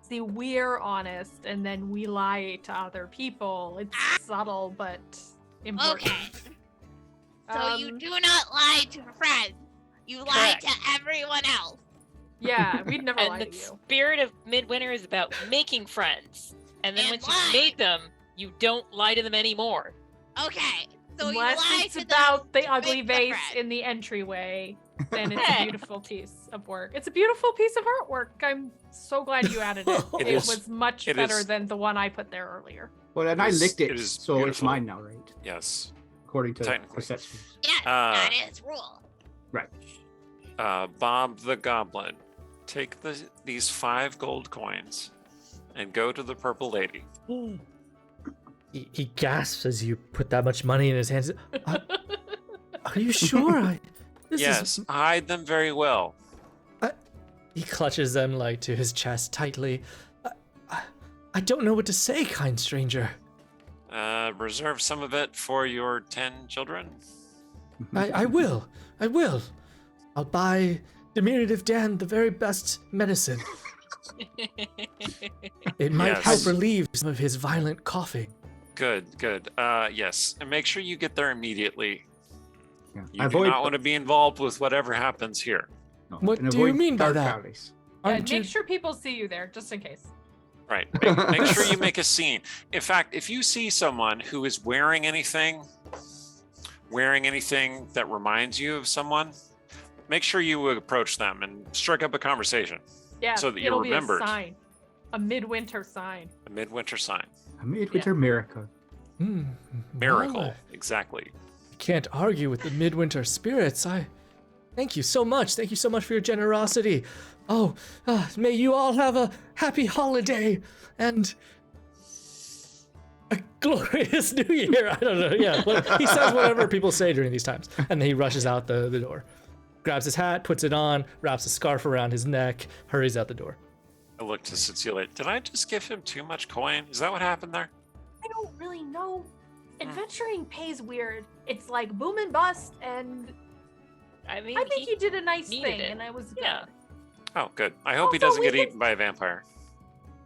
See, we're honest, and then we lie to other people. It's subtle, but important. Okay. So you do not lie to friends. You lie Correct. to everyone else. Yeah, we'd never lie And to the you. spirit of Midwinter is about making friends. And then And once lie. you've made them, you don't lie to them anymore. Okay. So Unless you lie it's to about them the to ugly make the vase friend. in the entryway, then it's a Hey. beautiful piece of work. It's a beautiful piece of artwork. I'm so glad you added it. It It is- was much it better is- than the one I put there earlier. Well, and I It's- licked it, it is so it's beautiful. mine now, right? Yes. According to Technically. perception. Yes, Uh, that is rule. Bob the Goblin, take these 5 gold coins and go to the purple lady. He gasps as you put that much money in his hands. Are you sure? This Yes, is... hide them very well. He clutches them like to his chest tightly. I don't know what to say, kind stranger. Reserve some of it for your 10 children. I will. I'll buy Diminutive Dan the very best medicine. It might Yes. help relieve some of his violent coughing. Good. Yes, and make sure you get there immediately. Yeah. You do not want to be involved with whatever happens here. No, What and do you avoid mean by dark that? alleys. Yeah, Aren't you... make sure people see you there, just in case. Right. Make sure you make a scene. In fact, if you see someone who is wearing anything that reminds you of someone, make sure you approach them and strike up a conversation. Yeah, So that you're it'll remembered. be a sign. A midwinter sign. A midwinter sign. A midwinter miracle. Miracle. Well, Exactly. I can't argue with the midwinter spirits. Thank you so much. Thank you so much for your generosity. Oh, may you all have a happy holiday and a glorious new year. I don't know. Yeah, he says whatever people say during these times. And then he rushes out the door, grabs his hat, puts it on, wraps a scarf around his neck, hurries out the door. I look to Cecilia. Did I just give him too much coin? Is that what happened there? I don't really know. Adventuring pays weird. It's like boom and bust, and I mean, I think you did a nice needed thing, it. and I was good. Yeah. Oh, good. I hope he Also, doesn't we get could- eaten by a vampire.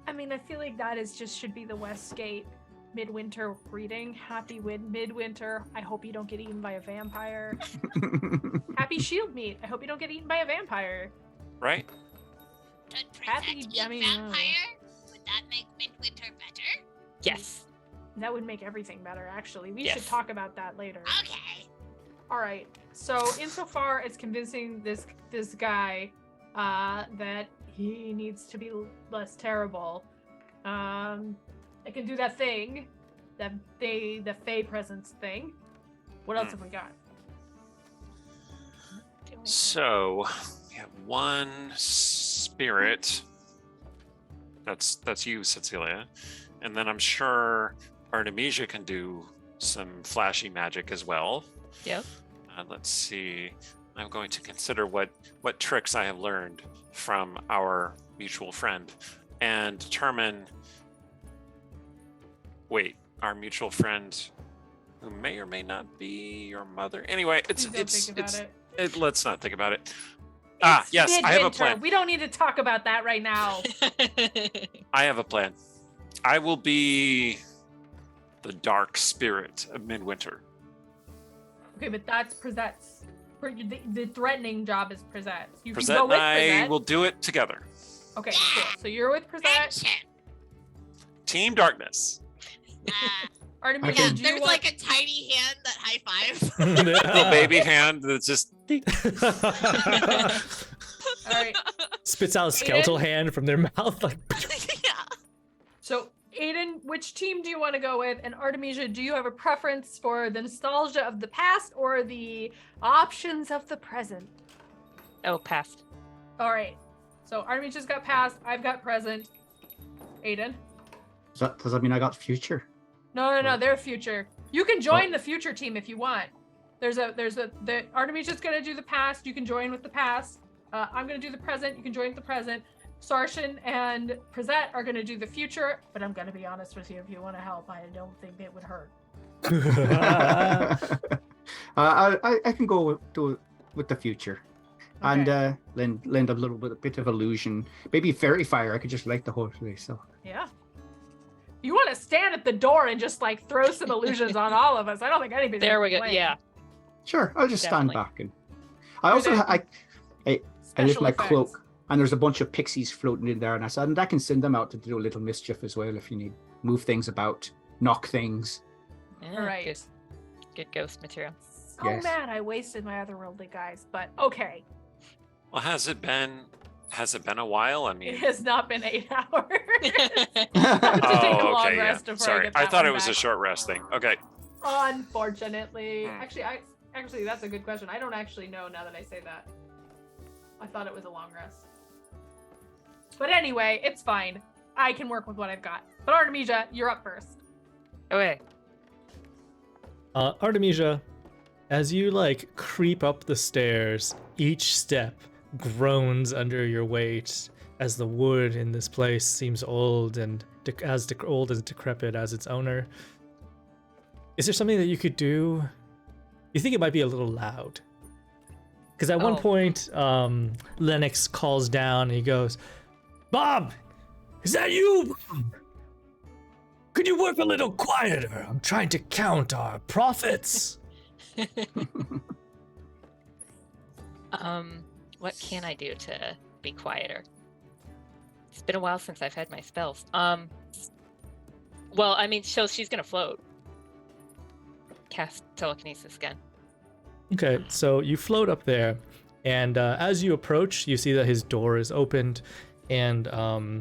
I mean, I feel like that is just should be the Westgate midwinter greeting. Happy midwinter. I hope you don't get eaten by a vampire. Happy shield meet. I hope you don't get eaten by a vampire. Right? Should Happy- Princess eat I mean, vampire? Would that make Midwinter better? Yes. That would make everything better, actually. We Yes. should talk about that later. Okay. All right. So, insofar as convincing this guy that he needs to be less terrible, I can do that thing, the Fey presence thing. What else have we got? So we have one spirit. That's you, Cecilia. And then I'm sure Artemisia can do some flashy magic as well. Yep. Let's see. I'm going to consider what tricks I have learned from our mutual friend and determine. Wait, our mutual friend, who may or may not be your mother. Anyway, Please don't think about it. let's not think about it. It's Yes, I have a midwinter. plan. We don't need to talk about that right now. I have a plan. I will be the dark spirit of Midwinter. Okay, but that's presents. The threatening job is presents. You can Present go and with I present. will do it together. Okay, cool. So you're with present. Friendship. Team Darkness. Artemisia, Okay. Yeah, do you there's want... like a tiny hand that high fives. Little baby hand that's just. All right. Spits out a skeletal hand from their mouth. Like, Yeah. So, Aiden, which team do you want to go with? And Artemisia, do you have a preference for the nostalgia of the past or the options of the present? Oh, past. All right. So Artemisia's got past. I've got present. Aiden. Does that mean I got future? No. They're future. You can join the future team if you want. The Artemisia's gonna do the past. You can join with the past. I'm gonna do the present. You can join with the present. Sarshan and Prezet are gonna do the future, but I'm gonna be honest with you. If you want to help, I don't think it would hurt. I can go with the future. Okay. And lend a bit of illusion. Maybe fairy fire. I could just light the whole place. So Yeah. You want to stand at the door and just like throw some illusions on all of us? I don't think anybody's. There gonna we go. complain. Yeah. sure, I'll just Definitely. stand back and. I also I lift Special my effects. cloak, and there's a bunch of pixies floating in there, and I said, and I can send them out to do a little mischief as well if you need. Move things about, knock things. Yeah, Right. Good ghost material. So Yes. mad I wasted my otherworldly guys, but okay. Well, has it been Has it been a while? I It mean, has not been 8 hours. oh, Take a long okay, yeah. rest before I Sorry, get I that thought one it was back. a short rest thing. Okay. Unfortunately. Hmm. Actually, that's a good question. I don't actually know now that I say that. I thought it was a long rest. But anyway, it's fine. I can work with what I've got. But Artemisia, you're up first. Okay. Artemisia, as you like creep up the stairs, each step groans under your weight as the wood in this place seems old and old and decrepit as its owner. Is there something that you could do? You think it might be a little loud? Because at one point, Lennox calls down and he goes, "Bob, is that you? Could you work a little quieter? I'm trying to count our profits." What can I do to be quieter? It's been a while since I've had my spells. Well, I mean, so she's gonna float. Cast telekinesis again. Okay, so you float up there, and as you approach, you see that his door is opened, and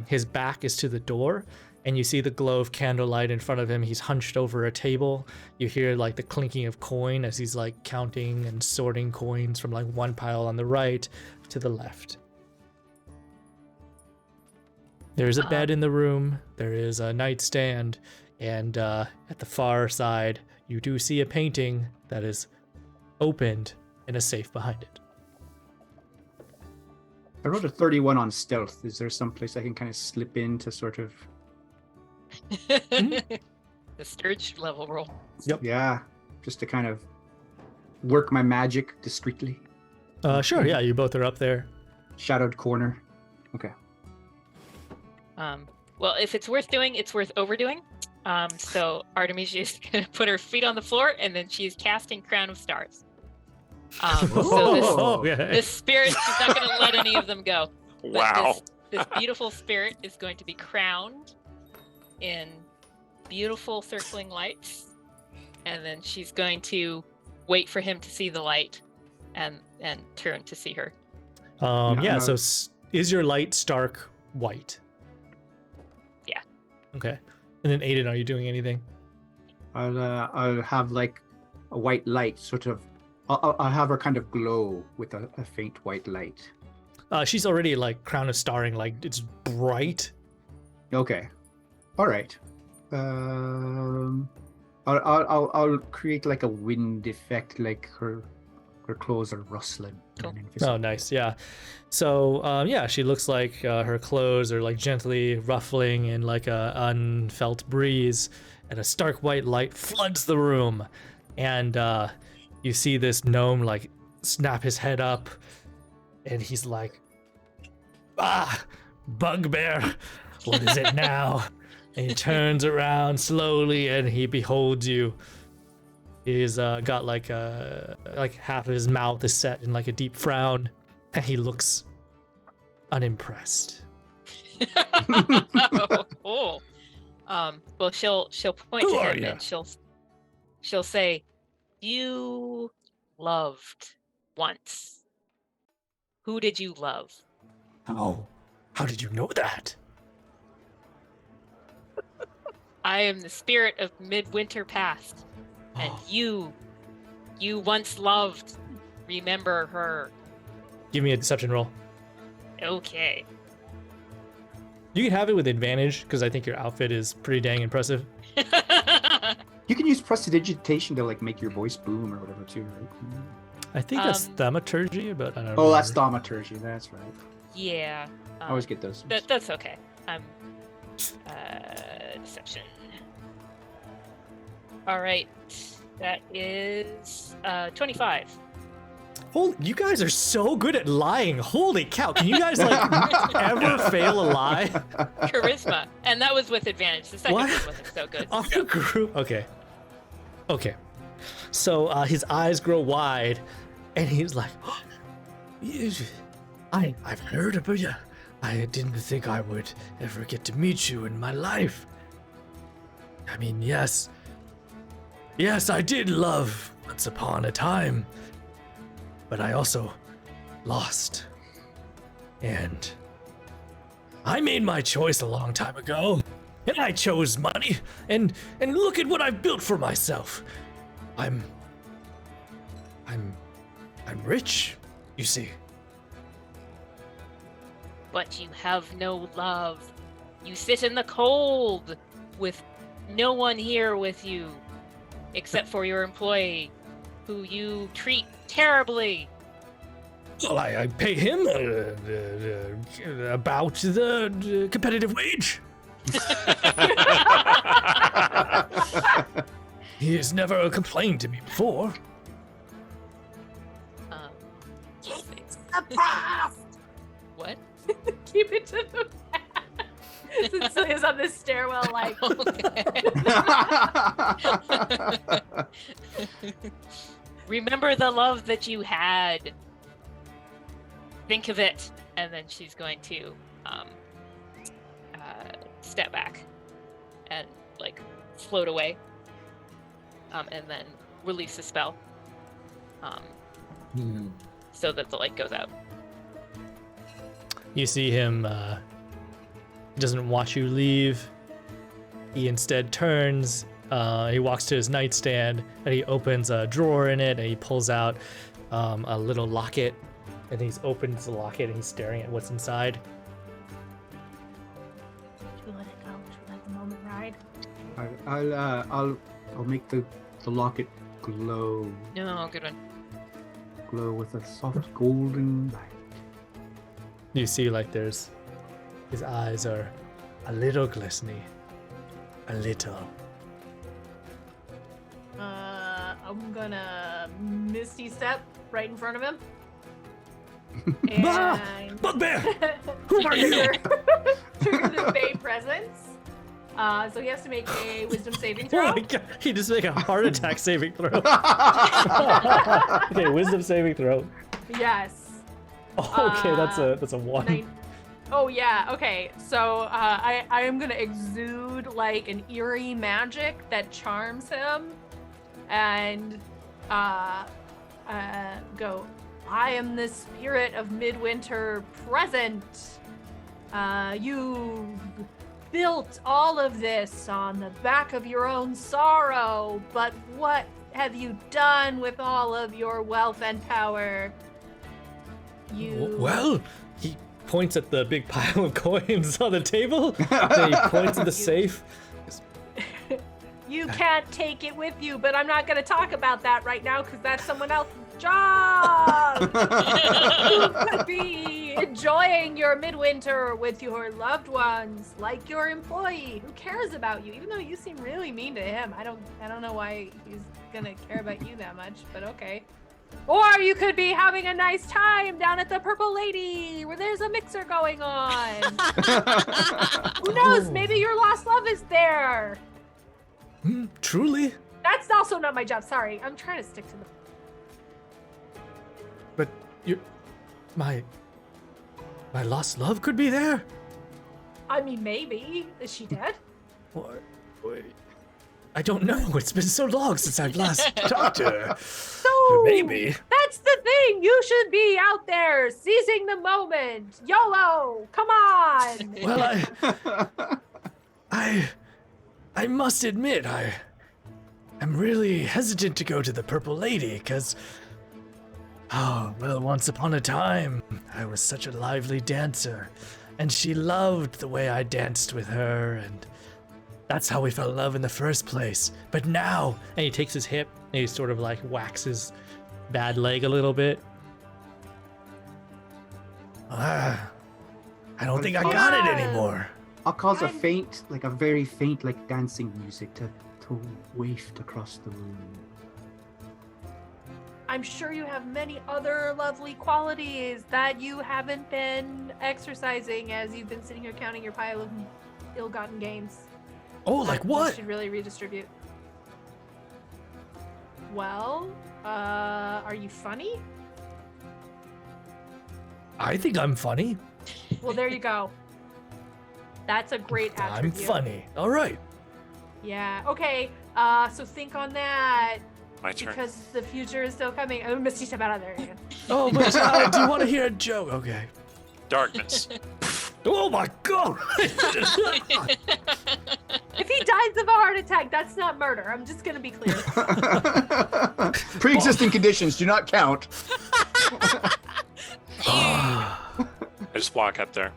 his back is to the door, and you see the glow of candlelight in front of him. He's hunched over a table. You hear like the clinking of coin as he's like counting and sorting coins from like one pile on the right to the left. There's a bed in the room. There is a nightstand, and at the far side, you do see a painting that is opened and a safe behind it. I rolled a 31 on stealth. Is there some place I can kind of slip in to sort of... The Sturge level roll. Yep. Yeah, just to kind of work my magic discreetly. Sure, yeah, you both are up there. Shadowed corner. Okay. Well, if it's worth doing, it's worth overdoing. So Artemisia is gonna put her feet on the floor, and then she's casting Crown of Stars. So this spirit, she's not gonna let any of them go. But Wow. This beautiful spirit is going to be crowned in beautiful circling lights, and then she's going to wait for him to see the light, and turn to see her. Yeah, so is your light stark white? Yeah. Okay. And then Aiden, are you doing anything? I'll have like a white light, sort of. I'll have her kind of glow with a faint white light. She's already like crown of starring, like it's bright. Okay. All right. I'll create like a wind effect, like her clothes are rustling. Cool. Oh, nice. Yeah. So, yeah, she looks like her clothes are like gently ruffling in like a unfelt breeze, and a stark white light floods the room, and you see this gnome like snap his head up, and he's like, "Ah, bugbear, what is it now?" And he turns around slowly, and he beholds you. He's got like half of his mouth is set in like a deep frown, and he looks unimpressed. Well, she'll point Who to are him, ya? and she'll say, "You loved once. Who did you love?" How did you know that? I am the spirit of Midwinter past, and you once loved. Remember her. Give me a deception roll. Okay. You can have it with advantage because I think your outfit is pretty dang impressive. You can use prestidigitation to like make your voice boom or whatever too, right? I think that's thaumaturgy, but I don't know. Oh, that's thaumaturgy. That's right. Yeah. I always get those. That's okay. I'm deception. All right. That is 25. Holy, you guys are so good at lying. Holy cow. Can you guys like ever fail a lie? Charisma. And that was with advantage. The second What? one wasn't so good. Our group. Okay. So his eyes grow wide, and he's like, I've heard about you. I didn't think I would ever get to meet you in my life. I mean, yes, I did love once upon a time, but I also lost. And I made my choice a long time ago. And I chose money. And look at what I've built for myself. I'm rich, you see. But you have no love. You sit in the cold with no one here with you except for your employee, who you treat terribly. Well, I pay him about the competitive wage. He has never complained to me before. What? Keep it to the past. Since Celia's on this stairwell, like. Remember the love that you had. Think of it. And then she's going to step back and like float away. And then release the spell. So that the light goes out. You see him, he doesn't watch you leave. He instead turns, he walks to his nightstand, and he opens a drawer in it, and he pulls out a little locket, and he opens the locket, and he's staring at what's inside. Should we let it go? Should we let the moment ride? I'll make the locket glow No, good one. with a soft golden light. You see, like, his eyes are a little glistening. A little. I'm gonna Misty Step right in front of him. Ah! And Bugbear! Who are you? trigger the Fey presence. So he has to make a Wisdom saving Oh throw. my god, he just make a heart attack saving throw. Okay, wisdom saving throw. Yes. Okay, that's a 1. Oh yeah, okay. So I am gonna exude like an eerie magic that charms him, and go. I am the spirit of Midwinter present. You built all of this on the back of your own sorrow, but what have you done with all of your wealth and power? Well, he points at the big pile of coins on the table. Then he points at the safe. You can't take it with you, but I'm not going to talk about that right now because that's someone else's job. You could be enjoying your midwinter with your loved ones, like your employee who cares about you, even though you seem really mean to him. I don't know why he's going to care about you that much, but okay. Or you could be having a nice time down at the Purple Lady where there's a mixer going on. Who knows? Maybe your lost love is there. Truly? That's also not my job. Sorry. I'm trying to stick to the... But my lost love could be there? I mean, maybe. Is she dead? What? Wait. I don't know. It's been so long since I've last talked to her. So, Maybe. That's the thing. You should be out there seizing the moment. YOLO. Come on. Well, I must admit, I'm really hesitant to go to the Purple Lady, because, once upon a time, I was such a lively dancer, and she loved the way I danced with her, and that's how we fell in love in the first place. But now, and he takes his hip, and he sort of like whacks his bad leg a little bit. I don't think I got it anymore. I'll cause a very faint, like dancing music to waft across the room. I'm sure you have many other lovely qualities that you haven't been exercising as you've been sitting here counting your pile of ill-gotten gains. Oh, like what? You should really redistribute. Well, are you funny? I think I'm funny. Well, there you go. That's a great attribute. I'm funny. All right. Yeah. Okay. So think on that. My turn. Because the future is still coming. Oh, Misty, step out of there again. Oh, but do you want to hear a joke? Okay. Darkness. Oh my god! If he dies of a heart attack, that's not murder. I'm just gonna be clear. Pre-existing conditions do not count. I just walk up there.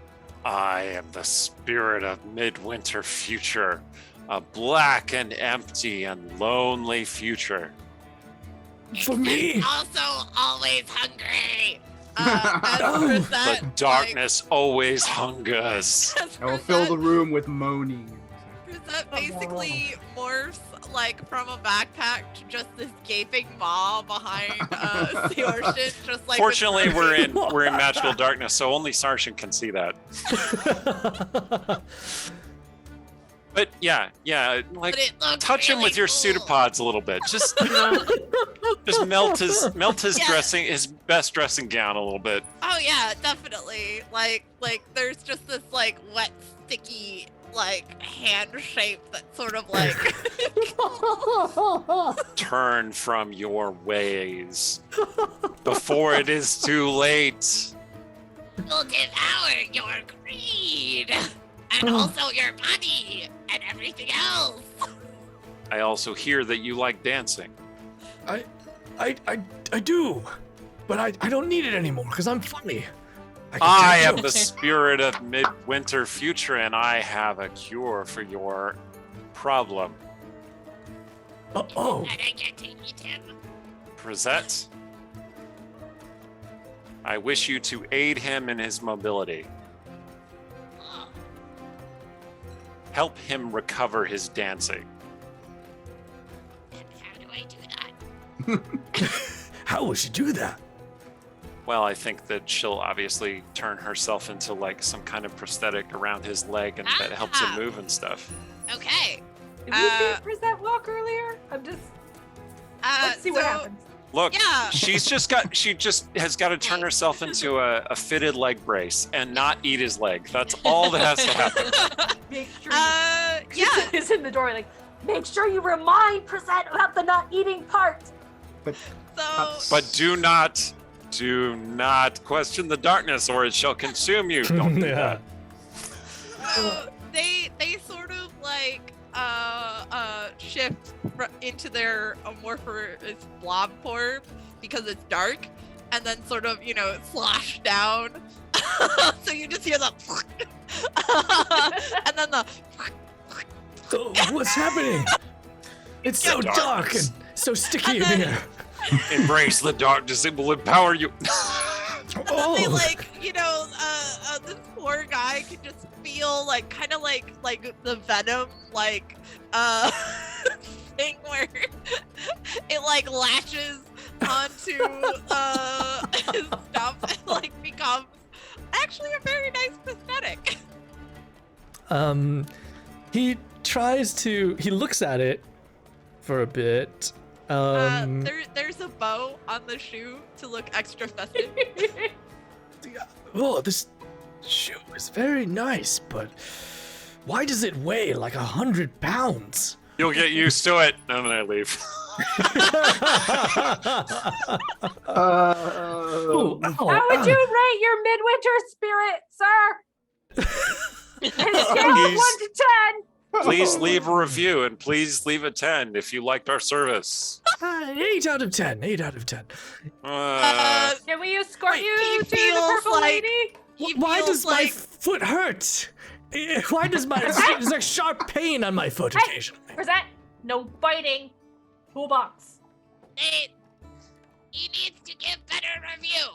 I am the spirit of Midwinter Future, a black and empty and lonely future. For me? Also, always hungry. As The darkness always hungers. I will fill the room with moaning. That basically morphs like from a backpack to just this gaping maw behind the ocean, just like. Fortunately, we're in magical darkness, so only Sarshan can see that. But yeah, like But it looks touch him really with your cool. pseudopods a little bit. Just just melt his Yeah. dressing, his best dressing gown a little bit. Oh yeah, definitely. Like there's just this like wet, sticky like hand shape that sort of like. Turn from your ways before it is too late. will devour your greed and also your body and everything else. I also hear that you like dancing. I do, but I don't need it anymore because I'm funny. I am the spirit of Midwinter Future, and I have a cure for your problem. Oh, And I get to eat him. Presette, I wish you to aid him in his mobility. Oh, Help him recover his dancing. and how do I do that? how would she do that? Well, I think that she'll obviously turn herself into like some kind of prosthetic around his leg, and that helps him move and stuff. Okay. Did we see Present walk earlier? Let's see what happens. Look, Yeah. she just has got to turn herself into a fitted leg brace and not eat his leg. That's all that has to happen. Make sure Yeah. is in the door like, make sure you remind Present about the not eating part. So But do not question the darkness, or it shall consume you. Don't do Yeah. that. they sort of like shift into their amorphous blob form because it's dark, and then sort of slosh down. So you just hear the and then the Oh, what's happening? It's so Dark. dark and so sticky in And then- here. Embrace the darkness; it will empower you. they Oh, this poor guy can just feel like kind of like the venom thing where it like lashes onto his stuff and like becomes actually a very nice prosthetic. he looks at it for a bit. There's a bow on the shoe to look extra festive. Oh, this shoe is very nice, but why does it weigh like 100 pounds? You'll get used to it, and then I leave. Oh, ow, How would you rate your midwinter spirit, sir? On a scale of 1 to 10. Please leave a review, and please leave a 10 if you liked our service. 8 out of 10. 8 out of 10. Can we escort He you to the feels purple like- lady? He Why feels does my like foot hurt? Why does there's like sharp pain on my foot Hey. occasionally? Present, no biting. Toolbox. he needs to give better review.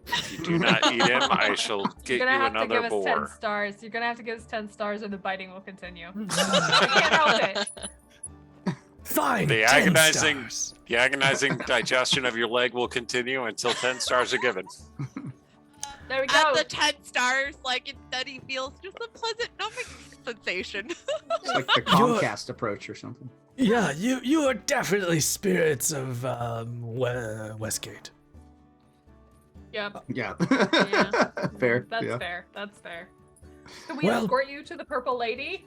If you do not eat him, I shall get You're you gonna have to another give us 10 boar. stars. You're gonna have to give us 10 stars or the biting will continue. I can't help it. Fine. The 10 agonizing- stars. The agonizing digestion of your leg will continue until 10 stars are given. There we go. At the 10 stars, like instead he feels just a pleasant numbing sensation. It's like the Comcast approach or something. Yeah, you are definitely spirits of Westgate. Yep. Yeah. Yeah. Fair. That's yeah. fair. That's fair. Can we Well- escort you to the purple lady?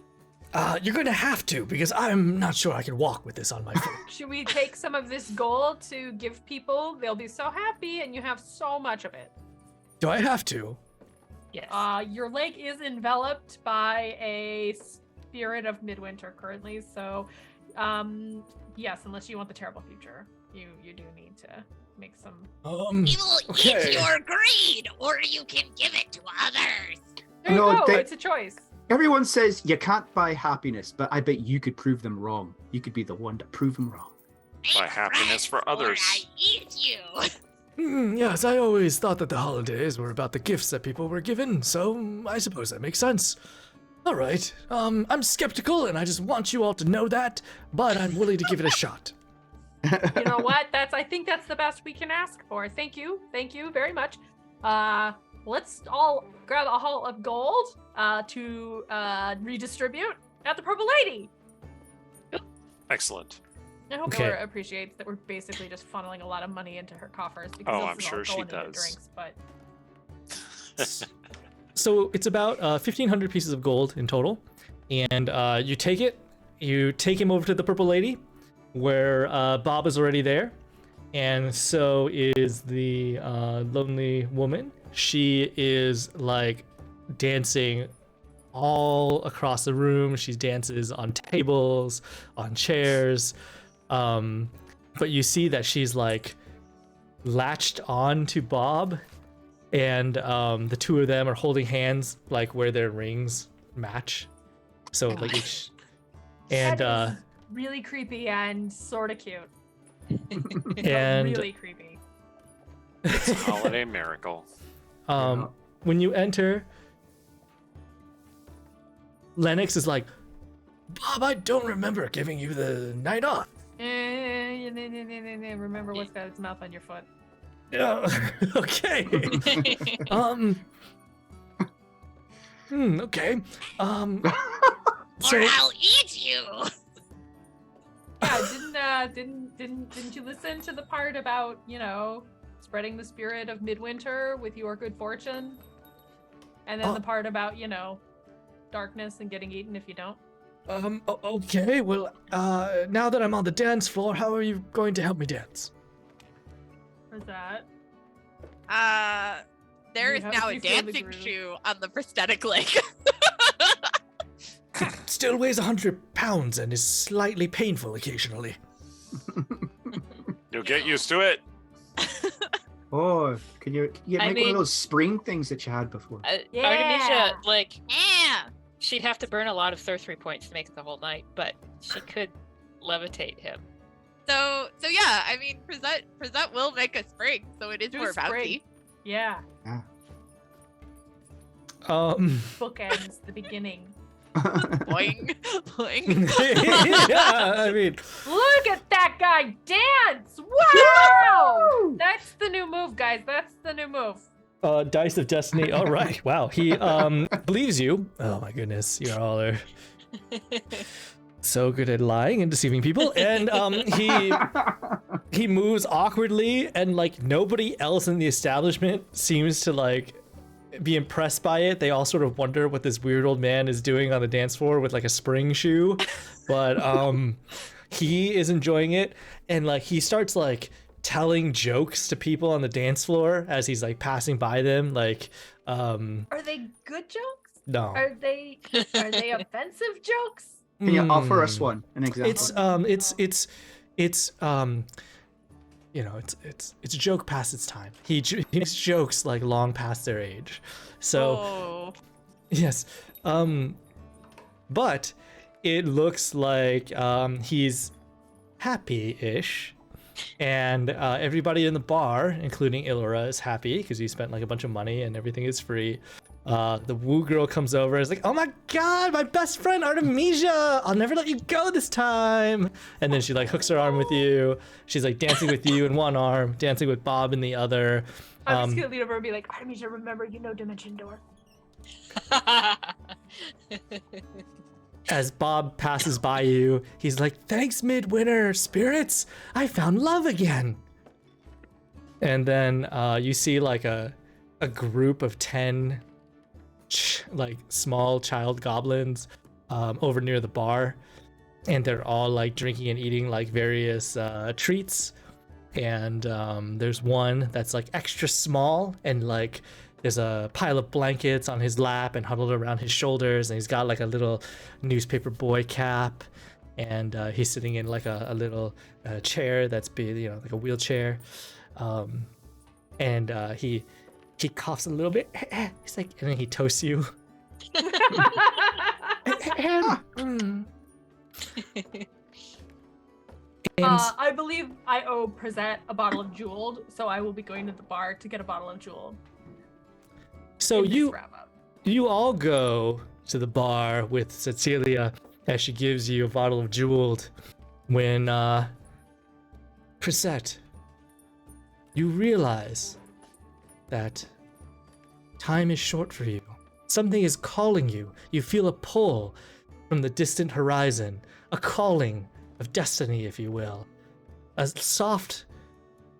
You're gonna have to because I'm not sure I can walk with this on my foot. Should we take some of this gold to give people? They'll be so happy, and you have so much of it. Do I have to? Yes. Your lake is enveloped by a spirit of Midwinter currently, so yes, unless you want the terrible future, you do need to make some. We will eat your greed, or you can give it to others. There you go. It's a choice. Everyone says you can't buy happiness, but I bet you could prove them wrong. You could be the one to prove them wrong. Buy happiness for others. Or I eat you. Yes, I always thought that the holidays were about the gifts that people were given, so I suppose that makes sense. All right, I'm skeptical, and I just want you all to know that, but I'm willing to give it a shot. You know what? I think that's the best we can ask for. Thank you very much. Let's all grab a haul of gold to redistribute at the Purple Lady. Excellent. I hope Okay. Laura appreciates that we're basically just funneling a lot of money into her coffers because Oh, this I'm is sure all she going into does. drinks, but So it's about 1,500 pieces of gold in total, and you take it. You take him over to the Purple Lady, where Bob is already there, and so is the lonely woman. She is like dancing all across the room. She dances on tables, on chairs, but you see that she's like latched on to Bob, and the two of them are holding hands like where their rings match. So like each, and that is really creepy and sort of cute. But and really creepy. It's a holiday miracle. when you enter, Lennox is like, Bob, I don't remember giving you the night off. Remember what's got its mouth on your foot. Yeah. Okay. Okay. Or I'll eat you. Yeah, didn't you listen to the part about, spreading the spirit of Midwinter with your good fortune? And then the part about, darkness and getting eaten if you don't? Okay, well, now that I'm on the dance floor, how are you going to help me dance? What's that? There You is have now to a feel the dancing groove. shoe on the prosthetic leg. Still weighs 100 pounds and is slightly painful occasionally. You'll get used to it. Oh, can you make one mean- of those spring things that you had before? Yeah. Artemisia, like, Yeah. she'd have to burn a lot of sorcery points to make it the whole night, but she could levitate him. So yeah, I mean, Present will make a spring, so it is Do more a spring. bouncy. Yeah. Bookends the beginning. Boing, boing. Yeah, I mean, Look at that guy dance! Wow! That's the new move, guys. That's the new move. Dice of Destiny. All right. Wow. He believes you. Oh my goodness, you all are so good at lying and deceiving people. And he moves awkwardly, and like nobody else in the establishment seems to like be impressed by it. They all sort of wonder what this weird old man is doing on the dance floor with like a spring shoe. But he is enjoying it, and like he starts like telling jokes to people on the dance floor as he's like passing by them. Like Are they good jokes? no. Are they offensive jokes? Can you offer us an example? It's you know, it's a joke past its time. He makes jokes like long past their age. So Oh. yes, but it looks like he's happy-ish, and everybody in the bar, including Ilora, is happy because he spent like a bunch of money and everything is free. The woo girl comes over and is like, oh my god, my best friend Artemisia, I'll never let you go this time. And then she like hooks her arm with you. She's like dancing with you in one arm, dancing with Bob in the other. I'm just gonna lean over and be like, Artemisia, remember, Dimension Door. As Bob passes by you, he's like, thanks, Midwinter spirits, I found love again. And then you see like a group of 10 like small child goblins over near the bar, and they're all like drinking and eating like various treats. And there's one that's like extra small and like There's a pile of blankets on his lap and huddled around his shoulders, and he's got like a little newspaper boy cap, and he's sitting in like a little chair that's like a wheelchair, and he coughs a little bit. He's like, and then he toasts you. I believe I owe Presette a bottle of Jeweled, so I will be going to the bar to get a bottle of Jeweled. So in this wrap-up. you all go to the bar with Cecilia as she gives you a bottle of Jeweled. When Presette, you realize that time is short for you. Something is calling you. You feel a pull from the distant horizon, a calling of destiny, if you will. A soft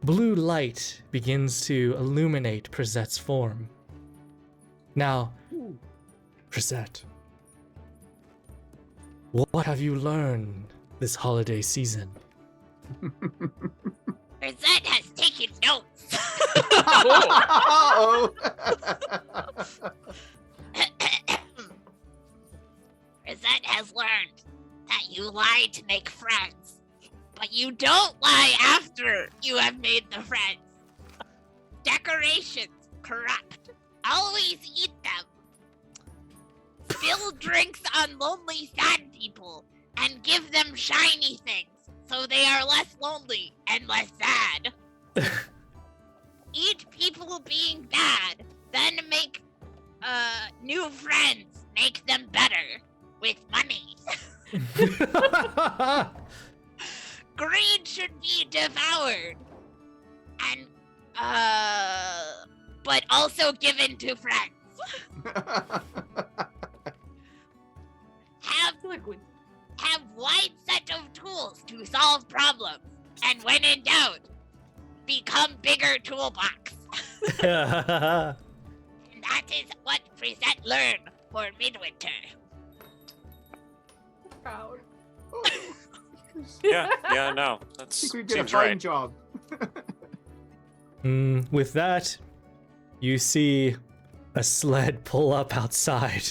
blue light begins to illuminate Presette's form. Now, Presette, what have you learned this holiday season? Presette has taken notes. Uh-oh. Presette has learned that you lie to make friends, but you don't lie after you have made the friends. Decorations corrupt. Always eat them. Spill drinks on lonely sad people and give them shiny things so they are less lonely and less sad. Eat people being bad, then make new friends. Make them better with money. Greed should be devoured and but also given to friends. Have wide set of tools to solve problems, and when in doubt, become bigger toolbox. And that is what Presette learned for Midwinter. Proud. Yeah, no, I that's think we did a seems fine right. job. With that, you see a sled pull up outside.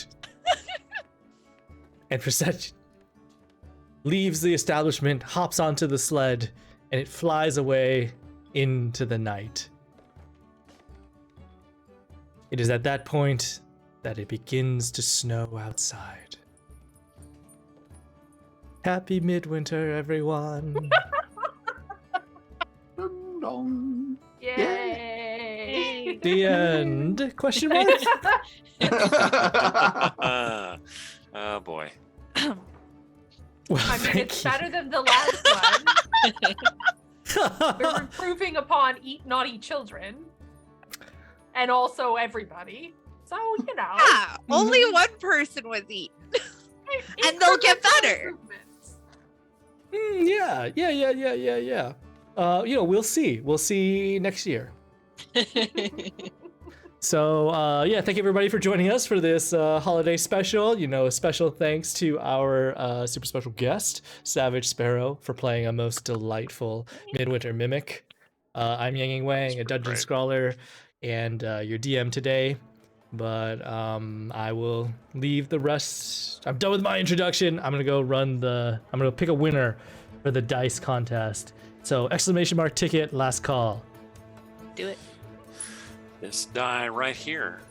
And Presette leaves the establishment, hops onto the sled, and it flies away into the night. It is at that point that it begins to snow outside. Happy Midwinter, everyone. Ding dong. Yay! The end? Question mark? Oh boy. Well, I mean, thank it's you. better than the last one. We're improving upon Eat Naughty Children. And also everybody. So, you know. Yeah, only one person was eaten. And they'll get better. Yeah. We'll see. We'll see next year. So, thank you everybody for joining us for this holiday special. A special thanks to our super special guest, Savage Sparrow, for playing a most delightful Midwinter Mimic. I'm Yang Wang, a dungeon great. scrawler, and your DM today. But I will leave the rest. I'm done with my introduction. I'm gonna pick a winner for the dice contest. So, ! Ticket, last call. Do it. This die right here.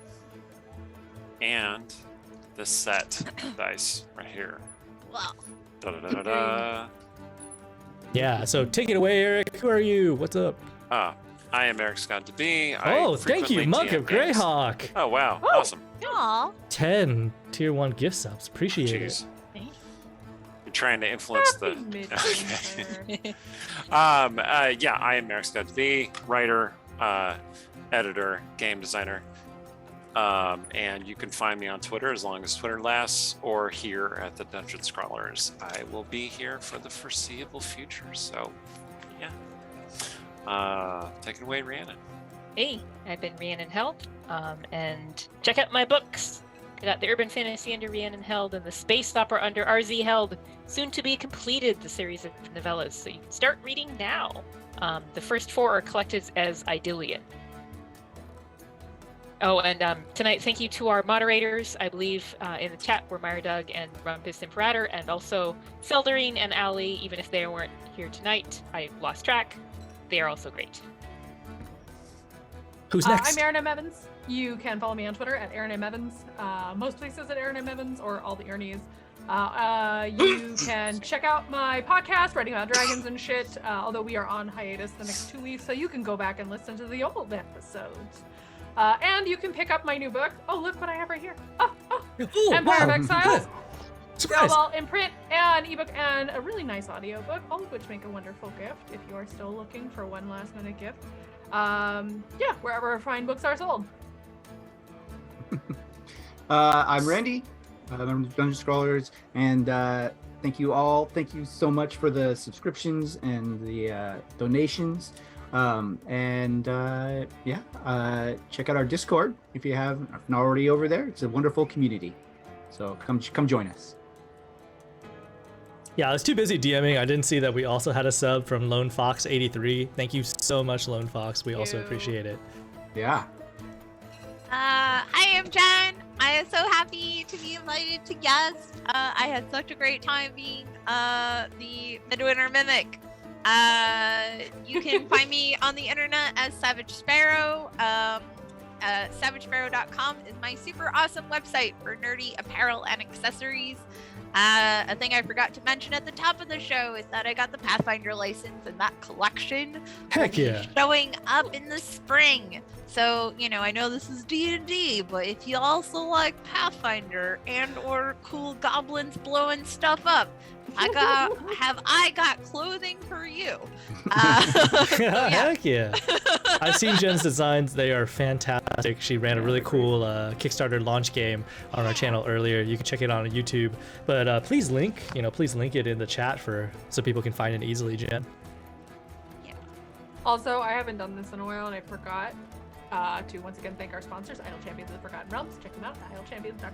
And this set dice right here. Well, Da-da-da-da-da. Yeah, so take it away, Eric. Who are you? What's up? I am Eric Scott to be. Oh, thank you, Monk of Greyhawk. Oh wow, awesome. Aw. 10 tier 1 gift subs. Appreciate Jeez. it. You're trying to influence Happy the. Midwinter. I am Eric Scott to be writer, editor, game designer. And you can find me on Twitter as long as Twitter lasts, or here at the Dungeon Scrawlers. I will be here for the foreseeable future. So, yeah. Take it away, Rhiannon. Hey, I've been Rhiannon Held, and check out my books. I got the Urban Fantasy under Rhiannon Held and the Space Opera under RZ Held, soon to be completed, the series of novellas, so you can start reading now. The first 4 are collected as Idyllian. Oh, and tonight, thank you to our moderators. I believe in the chat were Myra Doug and Rumpus Imperator, and also Seldarine and Ali, even if they weren't here tonight. I lost track. They are also great. Who's next? I'm Aaron M. Evans. You can follow me on Twitter at Aaron M. Evans. Most places at Aaron M. Evans or all the Ernies. You can check out my podcast, Writing About Dragons and shit, although we are on hiatus the next 2 weeks, so you can go back and listen to the old episodes. And you can pick up my new book. Oh, look what I have right here. Empire of Exiles. Surprise! Well, in print and ebook and a really nice audiobook, all of which make a wonderful gift if you are still looking for one last minute gift. Yeah, wherever fine books are sold. I'm Randy. I'm Dungeon Scrawlers, and thank you all. Thank you so much for the subscriptions and the donations. Check out our Discord if you haven't already over there. It's a wonderful community. So come join us. Yeah, I was too busy DMing. I didn't see that we also had a sub from Lone Fox 83. Thank you so much, Lone Fox. We also appreciate it. Yeah. Hi, I'm Jen. I am so happy to be invited to guest. I had such a great time being the Midwinter Mimic. You can find me on the internet as Savage Sparrow. SavageSparrow.com is my super awesome website for nerdy apparel and accessories. A thing I forgot to mention at the top of the show is that I got the Pathfinder license, and that collection Heck yeah. showing up in the spring. So, you know, I know this is D&D, but if you also like Pathfinder and or cool goblins blowing stuff up, I got clothing for you. Heck yeah. I've seen Jen's designs. They are fantastic. She ran a really cool Kickstarter launch game on our channel earlier. You can check it out on YouTube. But please link it in the chat so people can find it easily, Jen. Also, I haven't done this in a while, and I forgot to once again thank our sponsors, Idle Champions of the Forgotten Realms. Check them out at idlechampions.com.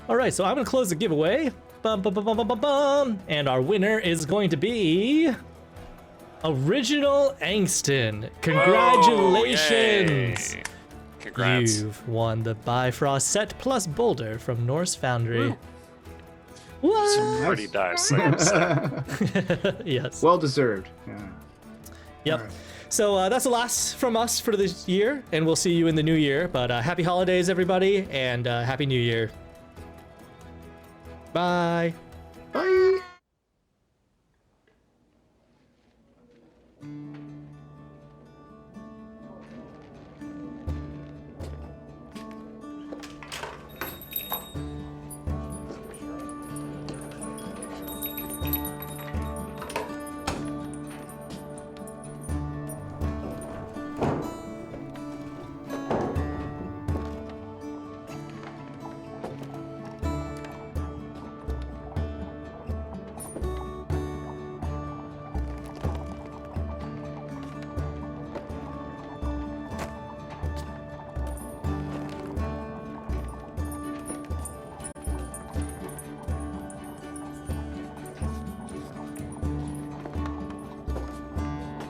All right, so I'm going to close the giveaway. Bum, bum, bum, bum, bum, bum, bum. And our winner is going to be Original Angston. Congratulations. Oh, congrats. You've won the Bifrost set plus Boulder from Norse Foundry. What? Some pretty dice. Yes. Well deserved. Yeah. Yep. All right. So that's the last from us for this year, and we'll see you in the new year. But happy holidays, everybody, and happy new year. Bye. Bye.